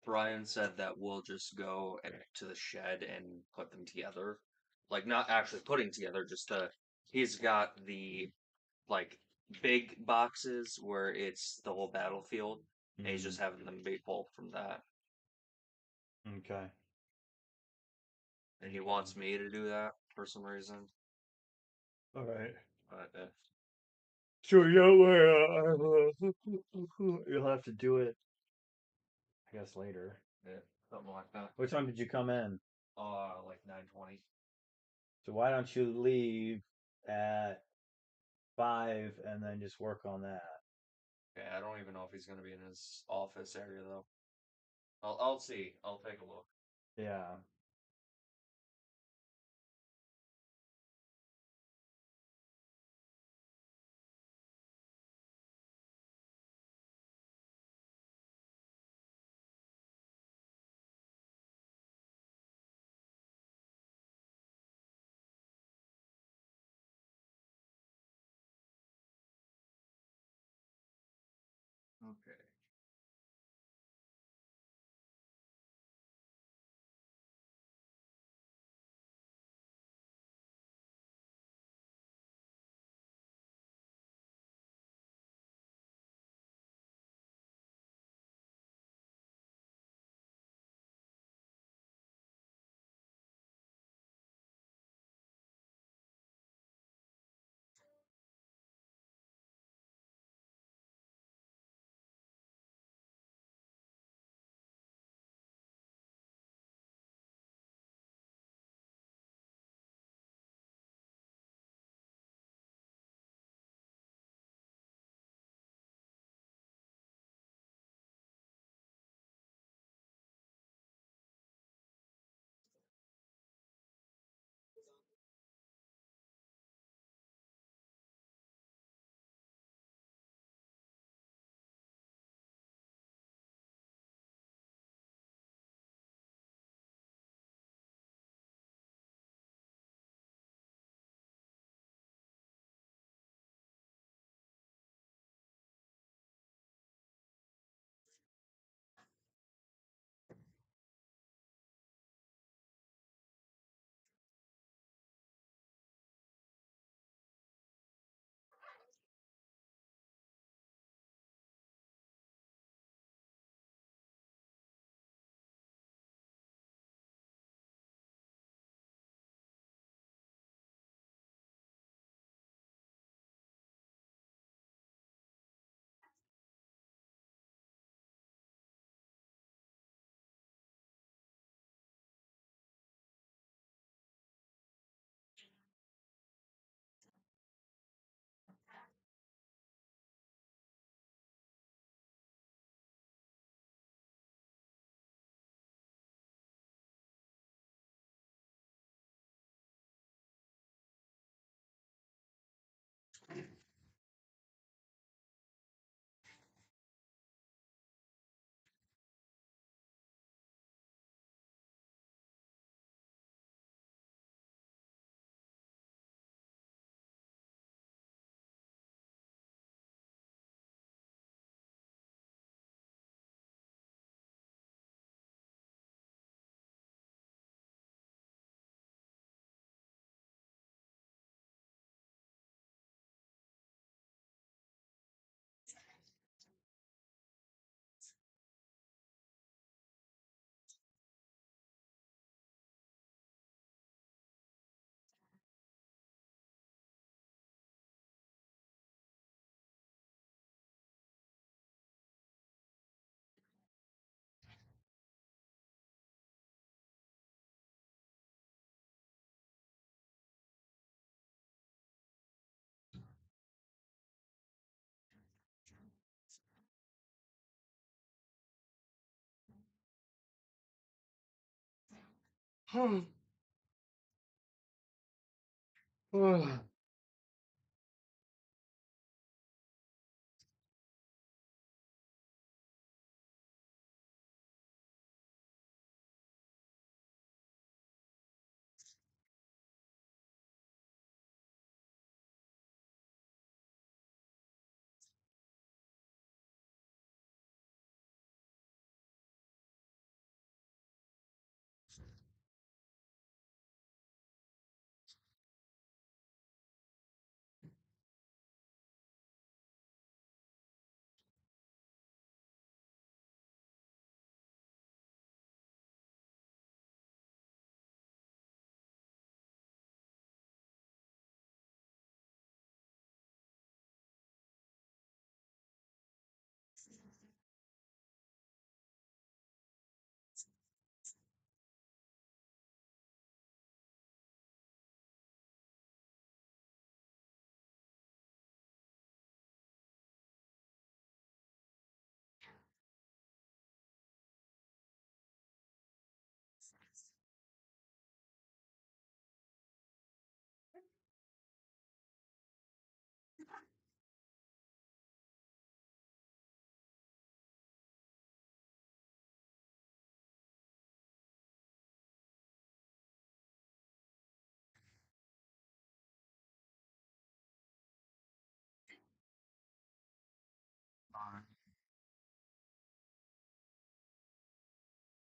Brian said that we'll just go to the shed and put them together. Like, not actually putting together, he's got the, like, big boxes where it's the whole battlefield, and he's just having them be pulled from that. Okay. And he wants me to do that for some reason. Alright. But, So you know where you'll have to do it, I guess, later. yeah, something like that. What time did you come in? Like 9:20. So why don't you leave at 5 and then just work on that? Yeah, I don't even know if he's gonna be in his office area though. I'll see. I'll take a look. Yeah. Okay.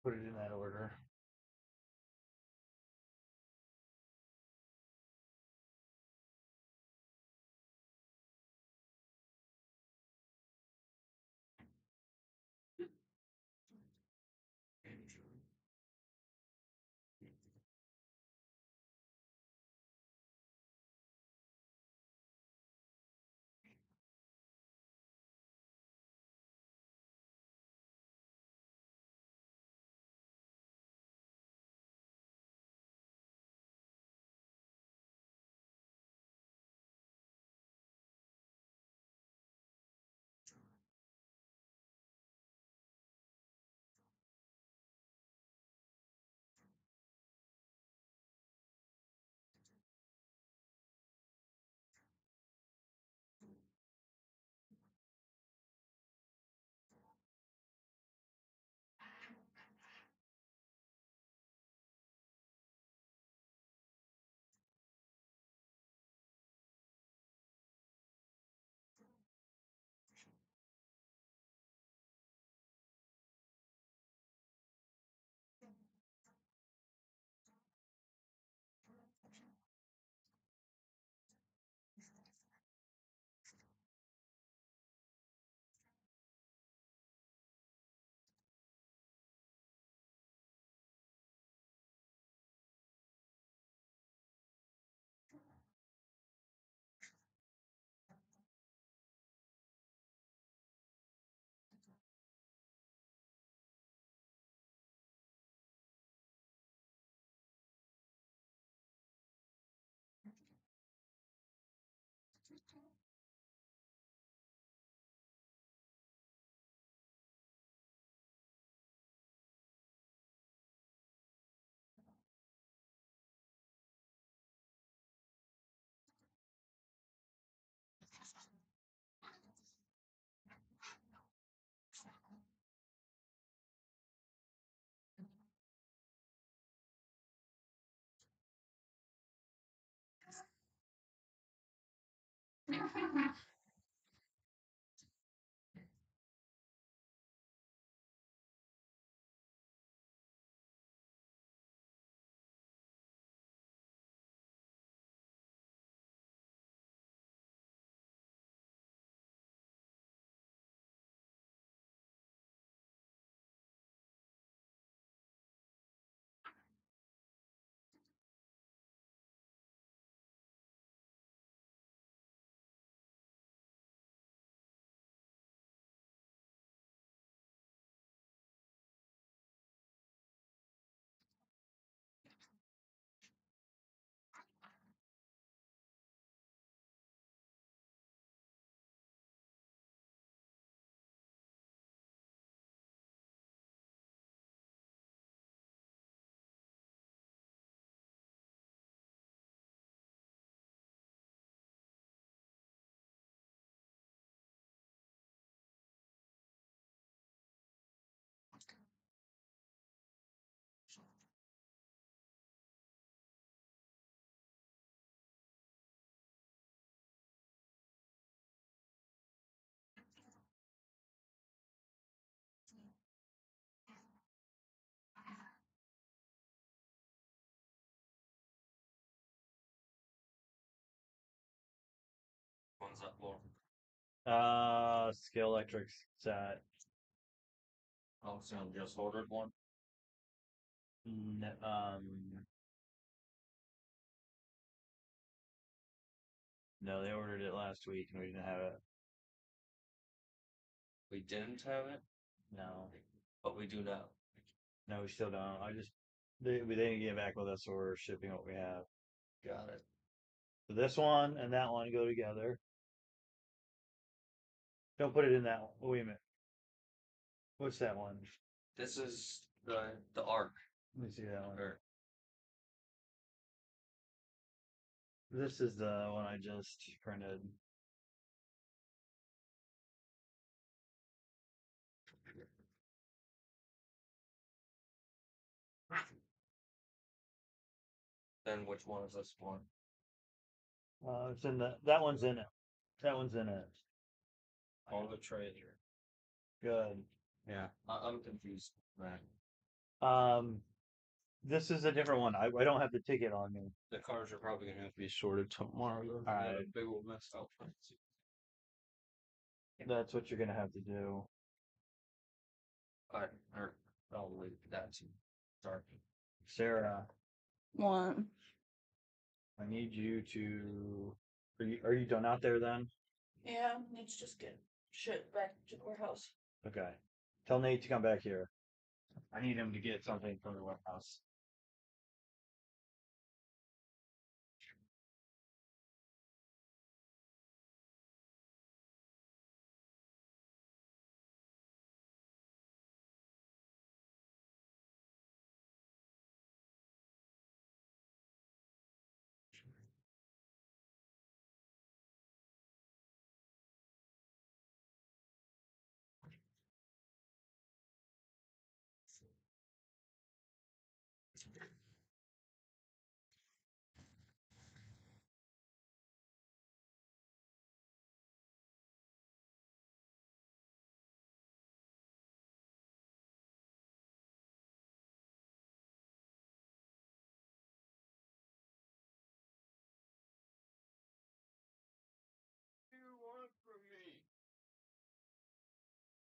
Put it in that order. What's that for? Scale Electric's set. Oh, so I just ordered one. No, they ordered it last week and we didn't have it. We didn't have it, No, but we do now. no, we still don't. They didn't get back with us, so we're shipping what we have. Got it. So this one and that one go together. Don't put it in that one. Oh, wait a minute. What's that one? This is the arc. Let me see that one. Or This is the one I just printed. then which one is this one? It's in that one's in it. That one's in it. All the treasure. Good. Yeah. I'm confused, man. This is a different one. I don't have the ticket on me. The cars are probably gonna have to be sorted tomorrow. All right. Big old mess out front. That's what you're gonna have to do. I'll leave that to you. Sorry. Sarah, What? I need you to. Are you done out there then? Yeah, let's just get shit back to the warehouse. Okay. Tell Nate to come back here. I need him to get something from the warehouse.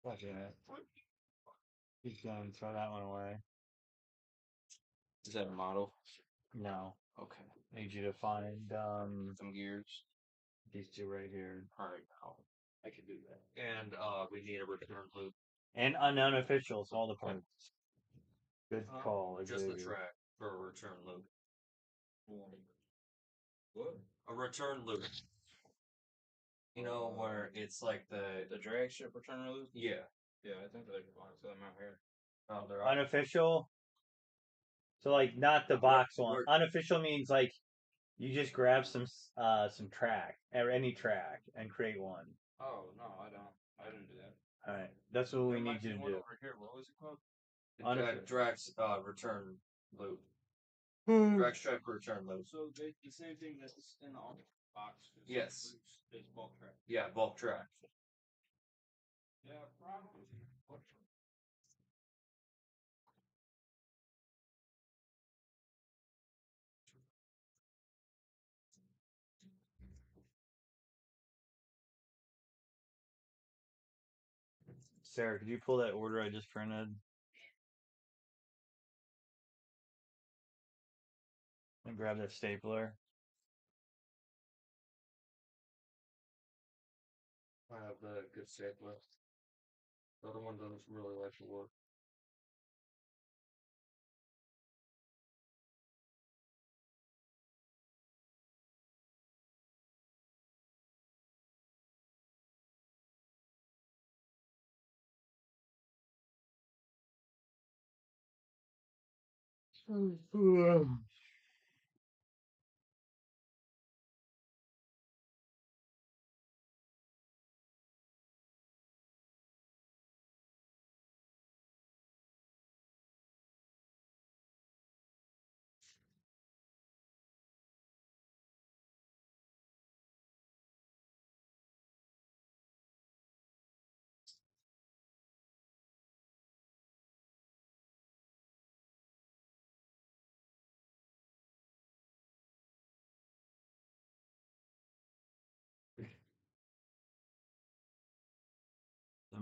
Okay. He's gonna throw that one away. Is that a model? No. Okay. I need you to find Some gears. these two right here. Alright, I can do that. And we need a return loop. And unofficials, all the points. Good call, Just the Xavier. track for a return loop. What? A return loop. You know where it's like The drag strip return loop? yeah. Yeah, I think there's lots of them out here. Oh, there are. Unofficial. So like not the box one. Unofficial means like you just grab some track or any track and create one. Oh no, I don't. I didn't do that. All right, that's what we need you to One do. over here. What was it called? Drax return loop. Hmm. Drag strip return loop. So the same thing that's in the box. Yes. It's bulk track. Yeah, bulk track. Yeah, probably. Sarah, could you pull that order I just printed? And grab that stapler. I have the good stapler. The other one doesn't really like to work.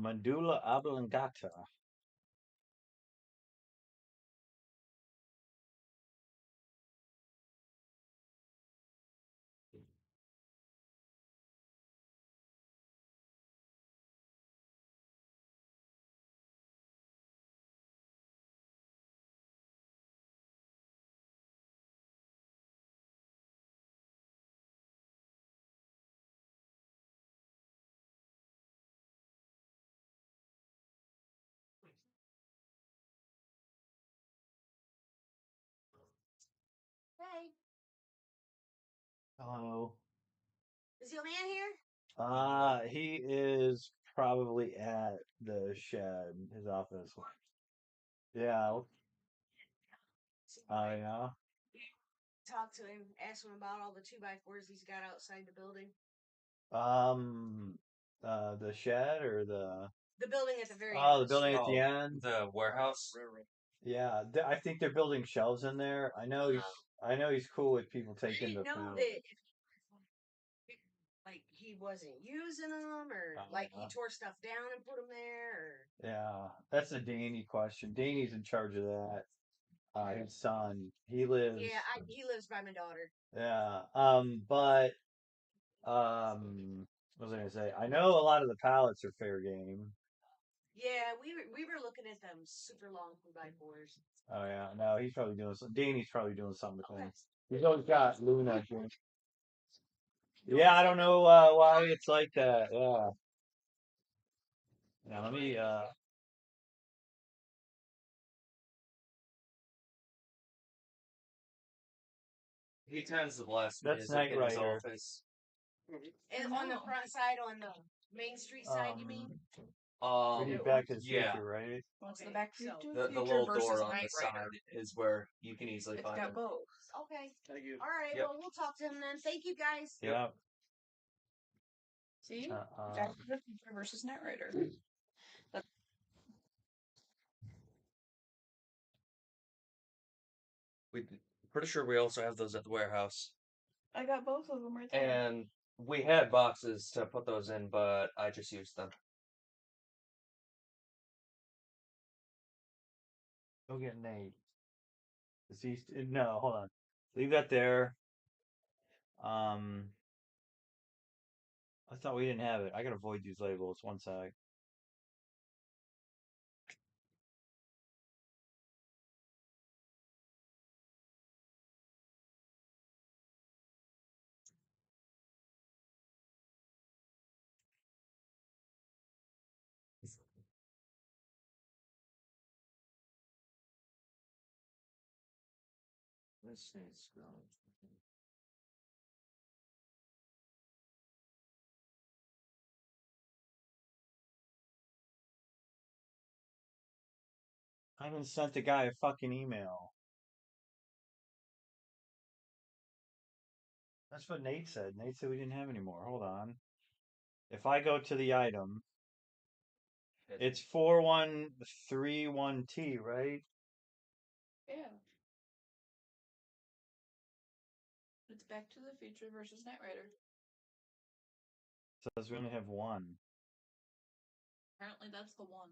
medulla oblongata. Hey, Hello. is the old man here? He is probably at the shed, his office. Yeah. Oh yeah. Talk to him, ask him about all the 2x4s he's got outside the building. Um, the shed or The building at the very the end. building at the end. The warehouse. Yeah, I think they're building shelves in there. I know he's cool with people I taking the didn't know food. that if like he wasn't using them or like he tore stuff down and put them there or Yeah, that's a Danny question. Danny's in charge of that. His son, he lives. yeah, he lives by my daughter. Yeah. But what was I gonna say? I know a lot of the pallets are fair game. Yeah, we were looking at them super long 2x4s. Oh yeah, no, he's probably doing some. Danny's probably doing something with Okay. them. He's always got Luna. Yeah, I don't know why it's like that. Yeah. Now let me. He tends to blast That's music Knight in his Rider. office. And on the front side, on the Main Street side, you mean? We need Back to the Yeah. Future, right? What's the Back to the The Future little versus door on Knight the Rider? side is where you can easily It's find got them. both. Okay. Thank you. All right. Yep. Well, we'll talk to him then. Thank you guys. Yeah. See? Back to the Future versus Knight Rider. We pretty sure we also have those at the warehouse. I got both of them right there. And we had boxes to put those in, but I just used them. Go get Nate. Is he? No, hold on. Leave that there. I thought we didn't have it. I gotta avoid these labels. One sec. Let's see, scroll. I haven't sent the guy a fucking email. That's what Nate said. Nate said we didn't have any more. Hold on. If I go to the item, it's 4131T, right? Yeah. It's Back to the Future versus Knight Rider. Says we only have one. Apparently that's the one.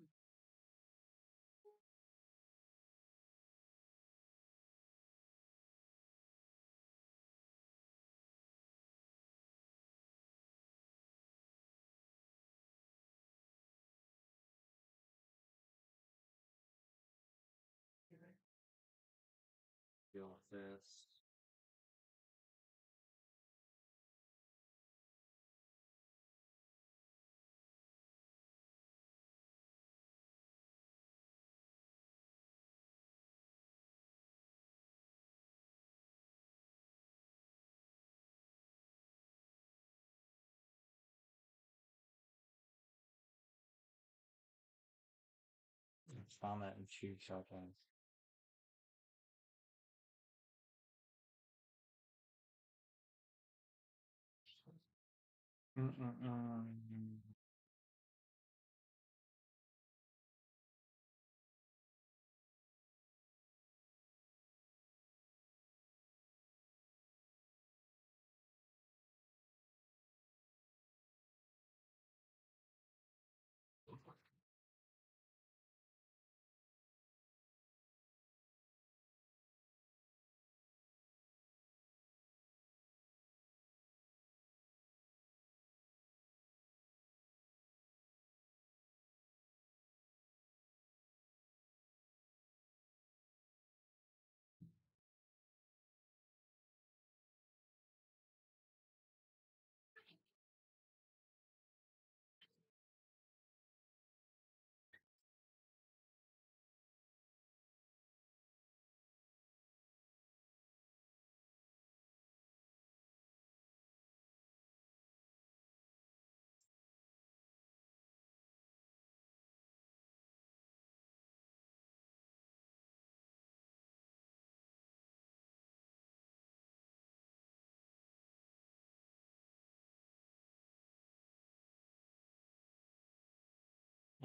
Deal with this. Found that in cheap shopping. Mm-mm-mm.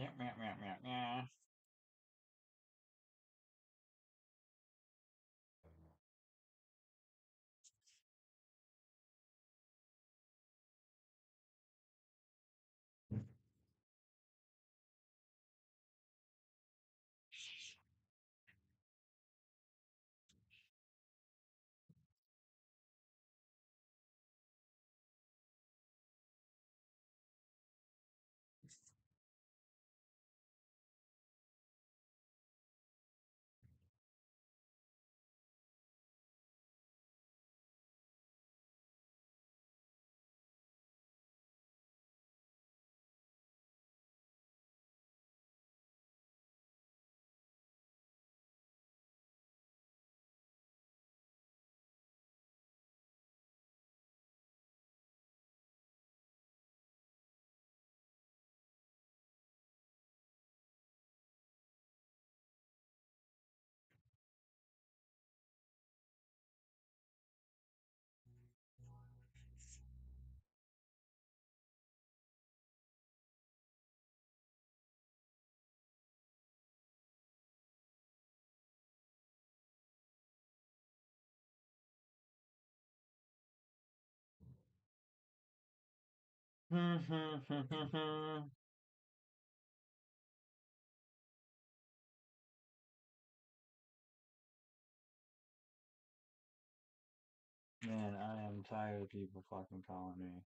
Meow, meow, meow, meow, meow. Man, I am tired of people fucking calling me.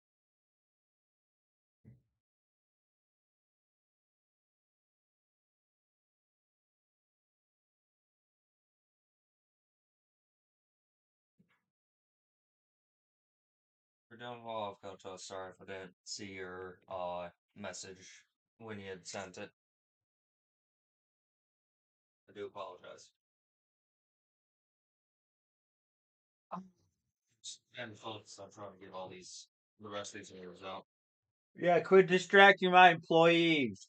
We're doing well, Koto. Sorry if I didn't see your message when you had sent it. I do apologize. And folks, I'm trying to get all the rest of these orders out. Yeah, quit distracting my employees.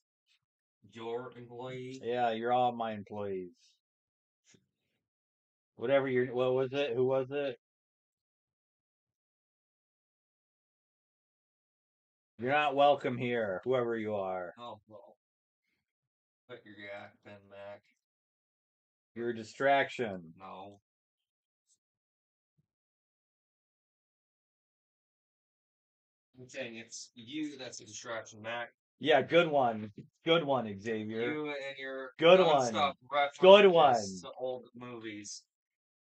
Your employee? Yeah, you're all my employees. Whatever what was it? Who was it? You're not welcome here, whoever you are. Oh, well. Put your yak pen back. You're a distraction. No. I'm saying it's you that's a distraction, Mac. Yeah, good one. Good one, Xavier. You and your Good nonstop one. references Good one. to old movies.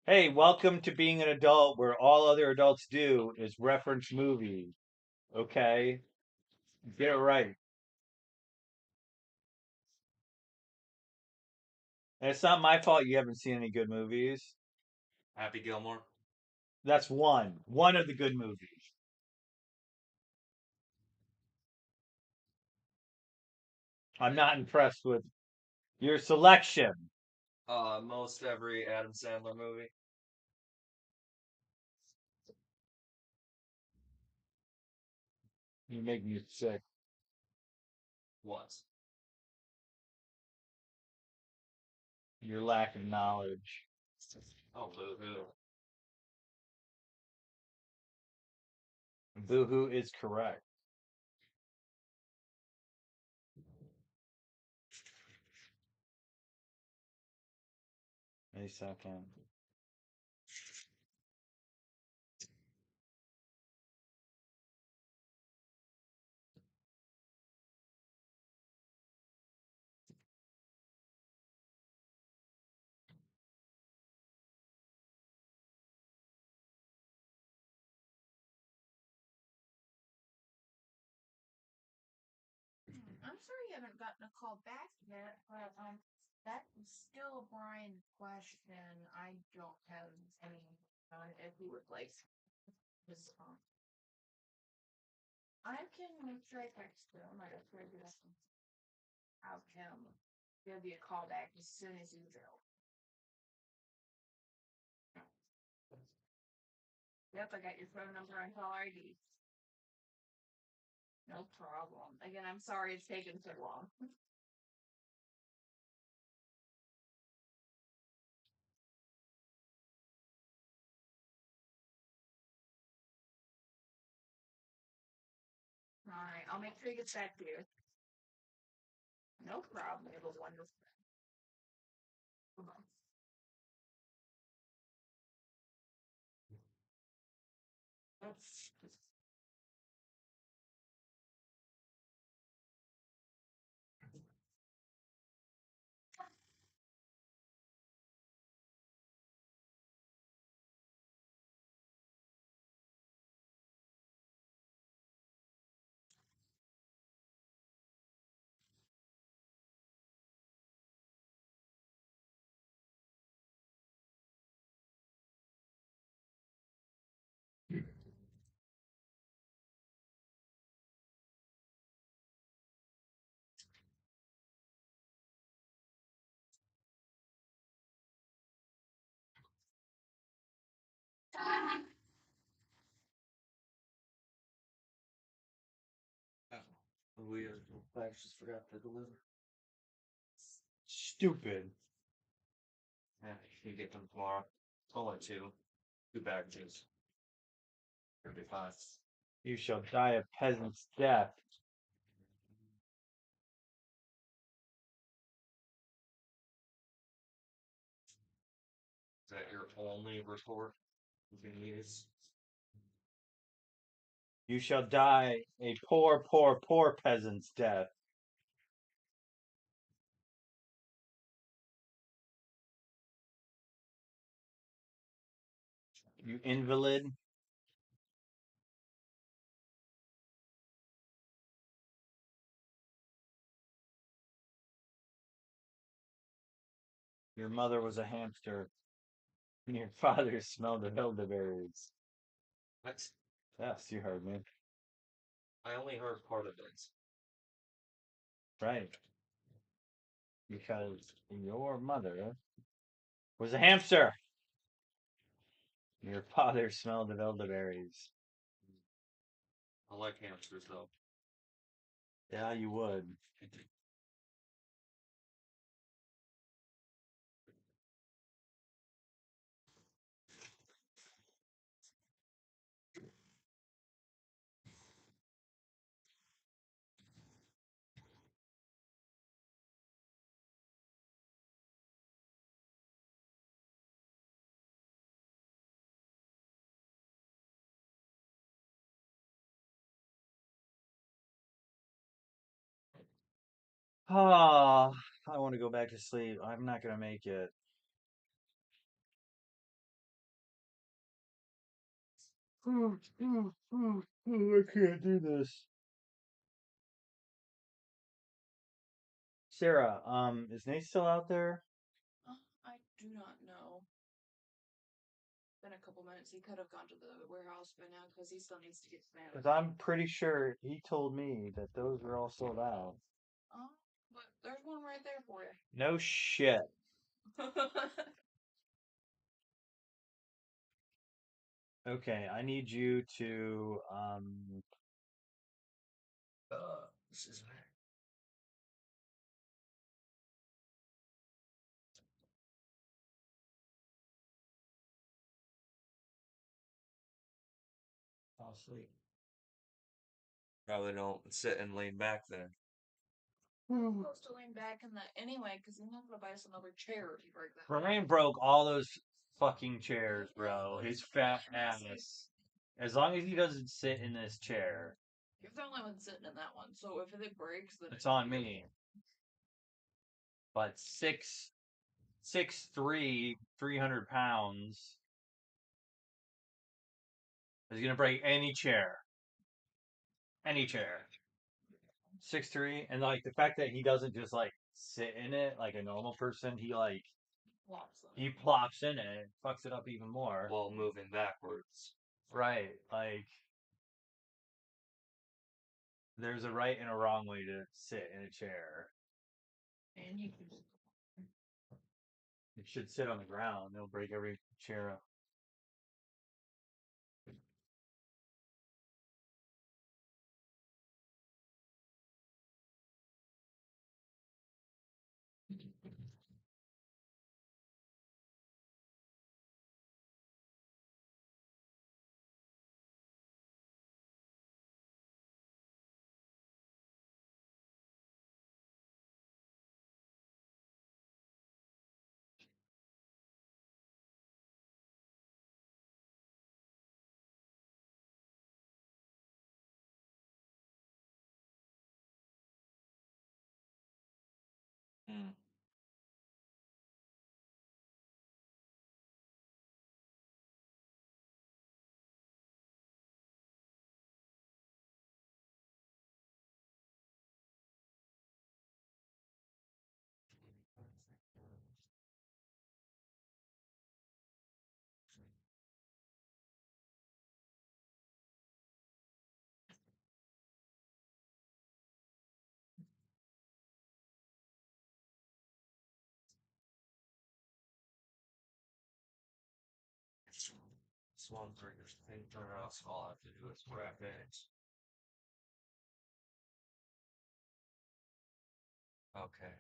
Hey, welcome to being an adult where all other adults do is reference movies. Okay? Get it right. And it's not my fault you haven't seen any good movies. Happy Gilmore. That's one. One of the good movies. I'm not impressed with your selection. Most every Adam Sandler movie. You make me sick. What? Your lack of knowledge. Oh, boo-hoo. Boo-hoo is correct. A second. I'm sorry you haven't gotten a call back yet, but that is still a Brian question. I don't have any if you would like this I can make sure I text him. I just try to have him give you a call back as soon as he's available. Yep, I got your phone number and call ID. No problem. Again, I'm sorry it's taken so long. All right, I'll make sure he gets back to you. No problem. You have a wonderful. That's We bags just forgot to deliver. Stupid. Yeah, you get them tomorrow. Only two packages. 35. You shall die a peasant's death. Is that your only retort? Yes. You shall die a poor, poor, poor peasant's death. You invalid. Your mother was a hamster. And your father smelled of elderberries. What? Yes, you heard me. I only heard part of it. Right. Because your mother was a hamster. Your father smelled of elderberries. I like hamsters though. Yeah, you would. Ah, I want to go back to sleep. I'm not gonna make it. I can't do this. Sarah, is Nate still out there? I do not know. Been a couple minutes. He could have gone to the warehouse by now because he still needs to get some. Because I'm pretty sure he told me that those were all sold out. But there's one right there for you. No shit. Okay, I need you to This is fall asleep. Probably don't sit and lean back then. Supposed to lean back in that anyway because he's not gonna buy us another chair if you break that. Brian broke all those fucking chairs, bro. His fat ass. As long as he doesn't sit in this chair, You're the only one sitting in that one, so if it breaks, then it's on me. But 6'3", 300 pounds is gonna break any chair. Any chair. 6'3", and like the fact that he doesn't just like sit in it like a normal person, he plops in it, fucks it up even more. While moving backwards. Right, like there's a right and a wrong way to sit in a chair. And you can. It should sit on the ground. It'll break every chair up. this one for your printer. Else all I have to do is grab it. Okay.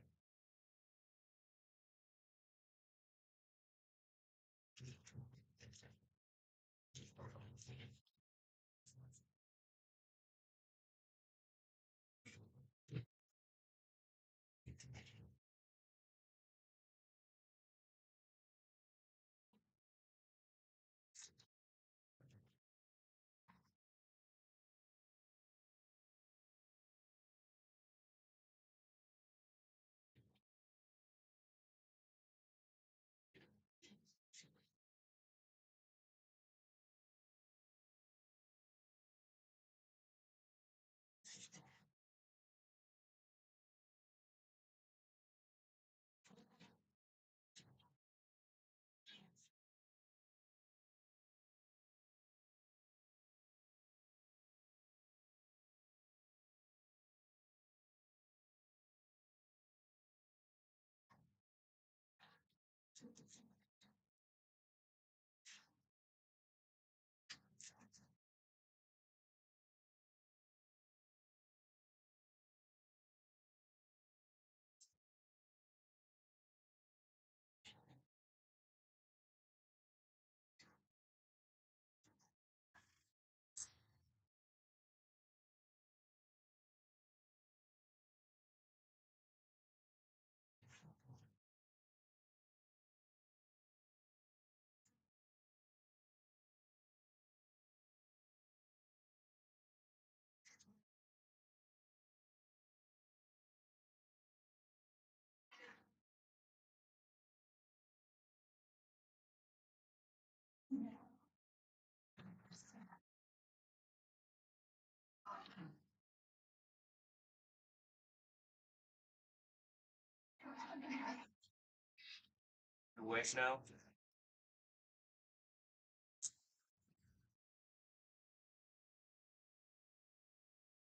Wait now.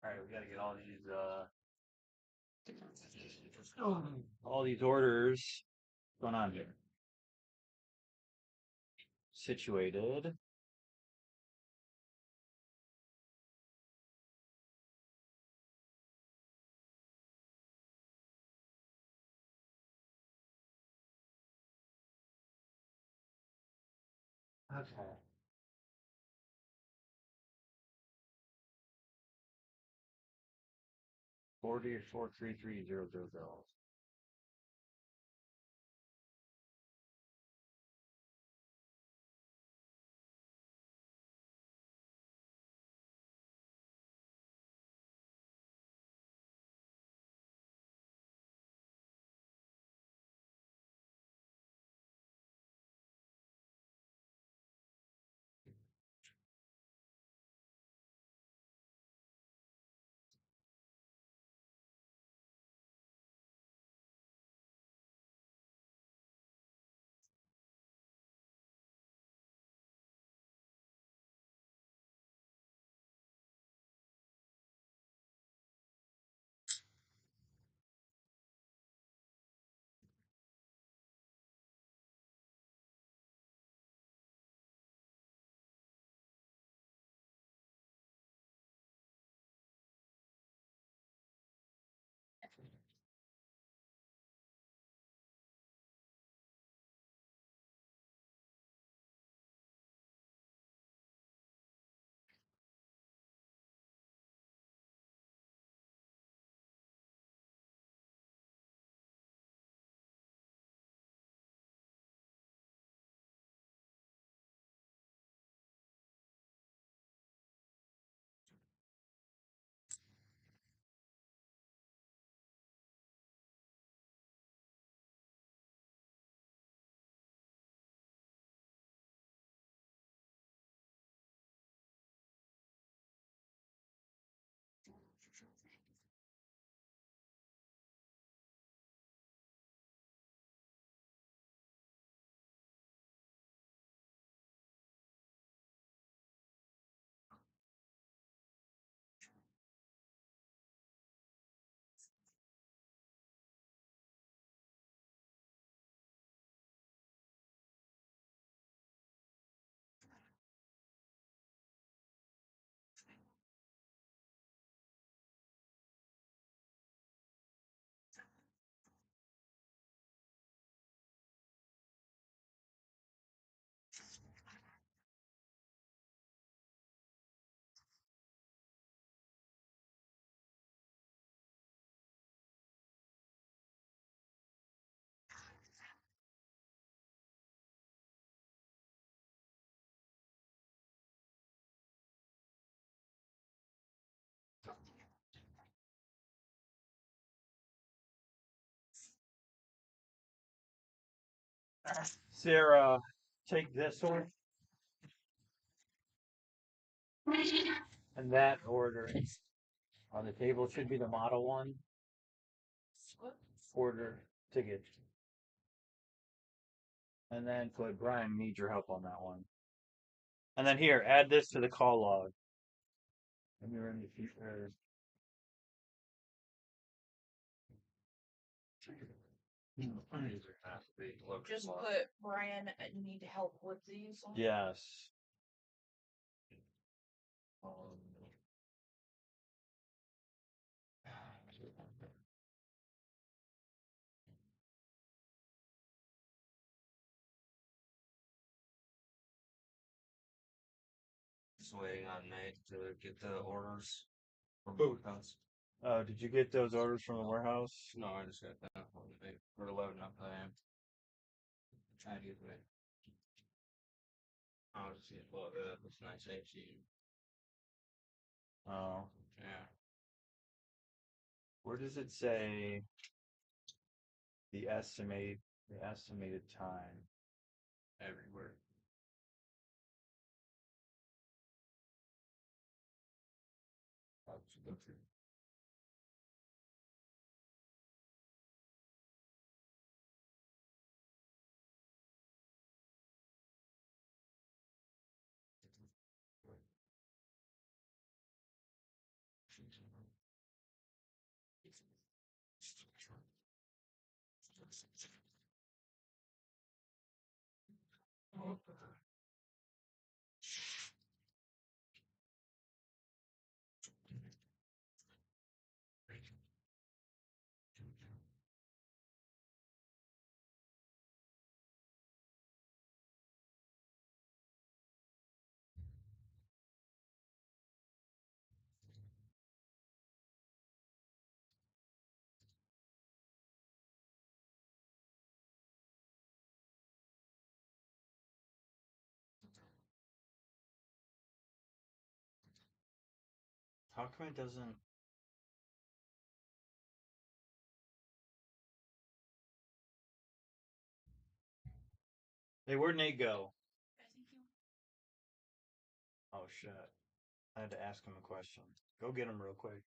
All right, we gotta get all these orders going on here. Situated. Okay. 4433,000. Sarah, take this one and that order on the table should be the model one. Order ticket. And then put Brian needs your help on that one. And then here, add this to the call log. Let me run the future. Just put Brian, I need help with these. Yes. Just waiting on Nate to get the orders from Who? warehouse. Did you get those orders from the warehouse? No, I just got that one. We're loading up I am. Trying to get it. Oh, it's loaded up. It's nice AC. Oh. Yeah. Where does it say the estimated time? Everywhere. How come it doesn't? Hey, where'd Nate go? Oh shit. I had to ask him a question. Go get him real quick.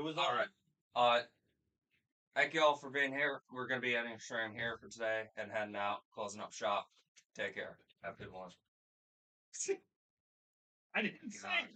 It was all right. Thank you all for being here. We're gonna be ending stream here for today and heading out, closing up shop. Take care. Have a good one. I didn't say.